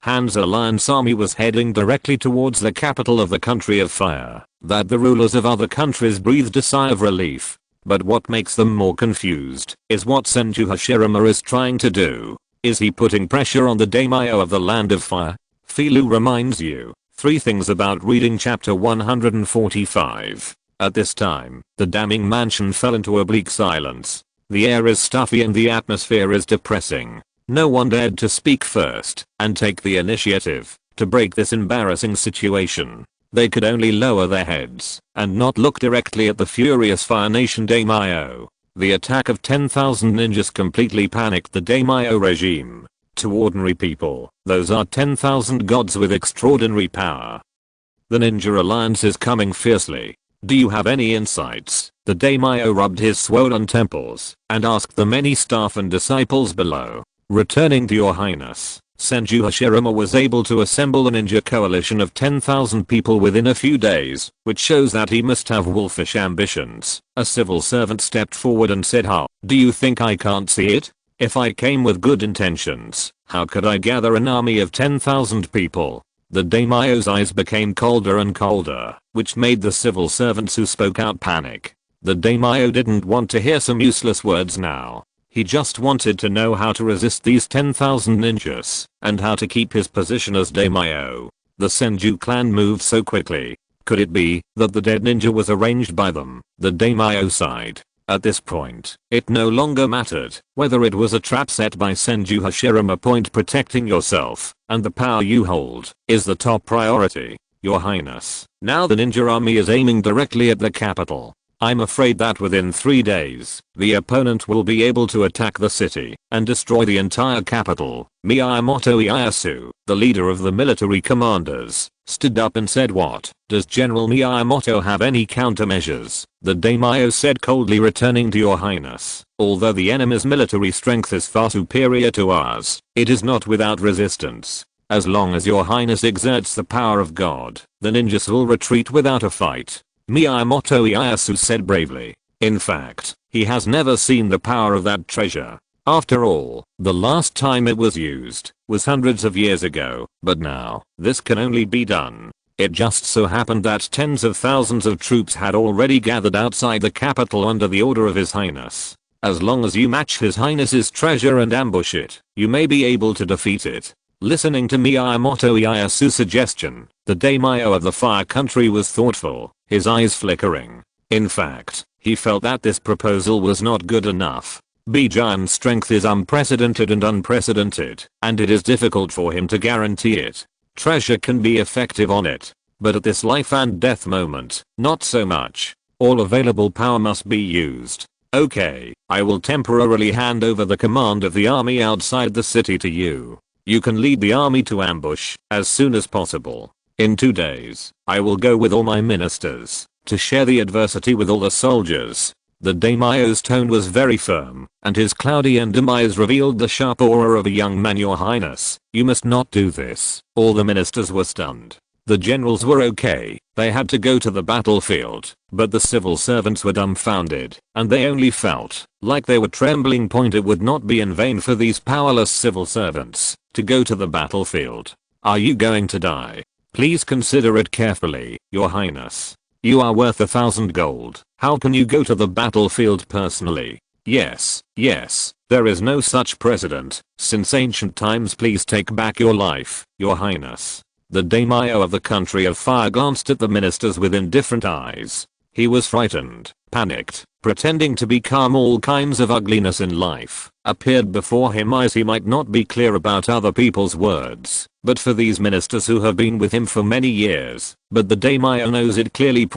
Han's Alliance army was heading directly towards the capital of the country of fire, that the rulers of other countries breathed a sigh of relief. But what makes them more confused is what Senju Hashirama is trying to do. Is he putting pressure on the daimyo of the Land of Fire? Filu reminds you 3 things about reading chapter 145. At this time, the damning mansion fell into a bleak silence. The air is stuffy and the atmosphere is depressing. No one dared to speak first and take the initiative to break this embarrassing situation. They could only lower their heads and not look directly at the furious Fire Nation daimyo. The attack of 10,000 ninjas completely panicked the daimyo regime. To ordinary people, those are 10,000 gods with extraordinary power. The Ninja Alliance is coming fiercely. Do you have any insights? The daimyo rubbed his swollen temples and asked the many staff and disciples below. Returning to your highness, Senju Hashirama was able to assemble a ninja coalition of 10,000 people within a few days, which shows that he must have wolfish ambitions. A civil servant stepped forward and said, "How, do you think I can't see it? If I came with good intentions, how could I gather an army of 10,000 people?" The daimyo's eyes became colder and colder, which made the civil servants who spoke out panic. The daimyo didn't want to hear some useless words now. He just wanted to know how to resist these 10,000 ninjas and how to keep his position as daimyo. The Senju clan moved so quickly. Could it be that the dead ninja was arranged by them? The daimyo sighed. At this point, it no longer mattered whether it was a trap set by Senju Hashirama. Protecting yourself and the power you hold is the top priority, your highness. Now the ninja army is aiming directly at the capital. I'm afraid that within 3 days, the opponent will be able to attack the city and destroy the entire capital. Miyamoto Ieyasu, the leader of the military commanders, stood up and said, "What? Does General Miyamoto have any countermeasures?" The daimyo said coldly, "Returning to your highness, although the enemy's military strength is far superior to ours, it is not without resistance. As long as your highness exerts the power of God, the ninjas will retreat without a fight." Miyamoto Ieyasu said bravely. In fact, he has never seen the power of that treasure. After all, the last time it was used was hundreds of years ago, but now, this can only be done. It just so happened that tens of thousands of troops had already gathered outside the capital under the order of His Highness. As long as you match His Highness's treasure and ambush it, you may be able to defeat it. Listening to Miyamoto Ieyasu's suggestion, the daimyo of the Fire Country was thoughtful, his eyes flickering. In fact, he felt that this proposal was not good enough. Bijan's strength is unprecedented, and it is difficult for him to guarantee it. Treasure can be effective on it, but at this life and death moment, not so much. All available power must be used. Okay, I will temporarily hand over the command of the army outside the city to you. You can lead the army to ambush as soon as possible. In 2 days, I will go with all my ministers to share the adversity with all the soldiers. The daimyo's tone was very firm, and his cloudy and dim eyes revealed the sharp aura of a young man. Your highness, you must not do this. All the ministers were stunned. The generals were okay, they had to go to the battlefield, but the civil servants were dumbfounded, and they only felt like they were trembling. It would not be in vain for these powerless civil servants to go to the battlefield. Are you going to die? Please consider it carefully, your highness. You are worth 1,000 gold. How can you go to the battlefield personally? Yes, there is no such precedent since ancient times. Please take back your life, your highness. The daimyo of the country of fire glanced at the ministers with indifferent eyes. He was frightened, panicked, pretending to be calm. All kinds of ugliness in life appeared before him. As he might not be clear about other people's words, but for these ministers who have been with him for many years, but the daimyo knows it clearly.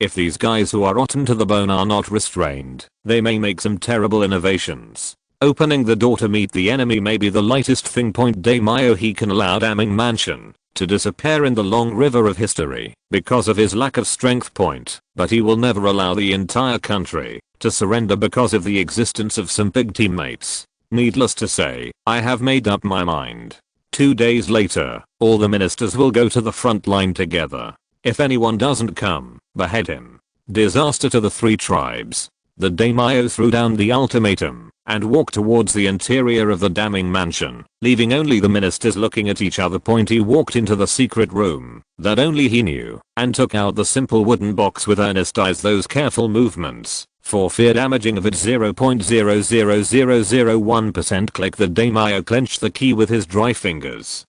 If these guys who are rotten to the bone are not restrained, they may make some terrible innovations. Opening the door to meet the enemy may be the lightest thing. Daimyo, he can allow damning mansion to disappear in the long river of history because of his lack of strength. But he will never allow the entire country to surrender because of the existence of some big teammates. Needless to say, I have made up my mind. 2 days later, all the ministers will go to the front line together. If anyone doesn't come, behead him. Disaster to the 3 tribes. The daimyo threw down the ultimatum and walked towards the interior of the damning mansion, leaving only the ministers looking at each other. He walked into the secret room that only he knew and took out the simple wooden box with earnest eyes. Those careful movements for fear damaging of its 0.00001%. Click. The daimyo clenched the key with his dry fingers,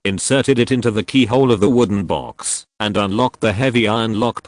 inserted it into the keyhole of the wooden box, and unlocked the heavy iron lock.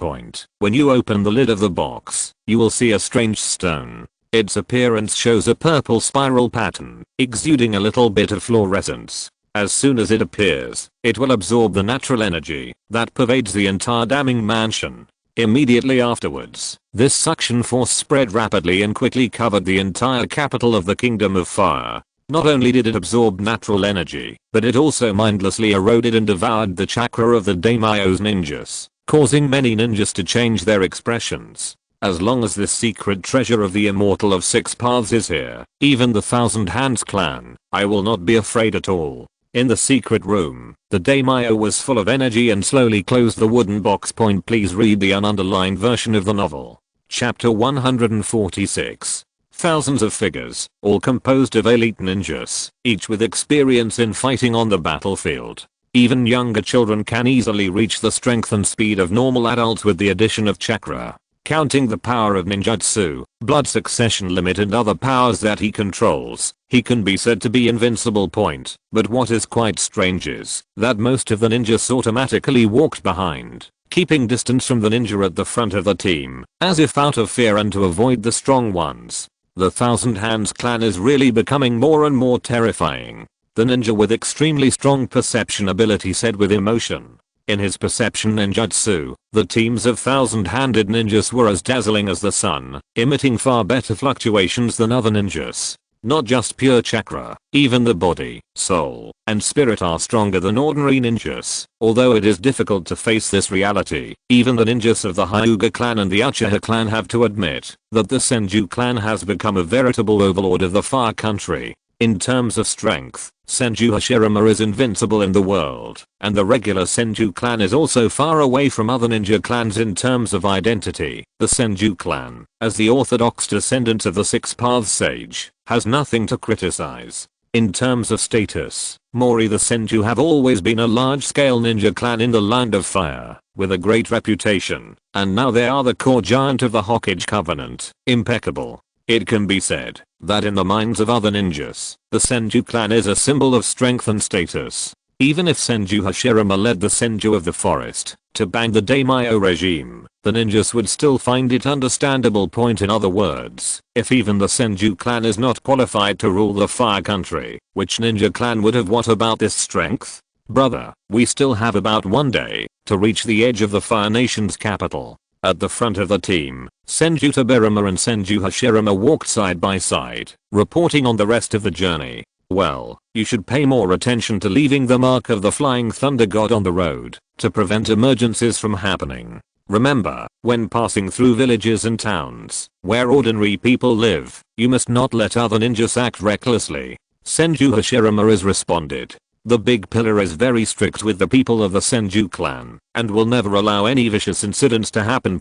When you open the lid of the box, you will see a strange stone. Its appearance shows a purple spiral pattern, exuding a little bit of fluorescence. As soon as it appears, it will absorb the natural energy that pervades the entire damning mansion. Immediately afterwards, this suction force spread rapidly and quickly covered the entire capital of the Kingdom of Fire. Not only did it absorb natural energy, but it also mindlessly eroded and devoured the chakra of the daimyo's ninjas, causing many ninjas to change their expressions. As long as this secret treasure of the Immortal of 6 Paths is here, even the Thousand Hands clan, I will not be afraid at all. In the secret room, the daimyo was full of energy and slowly closed the wooden box. Please read the ununderlined version of the novel. Chapter 146. Thousands of figures, all composed of elite ninjas, each with experience in fighting on the battlefield. Even younger children can easily reach the strength and speed of normal adults with the addition of chakra. Counting the power of ninjutsu, blood succession limit and other powers that he controls, he can be said to be invincible. But what is quite strange is that most of the ninjas automatically walked behind, keeping distance from the ninja at the front of the team, as if out of fear and to avoid the strong ones. The Thousand Hands clan is really becoming more and more terrifying. The ninja with extremely strong perception ability said with emotion. In his perception ninjutsu, the teams of thousand-handed ninjas were as dazzling as the sun, emitting far better fluctuations than other ninjas. Not just pure chakra, even the body, soul, and spirit are stronger than ordinary ninjas. Although it is difficult to face this reality, even the ninjas of the Hyuga clan and the Uchiha clan have to admit that the Senju clan has become a veritable overlord of the Fire Country. In terms of strength, Senju Hashirama is invincible in the world, and the regular Senju clan is also far away from other ninja clans in terms of identity. The Senju clan, as the orthodox descendants of the 6 Paths sage, has nothing to criticize. In terms of status, Mori the Senju have always been a large-scale ninja clan in the Land of Fire, with a great reputation, and now they are the core giant of the Hokage Covenant. Impeccable. It can be said that in the minds of other ninjas, the Senju clan is a symbol of strength and status. Even if Senju Hashirama led the Senju of the forest to bang the daimyo regime, the ninjas would still find it understandable. In other words, if even the Senju clan is not qualified to rule the Fire Country, which ninja clan would have? What about this strength? Brother, we still have about 1 day to reach the edge of the Fire Nation's capital. At the front of the team, Senju Tobirama and Senju Hashirama walked side by side, reporting on the rest of the journey. Well, you should pay more attention to leaving the mark of the Flying Thunder God on the road, to prevent emergencies from happening. Remember, when passing through villages and towns, where ordinary people live, you must not let other ninjas act recklessly. Senju Hashirama has responded. The big pillar is very strict with the people of the Senju clan, and will never allow any vicious incidents to happen.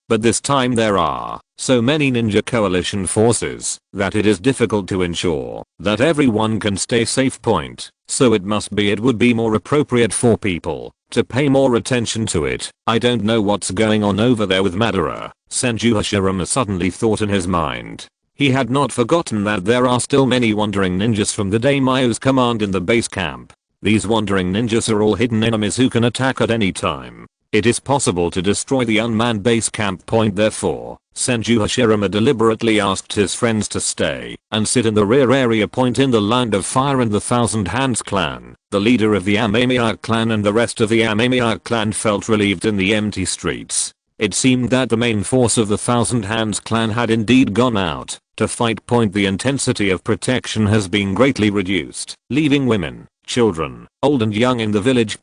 But this time there are so many ninja coalition forces that it is difficult to ensure that everyone can stay safe. So it would be more appropriate for people to pay more attention to it. I don't know what's going on over there with Madara, Senju Hashirama suddenly thought in his mind. He had not forgotten that there are still many wandering ninjas from the Daimyo's command in the base camp. These wandering ninjas are all hidden enemies who can attack at any time. It is possible to destroy the unmanned base camp. Therefore, Senju Hashirama deliberately asked his friends to stay and sit in the rear area. In the Land of Fire and the Thousand Hands clan, the leader of the Amemiya clan and the rest of the Amemiya clan felt relieved in the empty streets. It seemed that the main force of the Thousand Hands clan had indeed gone out to fight. The intensity of protection has been greatly reduced, leaving women, children, old and young in the village.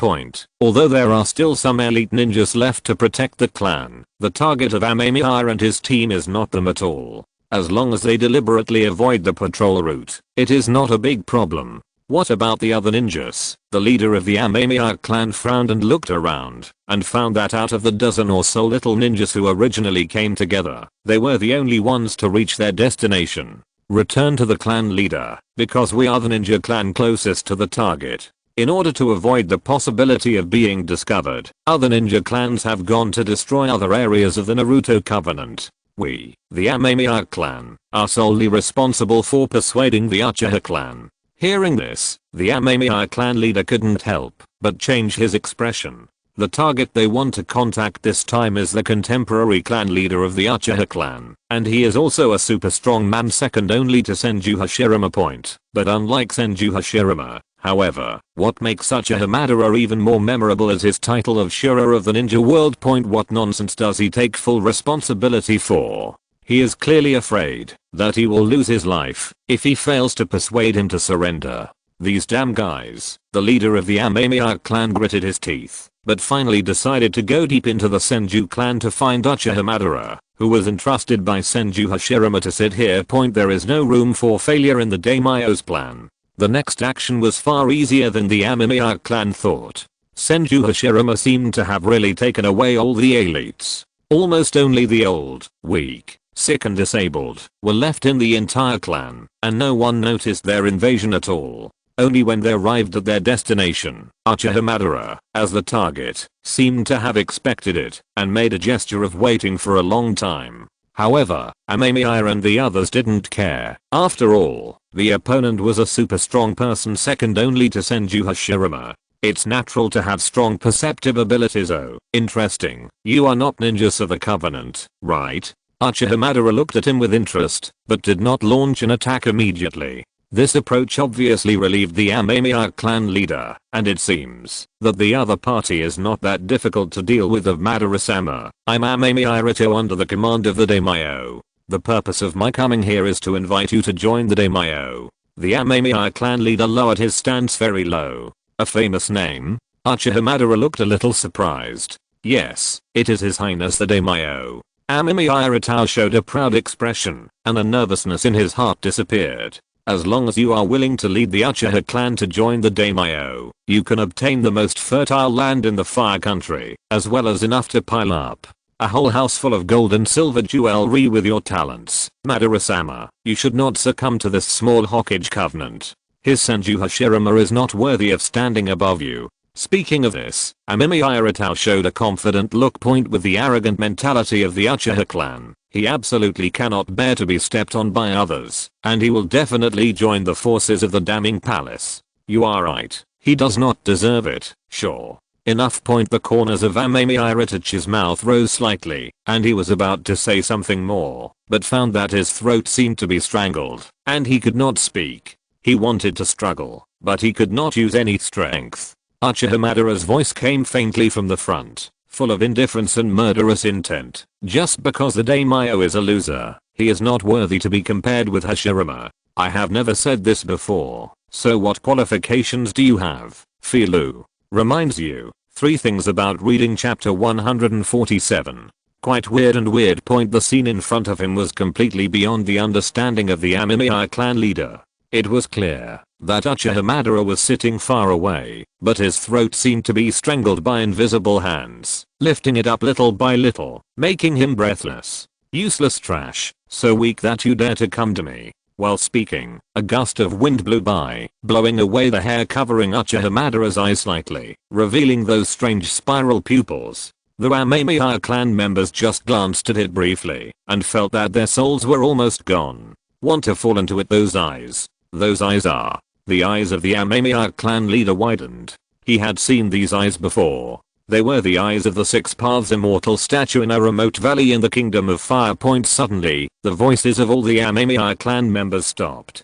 Although there are still some elite ninjas left to protect the clan, the target of Amemiya and his team is not them at all. As long as they deliberately avoid the patrol route, it is not a big problem. What about the other ninjas? The leader of the Amemiya clan frowned and looked around, and found that out of the dozen or so little ninjas who originally came together, they were the only ones to reach their destination. Return to the clan leader, because we are the ninja clan closest to the target. In order to avoid the possibility of being discovered, other ninja clans have gone to destroy other areas of the Naruto Covenant. We, the Amemiya clan, are solely responsible for persuading the Uchiha clan. Hearing this, the Amemiya clan leader couldn't help but change his expression. The target they want to contact this time is the contemporary clan leader of the Uchiha clan, and he is also a super strong man second only to Senju Hashirama. But unlike Senju Hashirama, however, what makes Uchiha Madara even more memorable is his title of Shura of the Ninja World. What nonsense does he take full responsibility for? He is clearly afraid that he will lose his life if he fails to persuade him to surrender. These damn guys. The leader of the Amemiya clan gritted his teeth, but finally decided to go deep into the Senju clan to find Uchiha Madara, who was entrusted by Senju Hashirama to sit here. There is no room for failure in the Daimyo's plan. The next action was far easier than the Amemiya clan thought. Senju Hashirama seemed to have really taken away all the elites. Almost only the old, weak, sick and disabled were left in the entire clan, and no one noticed their invasion at all. Only when they arrived at their destination, Uchiha Madara, as the target, seemed to have expected it and made a gesture of waiting for a long time. However, Amemiya and the others didn't care. After all, the opponent was a super strong person second only to Senju Hashirama. It's natural to have strong perceptive abilities. Oh, interesting. You are not ninjas of the Covenant, right? Uchiha Madara looked at him with interest, but did not launch an attack immediately. This approach obviously relieved the Amemiya clan leader, and it seems that the other party is not that difficult to deal with. Of Madara-sama, I'm Amemiya under the command of the Daimyo. The purpose of my coming here is to invite you to join the Daimyo. The Amemiya clan leader lowered his stance very low. A famous name? Uchiha Madara looked a little surprised. Yes, it is His Highness the Daimyo. Amemiya showed a proud expression, and the nervousness in his heart disappeared. As long as you are willing to lead the Uchiha clan to join the Daimyo, you can obtain the most fertile land in the Fire Country, as well as enough to pile up a whole house full of gold and silver jewelry with your talents. Madara-sama, you should not succumb to this small Hokage covenant. His Senju Hashirama is not worthy of standing above you. Speaking of this, Amemiya showed a confident look. With the arrogant mentality of the Uchiha clan, he absolutely cannot bear to be stepped on by others, and he will definitely join the forces of the damning palace. You are right, he does not deserve it, sure. Enough. The corners of Amemiya's mouth rose slightly, and he was about to say something more, but found that his throat seemed to be strangled, and he could not speak. He wanted to struggle, but he could not use any strength. Uchiha Madara's voice came faintly from the front, full of indifference and murderous intent. Just because the Daimyo is a loser, he is not worthy to be compared with Hashirama. I have never said this before, so what qualifications do you have? Filu. Reminds you, 3 things about reading chapter 147. Quite weird point, the scene in front of him was completely beyond the understanding of the Amemiya clan leader. It was clear that Uchiha Madara was sitting far away, but his throat seemed to be strangled by invisible hands, lifting it up little by little, making him breathless. Useless trash, so weak that you dare to come to me. While speaking, a gust of wind blew by, blowing away the hair covering Uchiha Madara's eyes slightly, revealing those strange spiral pupils. The Amemiya clan members just glanced at it briefly, and felt that their souls were almost gone. Want to fall into it? Those eyes. Those eyes are. The eyes of the Amemiya clan leader widened. He had seen these eyes before. They were the eyes of the Six Paths immortal statue in a remote valley in the Kingdom of Fire. Suddenly, the voices of all the Amemiya clan members stopped.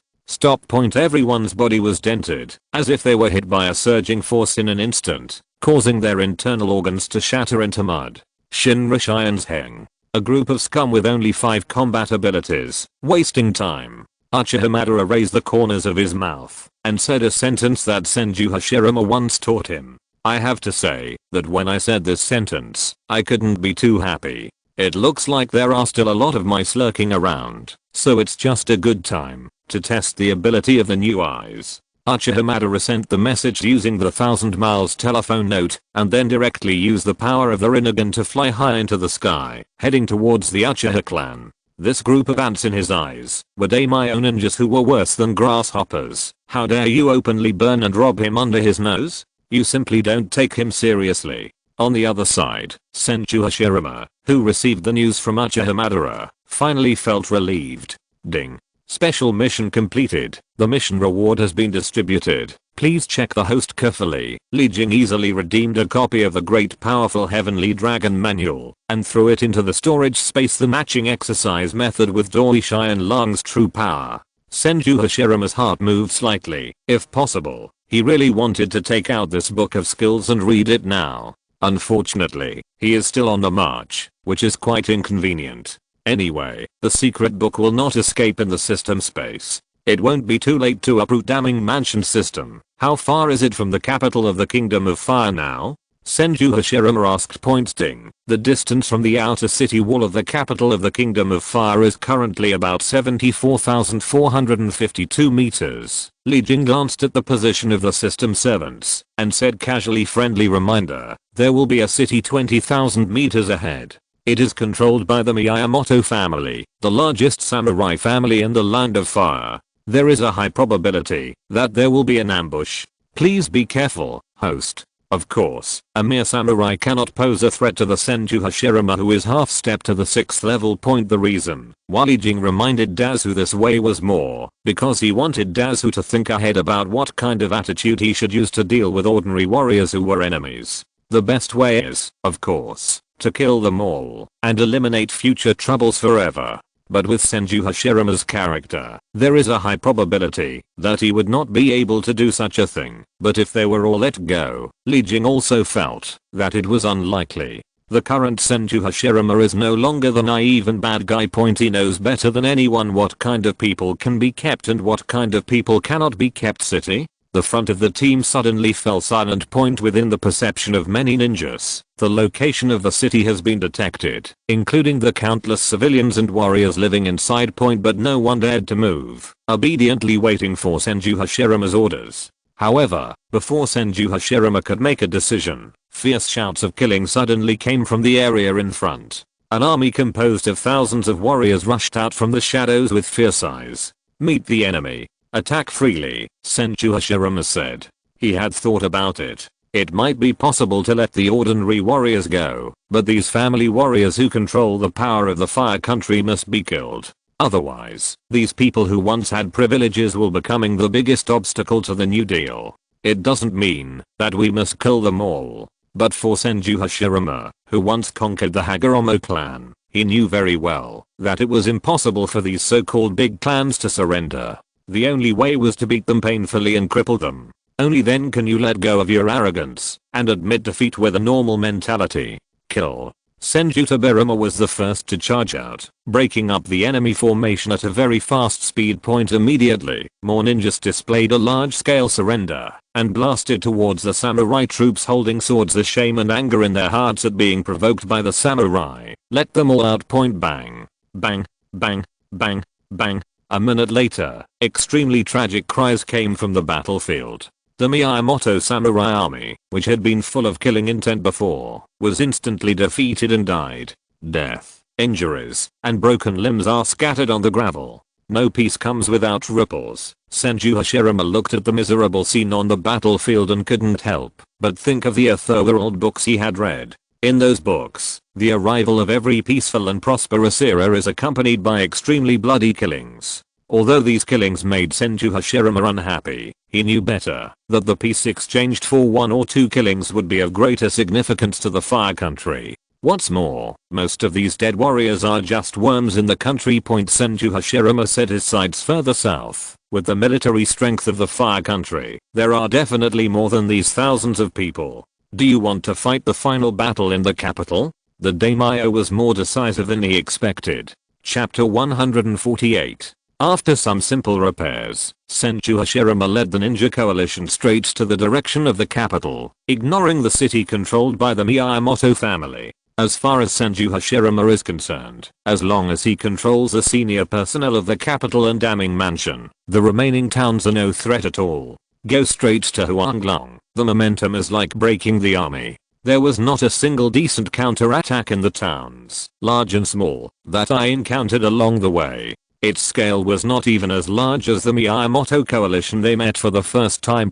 Everyone's body was dented, as if they were hit by a surging force in an instant, causing their internal organs to shatter into mud. Shinra Shien's Heng. A group of scum with only 5 combat abilities, wasting time. Uchiha Madara raised the corners of his mouth, and said a sentence that Senju Hashirama once taught him. I have to say, that when I said this sentence, I couldn't be too happy. It looks like there are still a lot of mice lurking around, so it's just a good time to test the ability of the new eyes. Uchiha Madara sent the message using the 1000 miles telephone note, and then directly used the power of the Rinnegan to fly high into the sky, heading towards the Uchiha clan. This group of ants in his eyes were daimyo ninjas who were worse than grasshoppers. How dare you openly burn and rob him under his nose? You simply don't take him seriously. On the other side, Senju Hashirama, who received the news from Uchiha Madara, finally felt relieved. Ding. Special mission completed. The mission reward has been distributed. Please check the host carefully. Li Jing easily redeemed a copy of the Great Powerful Heavenly Dragon Manual and threw it into the storage space. The matching exercise method with Doi Shien Lung's true power. Senju Hashirama's heart moved slightly. If possible, he really wanted to take out this book of skills and read it now. Unfortunately, he is still on the march, which is quite inconvenient. Anyway, the secret book will not escape in the system space. It won't be too late to uproot Damning Mansion system. How far is it from the capital of the Kingdom of Fire now? Senju Hashirama asked. Ding. The distance from the outer city wall of the capital of the Kingdom of Fire is currently about 74,452 meters. Li Jing glanced at the position of the system servants and said casually, friendly reminder, there will be a city 20,000 meters ahead. It is controlled by the Miyamoto family, the largest samurai family in the Land of Fire. There is a high probability that there will be an ambush. Please be careful, host. Of course, a mere samurai cannot pose a threat to the Senju Hashirama, who is half step to the 6th level. The reason why Li Jing reminded Dazu this way was more because he wanted Dazu to think ahead about what kind of attitude he should use to deal with ordinary warriors who were enemies. The best way is, of course, to kill them all and eliminate future troubles forever. But with Senju Hashirama's character, there is a high probability that he would not be able to do such a thing. But if they were all let go, Li Jing also felt that it was unlikely. The current Senju Hashirama is no longer the naive and bad guy. He knows better than anyone what kind of people can be kept and what kind of people cannot be kept. City? The front of the team suddenly fell silent. Within the perception of many ninjas, the location of the city has been detected, including the countless civilians and warriors living inside. But no one dared to move, obediently waiting for Senju Hashirama's orders. However, before Senju Hashirama could make a decision, fierce shouts of killing suddenly came from the area in front. An army composed of thousands of warriors rushed out from the shadows with fierce eyes. Meet the enemy. Attack freely, Senju Hashirama said. He had thought about it. It might be possible to let the ordinary warriors go, but these family warriors who control the power of the Fire Country must be killed. Otherwise, these people who once had privileges will becoming the biggest obstacle to the New Deal. It doesn't mean that we must kill them all, but for Senju Hashirama, who once conquered the Hagoromo clan, he knew very well that it was impossible for these so-called big clans to surrender. The only way was to beat them painfully and cripple them. Only then can you let go of your arrogance and admit defeat with a normal mentality. Kill. Senju Hashirama was the first to charge out, breaking up the enemy formation at a very fast speed. Immediately, more ninjas displayed a large-scale surrender, and blasted towards the samurai troops holding swords. The shame and anger in their hearts at being provoked by the samurai let them all out. Point bang. Bang. Bang. Bang. Bang. A minute later, extremely tragic cries came from the battlefield. The Miyamoto samurai army, which had been full of killing intent before, was instantly defeated and died. Death, injuries, and broken limbs are scattered on the gravel. No peace comes without ripples. Senju Hashirama looked at the miserable scene on the battlefield and couldn't help but think of the otherworld books he had read. In those books, the arrival of every peaceful and prosperous era is accompanied by extremely bloody killings. Although these killings made Senju Hashirama unhappy, he knew better that the peace exchanged for 1 or 2 killings would be of greater significance to the Fire Country. What's more, most of these dead warriors are just worms in the country. Senju Hashirama set his sights further south. With the military strength of the Fire Country, there are definitely more than these thousands of people. Do you want to fight the final battle in the capital? The daimyo was more decisive than he expected. Chapter 148. After some simple repairs, Senju Hashirama led the ninja coalition straight to the direction of the capital, ignoring the city controlled by the Miyamoto family. As far as Senju Hashirama is concerned, as long as he controls the senior personnel of the capital and Daming Mansion, the remaining towns are no threat at all. Go straight to Huanglong. The momentum is like breaking the army. There was not a single decent counterattack in the towns, large and small, that I encountered along the way. Its scale was not even as large as the Miyamoto coalition they met for the first time.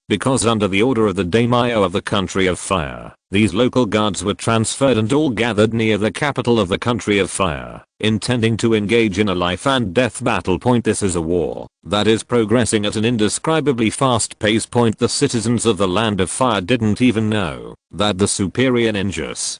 Because under the order of the daimyo of the Country of Fire, these local guards were transferred and all gathered near the capital of the Country of Fire, intending to engage in a life and death battle. This is a war that is progressing at an indescribably fast pace. The citizens of the Land of Fire didn't even know that the superior ninjas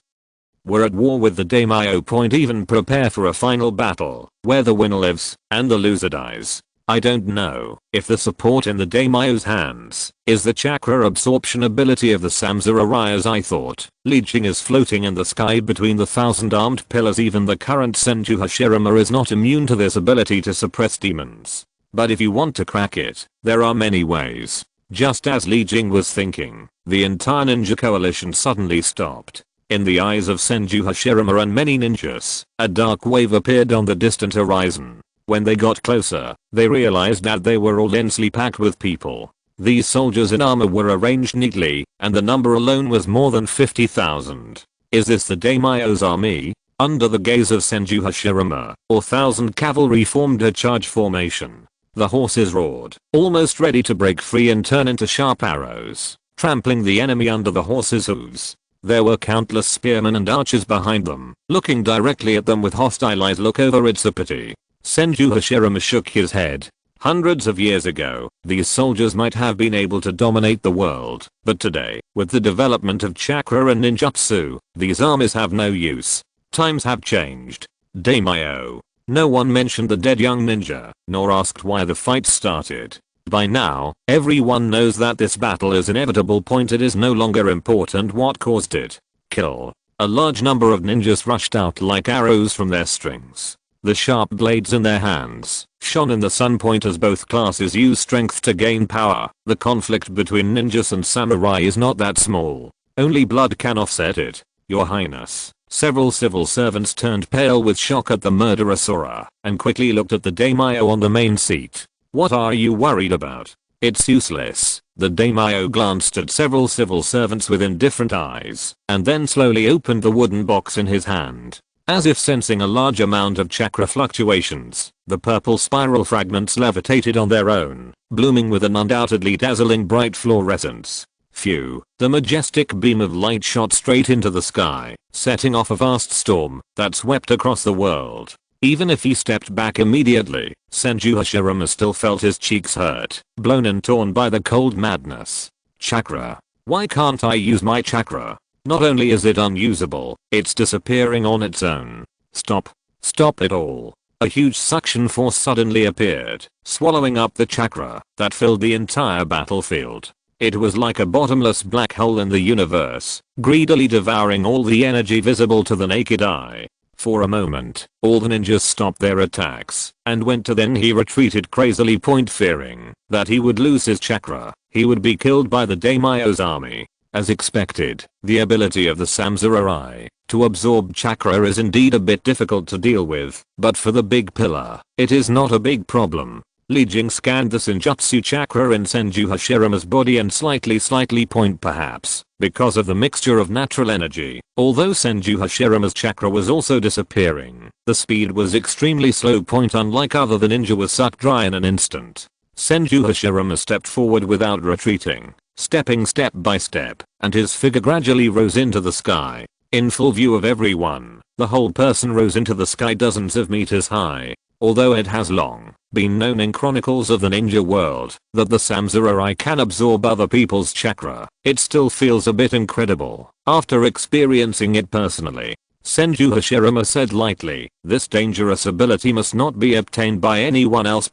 were at war with the daimyo. Even prepare for a final battle, where the winner lives, and the loser dies. I don't know if the support in the daimyo's hands is the chakra absorption ability of the samurai as I thought. Li Jing is floating in the sky between the 1,000 armed pillars. Even the current Senju Hashirama is not immune to this ability to suppress demons. But if you want to crack it, there are many ways. Just as Li Jing was thinking, the entire ninja coalition suddenly stopped. In the eyes of Senju Hashirama and many ninjas, a dark wave appeared on the distant horizon. When they got closer, they realized that they were all densely packed with people. These soldiers in armor were arranged neatly, and the number alone was more than 50,000. Is this the daimyo's army? Under the gaze of Senju Hashirama, 1,000 cavalry formed a charge formation. The horses roared, almost ready to break free and turn into sharp arrows, trampling the enemy under the horses' hooves. There were countless spearmen and archers behind them, looking directly at them with hostile eyes. Look over, it's a pity. Senju Hashirama shook his head. Hundreds of years ago, these soldiers might have been able to dominate the world, but today, with the development of chakra and ninjutsu, these armies have no use. Times have changed. Daimyo. No one mentioned the dead young ninja, nor asked why the fight started. By now, everyone knows that this battle is inevitable. It is no longer important what caused it. Kill. A large number of ninjas rushed out like arrows from their strings. The sharp blades in their hands shone in the sun. As both classes use strength to gain power, the conflict between ninjas and samurai is not that small. Only blood can offset it. Your Highness. Several civil servants turned pale with shock at the murderer Sora, and quickly looked at the daimyo on the main seat. What are you worried about? It's useless. The daimyo glanced at several civil servants with indifferent eyes, and then slowly opened the wooden box in his hand. As if sensing a large amount of chakra fluctuations, the purple spiral fragments levitated on their own, blooming with an undoubtedly dazzling bright fluorescence. Phew, the majestic beam of light shot straight into the sky, setting off a vast storm that swept across the world. Even if he stepped back immediately, Senju Hashirama still felt his cheeks hurt, blown and torn by the cold madness. Chakra. Why can't I use my chakra? Not only is it unusable, it's disappearing on its own. Stop. Stop it all. A huge suction force suddenly appeared, swallowing up the chakra that filled the entire battlefield. It was like a bottomless black hole in the universe, greedily devouring all the energy visible to the naked eye. For a moment, all the ninjas stopped their attacks and went to then he retreated crazily, fearing that he would lose his chakra. he would be killed by the Daimyo's army. As expected, the ability of the samurai to absorb chakra is indeed a bit difficult to deal with, but for the big pillar, it is not a big problem. Li Jing scanned the Senjutsu chakra in Senju Hashirama's body and slightly point perhaps, because of the mixture of natural energy. Although Senju Hashirama's chakra was also disappearing, the speed was extremely slow. Unlike other the ninja was sucked dry in an instant. Senju Hashirama stepped forward without retreating, stepping step by step, and his figure gradually rose into the sky. In full view of everyone, the whole person rose into the sky dozens of meters high. Although it has long been known in chronicles of the ninja world that the samurai can absorb other people's chakra, it still feels a bit incredible after experiencing it personally. Senju Hashirama said lightly, "This dangerous ability must not be obtained by anyone else.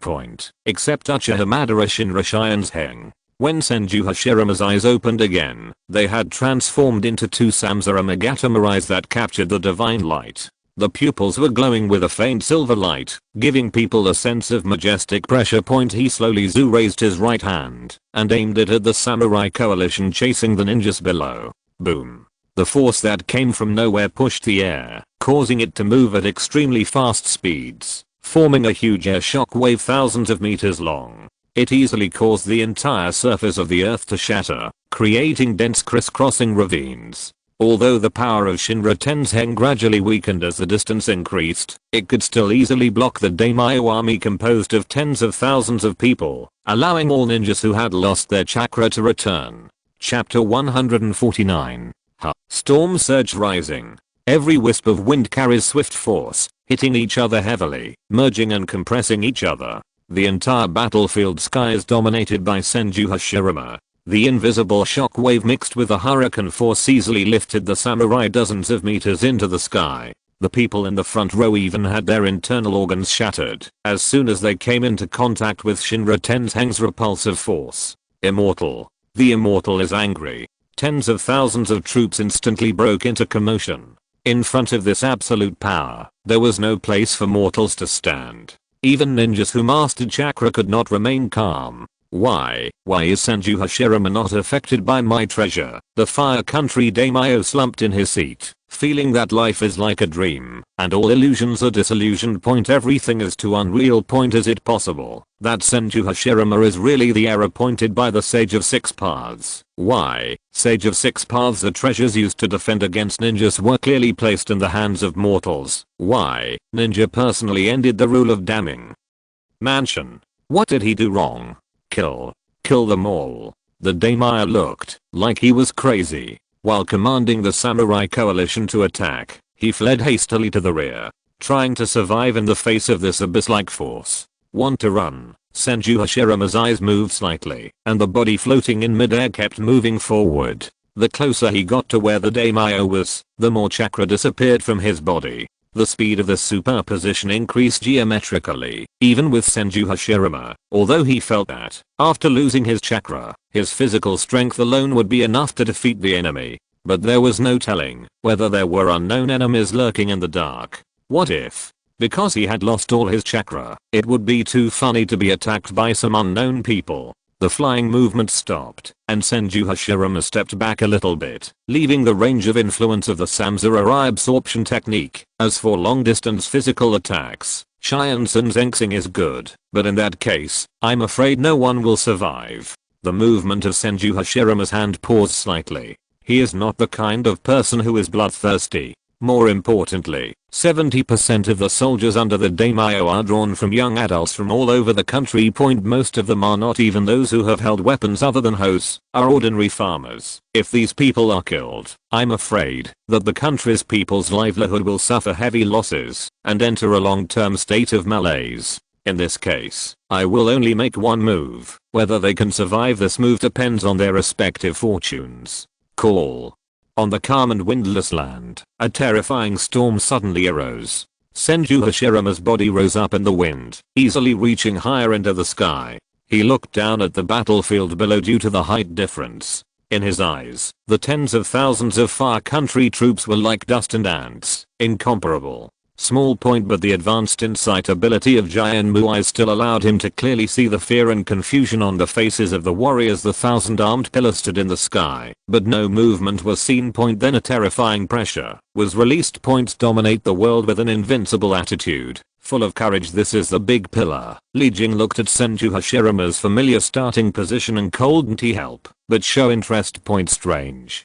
Except Uchiha Madara Shinra. When Senju Hashirama's eyes opened again, they had transformed into two samurai Megatomirais that captured the divine light. The pupils were glowing with a faint silver light, giving people a sense of majestic pressure. He slowly raised his right hand and aimed it at the samurai coalition chasing the ninjas below. Boom. The force that came from nowhere pushed the air, causing it to move at extremely fast speeds, forming a huge air shock wave thousands of meters long. It easily caused the entire surface of the earth to shatter, creating dense crisscrossing ravines. Although the power of Shinra Tensei gradually weakened as the distance increased, it could still easily block the Daimyo army composed of tens of thousands of people, allowing all ninjas who had lost their chakra to return. Chapter 149. Storm surge rising. Every wisp of wind carries swift force, hitting each other heavily, merging and compressing each other. The entire battlefield sky is dominated by Senju Hashirama. The invisible shock wave mixed with the hurricane force easily lifted the samurai dozens of meters into the sky. The people in the front row even had their internal organs shattered as soon as they came into contact with Shinra Tensei's repulsive force. Immortal. The Immortal is angry. Tens of thousands of troops instantly broke into commotion. In front of this absolute power, there was no place for mortals to stand. Even ninjas who mastered chakra could not remain calm. Why is Senju Hashirama not affected by my treasure? The Fire Country Daimyo slumped in his seat, feeling that life is like a dream, and all illusions are disillusioned. Everything is too unreal. Is it possible that Senju Hashirama is really the heir appointed by the Sage of Six Paths? Why? Sage of Six Paths, the treasures used to defend against ninjas were clearly placed in the hands of mortals. Why? Ninja personally ended the rule of damning mansion. What did he do wrong? Kill them all. The Daimyo looked like he was crazy. While commanding the samurai coalition to attack, he fled hastily to the rear, trying to survive in the face of this abyss-like force. Want to run? Senju Hashirama's eyes moved slightly, and the body floating in midair kept moving forward. The closer he got to where the Daimyo was, the more chakra disappeared from his body. The speed of the superposition increased geometrically, even with Senju Hashirama, although he felt that, after losing his chakra, his physical strength alone would be enough to defeat the enemy. But there was no telling whether there were unknown enemies lurking in the dark. What if, because he had lost all his chakra, it would be too funny to be attacked by some unknown people? The flying movement stopped, and Senju Hashirama stepped back a little bit, leaving the range of influence of the samurai absorption technique. As for long-distance physical attacks, Shiansen Zengxing is good, but in that case, I'm afraid no one will survive. The movement of Senju Hashirama's hand paused slightly. He is not the kind of person who is bloodthirsty. More importantly, 70% of the soldiers under the Daimyo are drawn from young adults from all over the country. Most of them are not even those who have held weapons other than hoes, are ordinary farmers. If these people are killed, I'm afraid that the country's people's livelihood will suffer heavy losses and enter a long-term state of malaise. In this case, I will only make one move. Whether they can survive this move depends on their respective fortunes. Call. On the calm and windless land, a terrifying storm suddenly arose. Senju Hashirama's body rose up in the wind, easily reaching higher into the sky. He looked down at the battlefield below due to the height difference. In his eyes, the tens of thousands of Far Country troops were like dust and ants, incomparable. Small point, but the advanced insight ability of Giant Muai still allowed him to clearly see the fear and confusion on the faces of the warriors. The 1,000-armed pillar stood in the sky, but no movement was seen. Then a terrifying pressure was released. Dominate the world with an invincible attitude, full of courage. This is the big pillar. Li Jing looked at Senju Hashirama's familiar starting position and couldn't he help but show interest. Strange.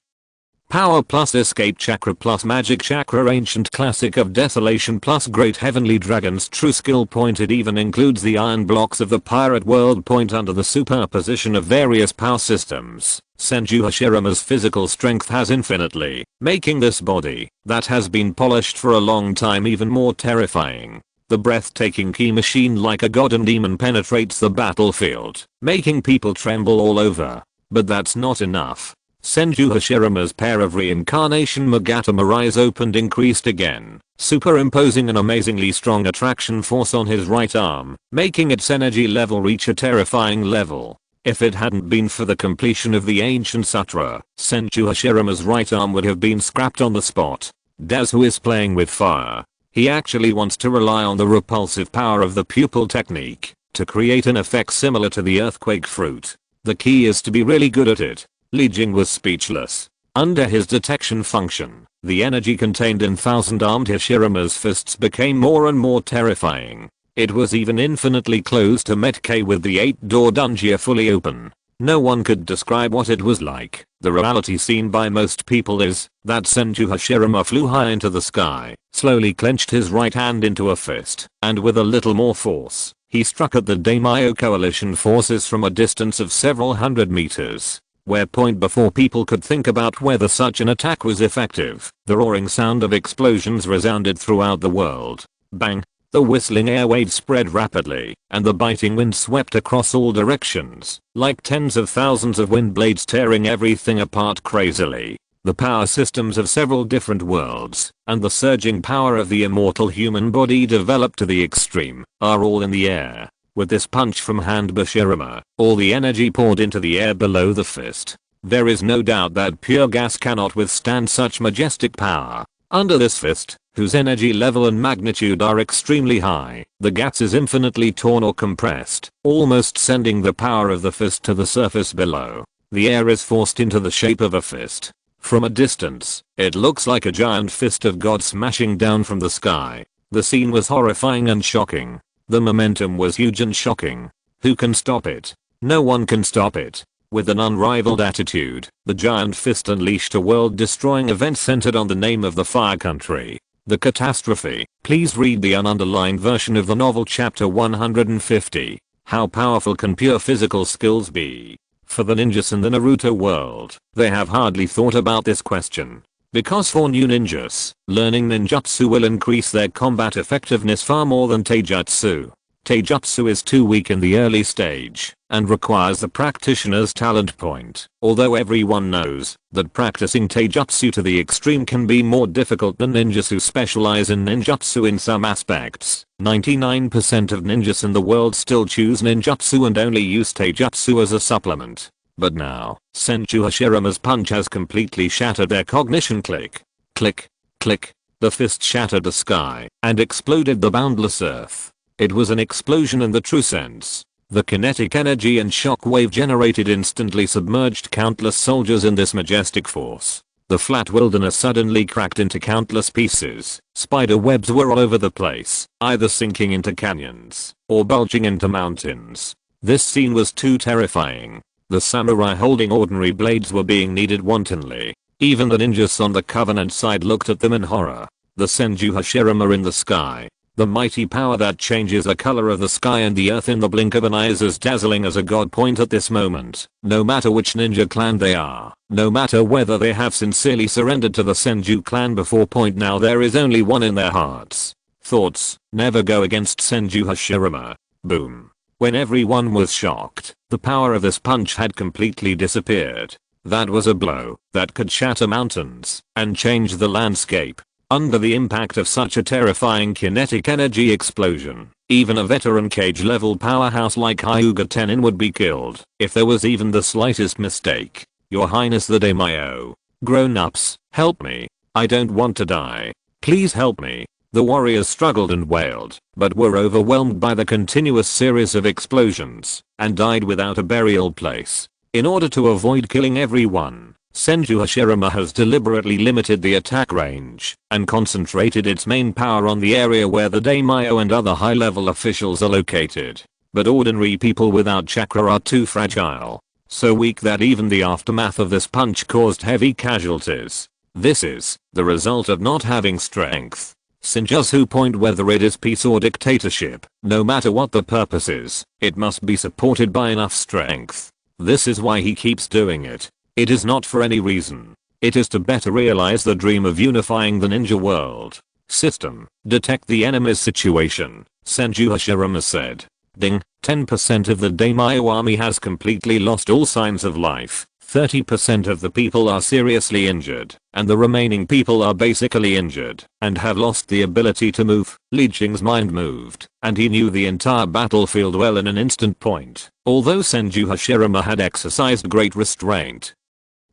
Power plus escape chakra plus magic chakra, ancient classic of desolation plus great heavenly dragons. True skill. It even includes the iron blocks of the pirate world. Under the superposition of various power systems, Senju Hashirama's physical strength has infinitely, making this body that has been polished for a long time even more terrifying. The breathtaking key machine like a god and demon penetrates the battlefield, making people tremble all over. But that's not enough. Senju Hashirama's pair of reincarnation Magatama eyes opened increased again, superimposing an amazingly strong attraction force on his right arm, making its energy level reach a terrifying level. If it hadn't been for the completion of the ancient sutra, Senju Hashirama's right arm would have been scrapped on the spot. Daz, who is playing with fire. He actually wants to rely on the repulsive power of the pupil technique to create an effect similar to the earthquake fruit. The key is to be really good at it. Li Jing was speechless. Under his detection function, the energy contained in 1,000-armed Hashirama's fists became more and more terrifying. It was even infinitely close to Metk with the 8-door dungeon fully open. No one could describe what it was like. The reality seen by most people is that Senju Hashirama flew high into the sky, slowly clenched his right hand into a fist, and with a little more force, he struck at the Daimyo coalition forces from a distance of several hundred meters. Where before people could think about whether such an attack was effective, the roaring sound of explosions resounded throughout the world. Bang! The whistling airwaves spread rapidly, and the biting wind swept across all directions, like tens of thousands of wind blades tearing everything apart crazily. The power systems of several different worlds, and the surging power of the immortal human body developed to the extreme, are all in the air. With this punch from hand Hashirama, all the energy poured into the air below the fist. There is no doubt that pure gas cannot withstand such majestic power. Under this fist, whose energy level and magnitude are extremely high, the gas is infinitely torn or compressed, almost sending the power of the fist to the surface below. The air is forced into the shape of a fist. From a distance, it looks like a giant fist of God smashing down from the sky. The scene was horrifying and shocking. The momentum was huge and shocking. Who can stop it? No one can stop it. With an unrivaled attitude, the giant fist unleashed a world-destroying event centered on the name of the Fire Country. The catastrophe. Please read the ununderlined version of the novel chapter 150. How powerful can pure physical skills be? For the ninjas in the Naruto world, they have hardly thought about this question. Because for new ninjas, learning ninjutsu will increase their combat effectiveness far more than taijutsu. Taijutsu is too weak in the early stage and requires the practitioner's talent point. Although everyone knows that practicing taijutsu to the extreme can be more difficult than ninjas who specialize in ninjutsu in some aspects, 99% of ninjas in the world still choose ninjutsu and only use taijutsu as a supplement. But now, Senju Hashirama's punch has completely shattered their cognition. Click. Click. Click. The fist shattered the sky and exploded the boundless earth. It was an explosion in the true sense. The kinetic energy and shock wave generated instantly submerged countless soldiers in this majestic force. The flat wilderness suddenly cracked into countless pieces. Spider webs were all over the place, either sinking into canyons or bulging into mountains. This scene was too terrifying. The samurai holding ordinary blades were being kneaded wantonly. Even the ninjas on the Covenant side looked at them in horror. The Senju Hashirama in the sky. The mighty power that changes the color of the sky and the earth in the blink of an eye is as dazzling as a god. At this moment, no matter which ninja clan they are, no matter whether they have sincerely surrendered to the Senju clan before. Now there is only one in their hearts. Thoughts, never go against Senju Hashirama. Boom. When everyone was shocked, the power of this punch had completely disappeared. That was a blow that could shatter mountains and change the landscape. Under the impact of such a terrifying kinetic energy explosion, even a veteran cage-level powerhouse like Hyuga Tenin would be killed if there was even the slightest mistake. Your Highness the Daimyo. Grown-ups, help me. I don't want to die. Please help me. The warriors struggled and wailed, but were overwhelmed by the continuous series of explosions, and died without a burial place. In order to avoid killing everyone, Senju Hashirama has deliberately limited the attack range, and concentrated its main power on the area where the daimyo and other high-level officials are located. But ordinary people without chakra are too fragile, so weak that even the aftermath of this punch caused heavy casualties. This is the result of not having strength. Senjutsu point whether it is peace or dictatorship, no matter what the purpose is, it must be supported by enough strength. This is why he keeps doing it. It is not for any reason. It is to better realize the dream of unifying the ninja world. System. Detect the enemy's situation, Senju Hashirama said. Ding. 10% of the daimyo army has completely lost all signs of life. 30% of the people are seriously injured, and the remaining people are basically injured, and have lost the ability to move. Li Jing's mind moved, and he knew the entire battlefield well in an instant point, although Senju Hashirama had exercised great restraint.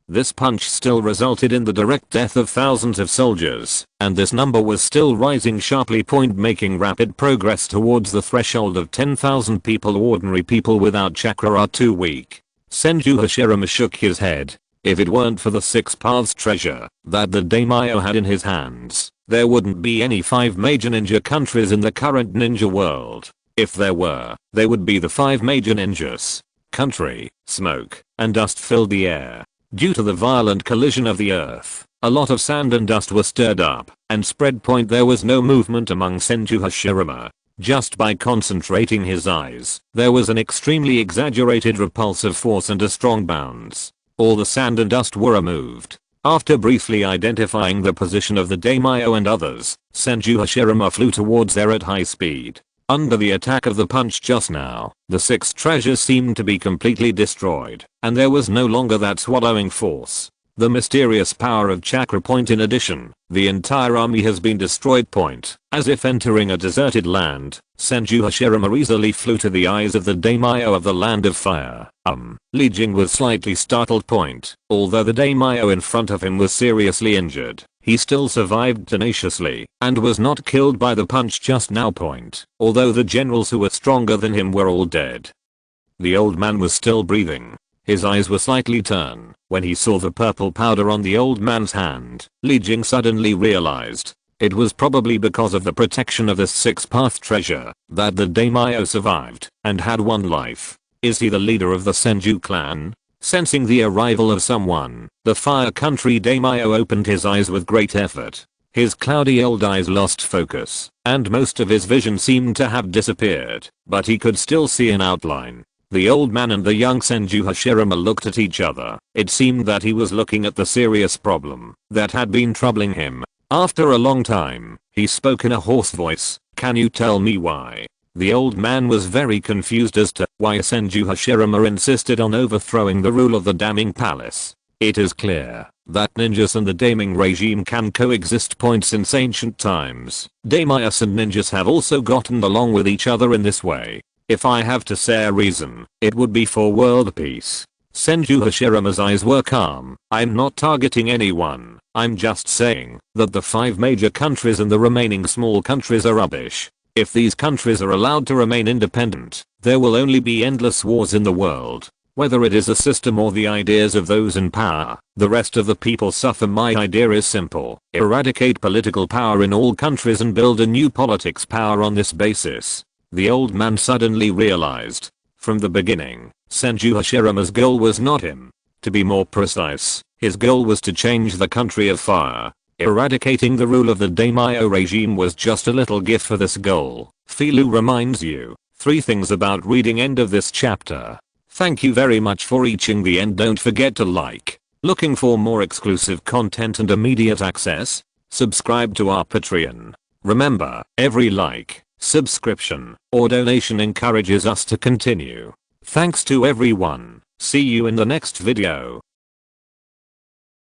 This punch still resulted in the direct death of thousands of soldiers, and this number was still rising sharply, making rapid progress towards the threshold of 10,000 people. Ordinary people without chakra are too weak. Senju Hashirama shook his head. If it weren't for the 6 paths treasure that the daimyo had in his hands, there wouldn't be any 5 major ninja countries in the current ninja world. If there were, they would be the 5 major ninjas. Country, smoke, and dust filled the air. Due to the violent collision of the earth, a lot of sand and dust were stirred up and spread. There was no movement among Senju Hashirama. Just by concentrating his eyes, there was an extremely exaggerated repulsive force and a strong bounce. All the sand and dust were removed. After briefly identifying the position of the daimyo and others, Senju Hashirama flew towards there at high speed. Under the attack of the punch just now, the 6 treasures seemed to be completely destroyed, and there was no longer that swallowing force. The mysterious power of chakra. In addition, the entire army has been destroyed. As if entering a deserted land, Senju Hashirama easily flew to the eyes of the daimyo of the land of fire. Li Jing was slightly startled. Although the daimyo in front of him was seriously injured, he still survived tenaciously and was not killed by the punch just now. Although the generals who were stronger than him were all dead. The old man was still breathing. His eyes were slightly turned when he saw the purple powder on the old man's hand. Li Jing suddenly realized it was probably because of the protection of this 6-path treasure that the daimyo survived and had one life. Is he the leader of the Senju clan? Sensing the arrival of someone, the Fire Country daimyo opened his eyes with great effort. His cloudy old eyes lost focus, and most of his vision seemed to have disappeared, but he could still see an outline. The old man and the young Senju Hashirama looked at each other. It seemed that he was looking at the serious problem that had been troubling him. After a long time, he spoke in a hoarse voice, "Can you tell me why?" The old man was very confused as to why Senju Hashirama insisted on overthrowing the rule of the damning palace. It is clear that ninjas and the damning regime can coexist. Since ancient times, daimyos and ninjas have also gotten along with each other in this way. If I have to say a reason, it would be for world peace. Senju Hashirama's eyes were calm. I'm not targeting anyone. I'm just saying that the 5 major countries and the remaining small countries are rubbish. If these countries are allowed to remain independent, there will only be endless wars in the world. Whether it is a system or the ideas of those in power, the rest of the people suffer. My idea is simple. Eradicate political power in all countries and build a new politics power on this basis. The old man suddenly realized. From the beginning, Senju Hashirama's goal was not him. To be more precise, his goal was to change the country of fire. Eradicating the rule of the daimyo regime was just a little gift for this goal. Filu reminds you 3 things about reading end of this chapter. Thank you very much for reaching the end. Don't forget to like. Looking for more exclusive content and immediate access? Subscribe to our Patreon. Remember, every like, subscription, or donation encourages us to continue. Thanks to everyone. See you in the next video.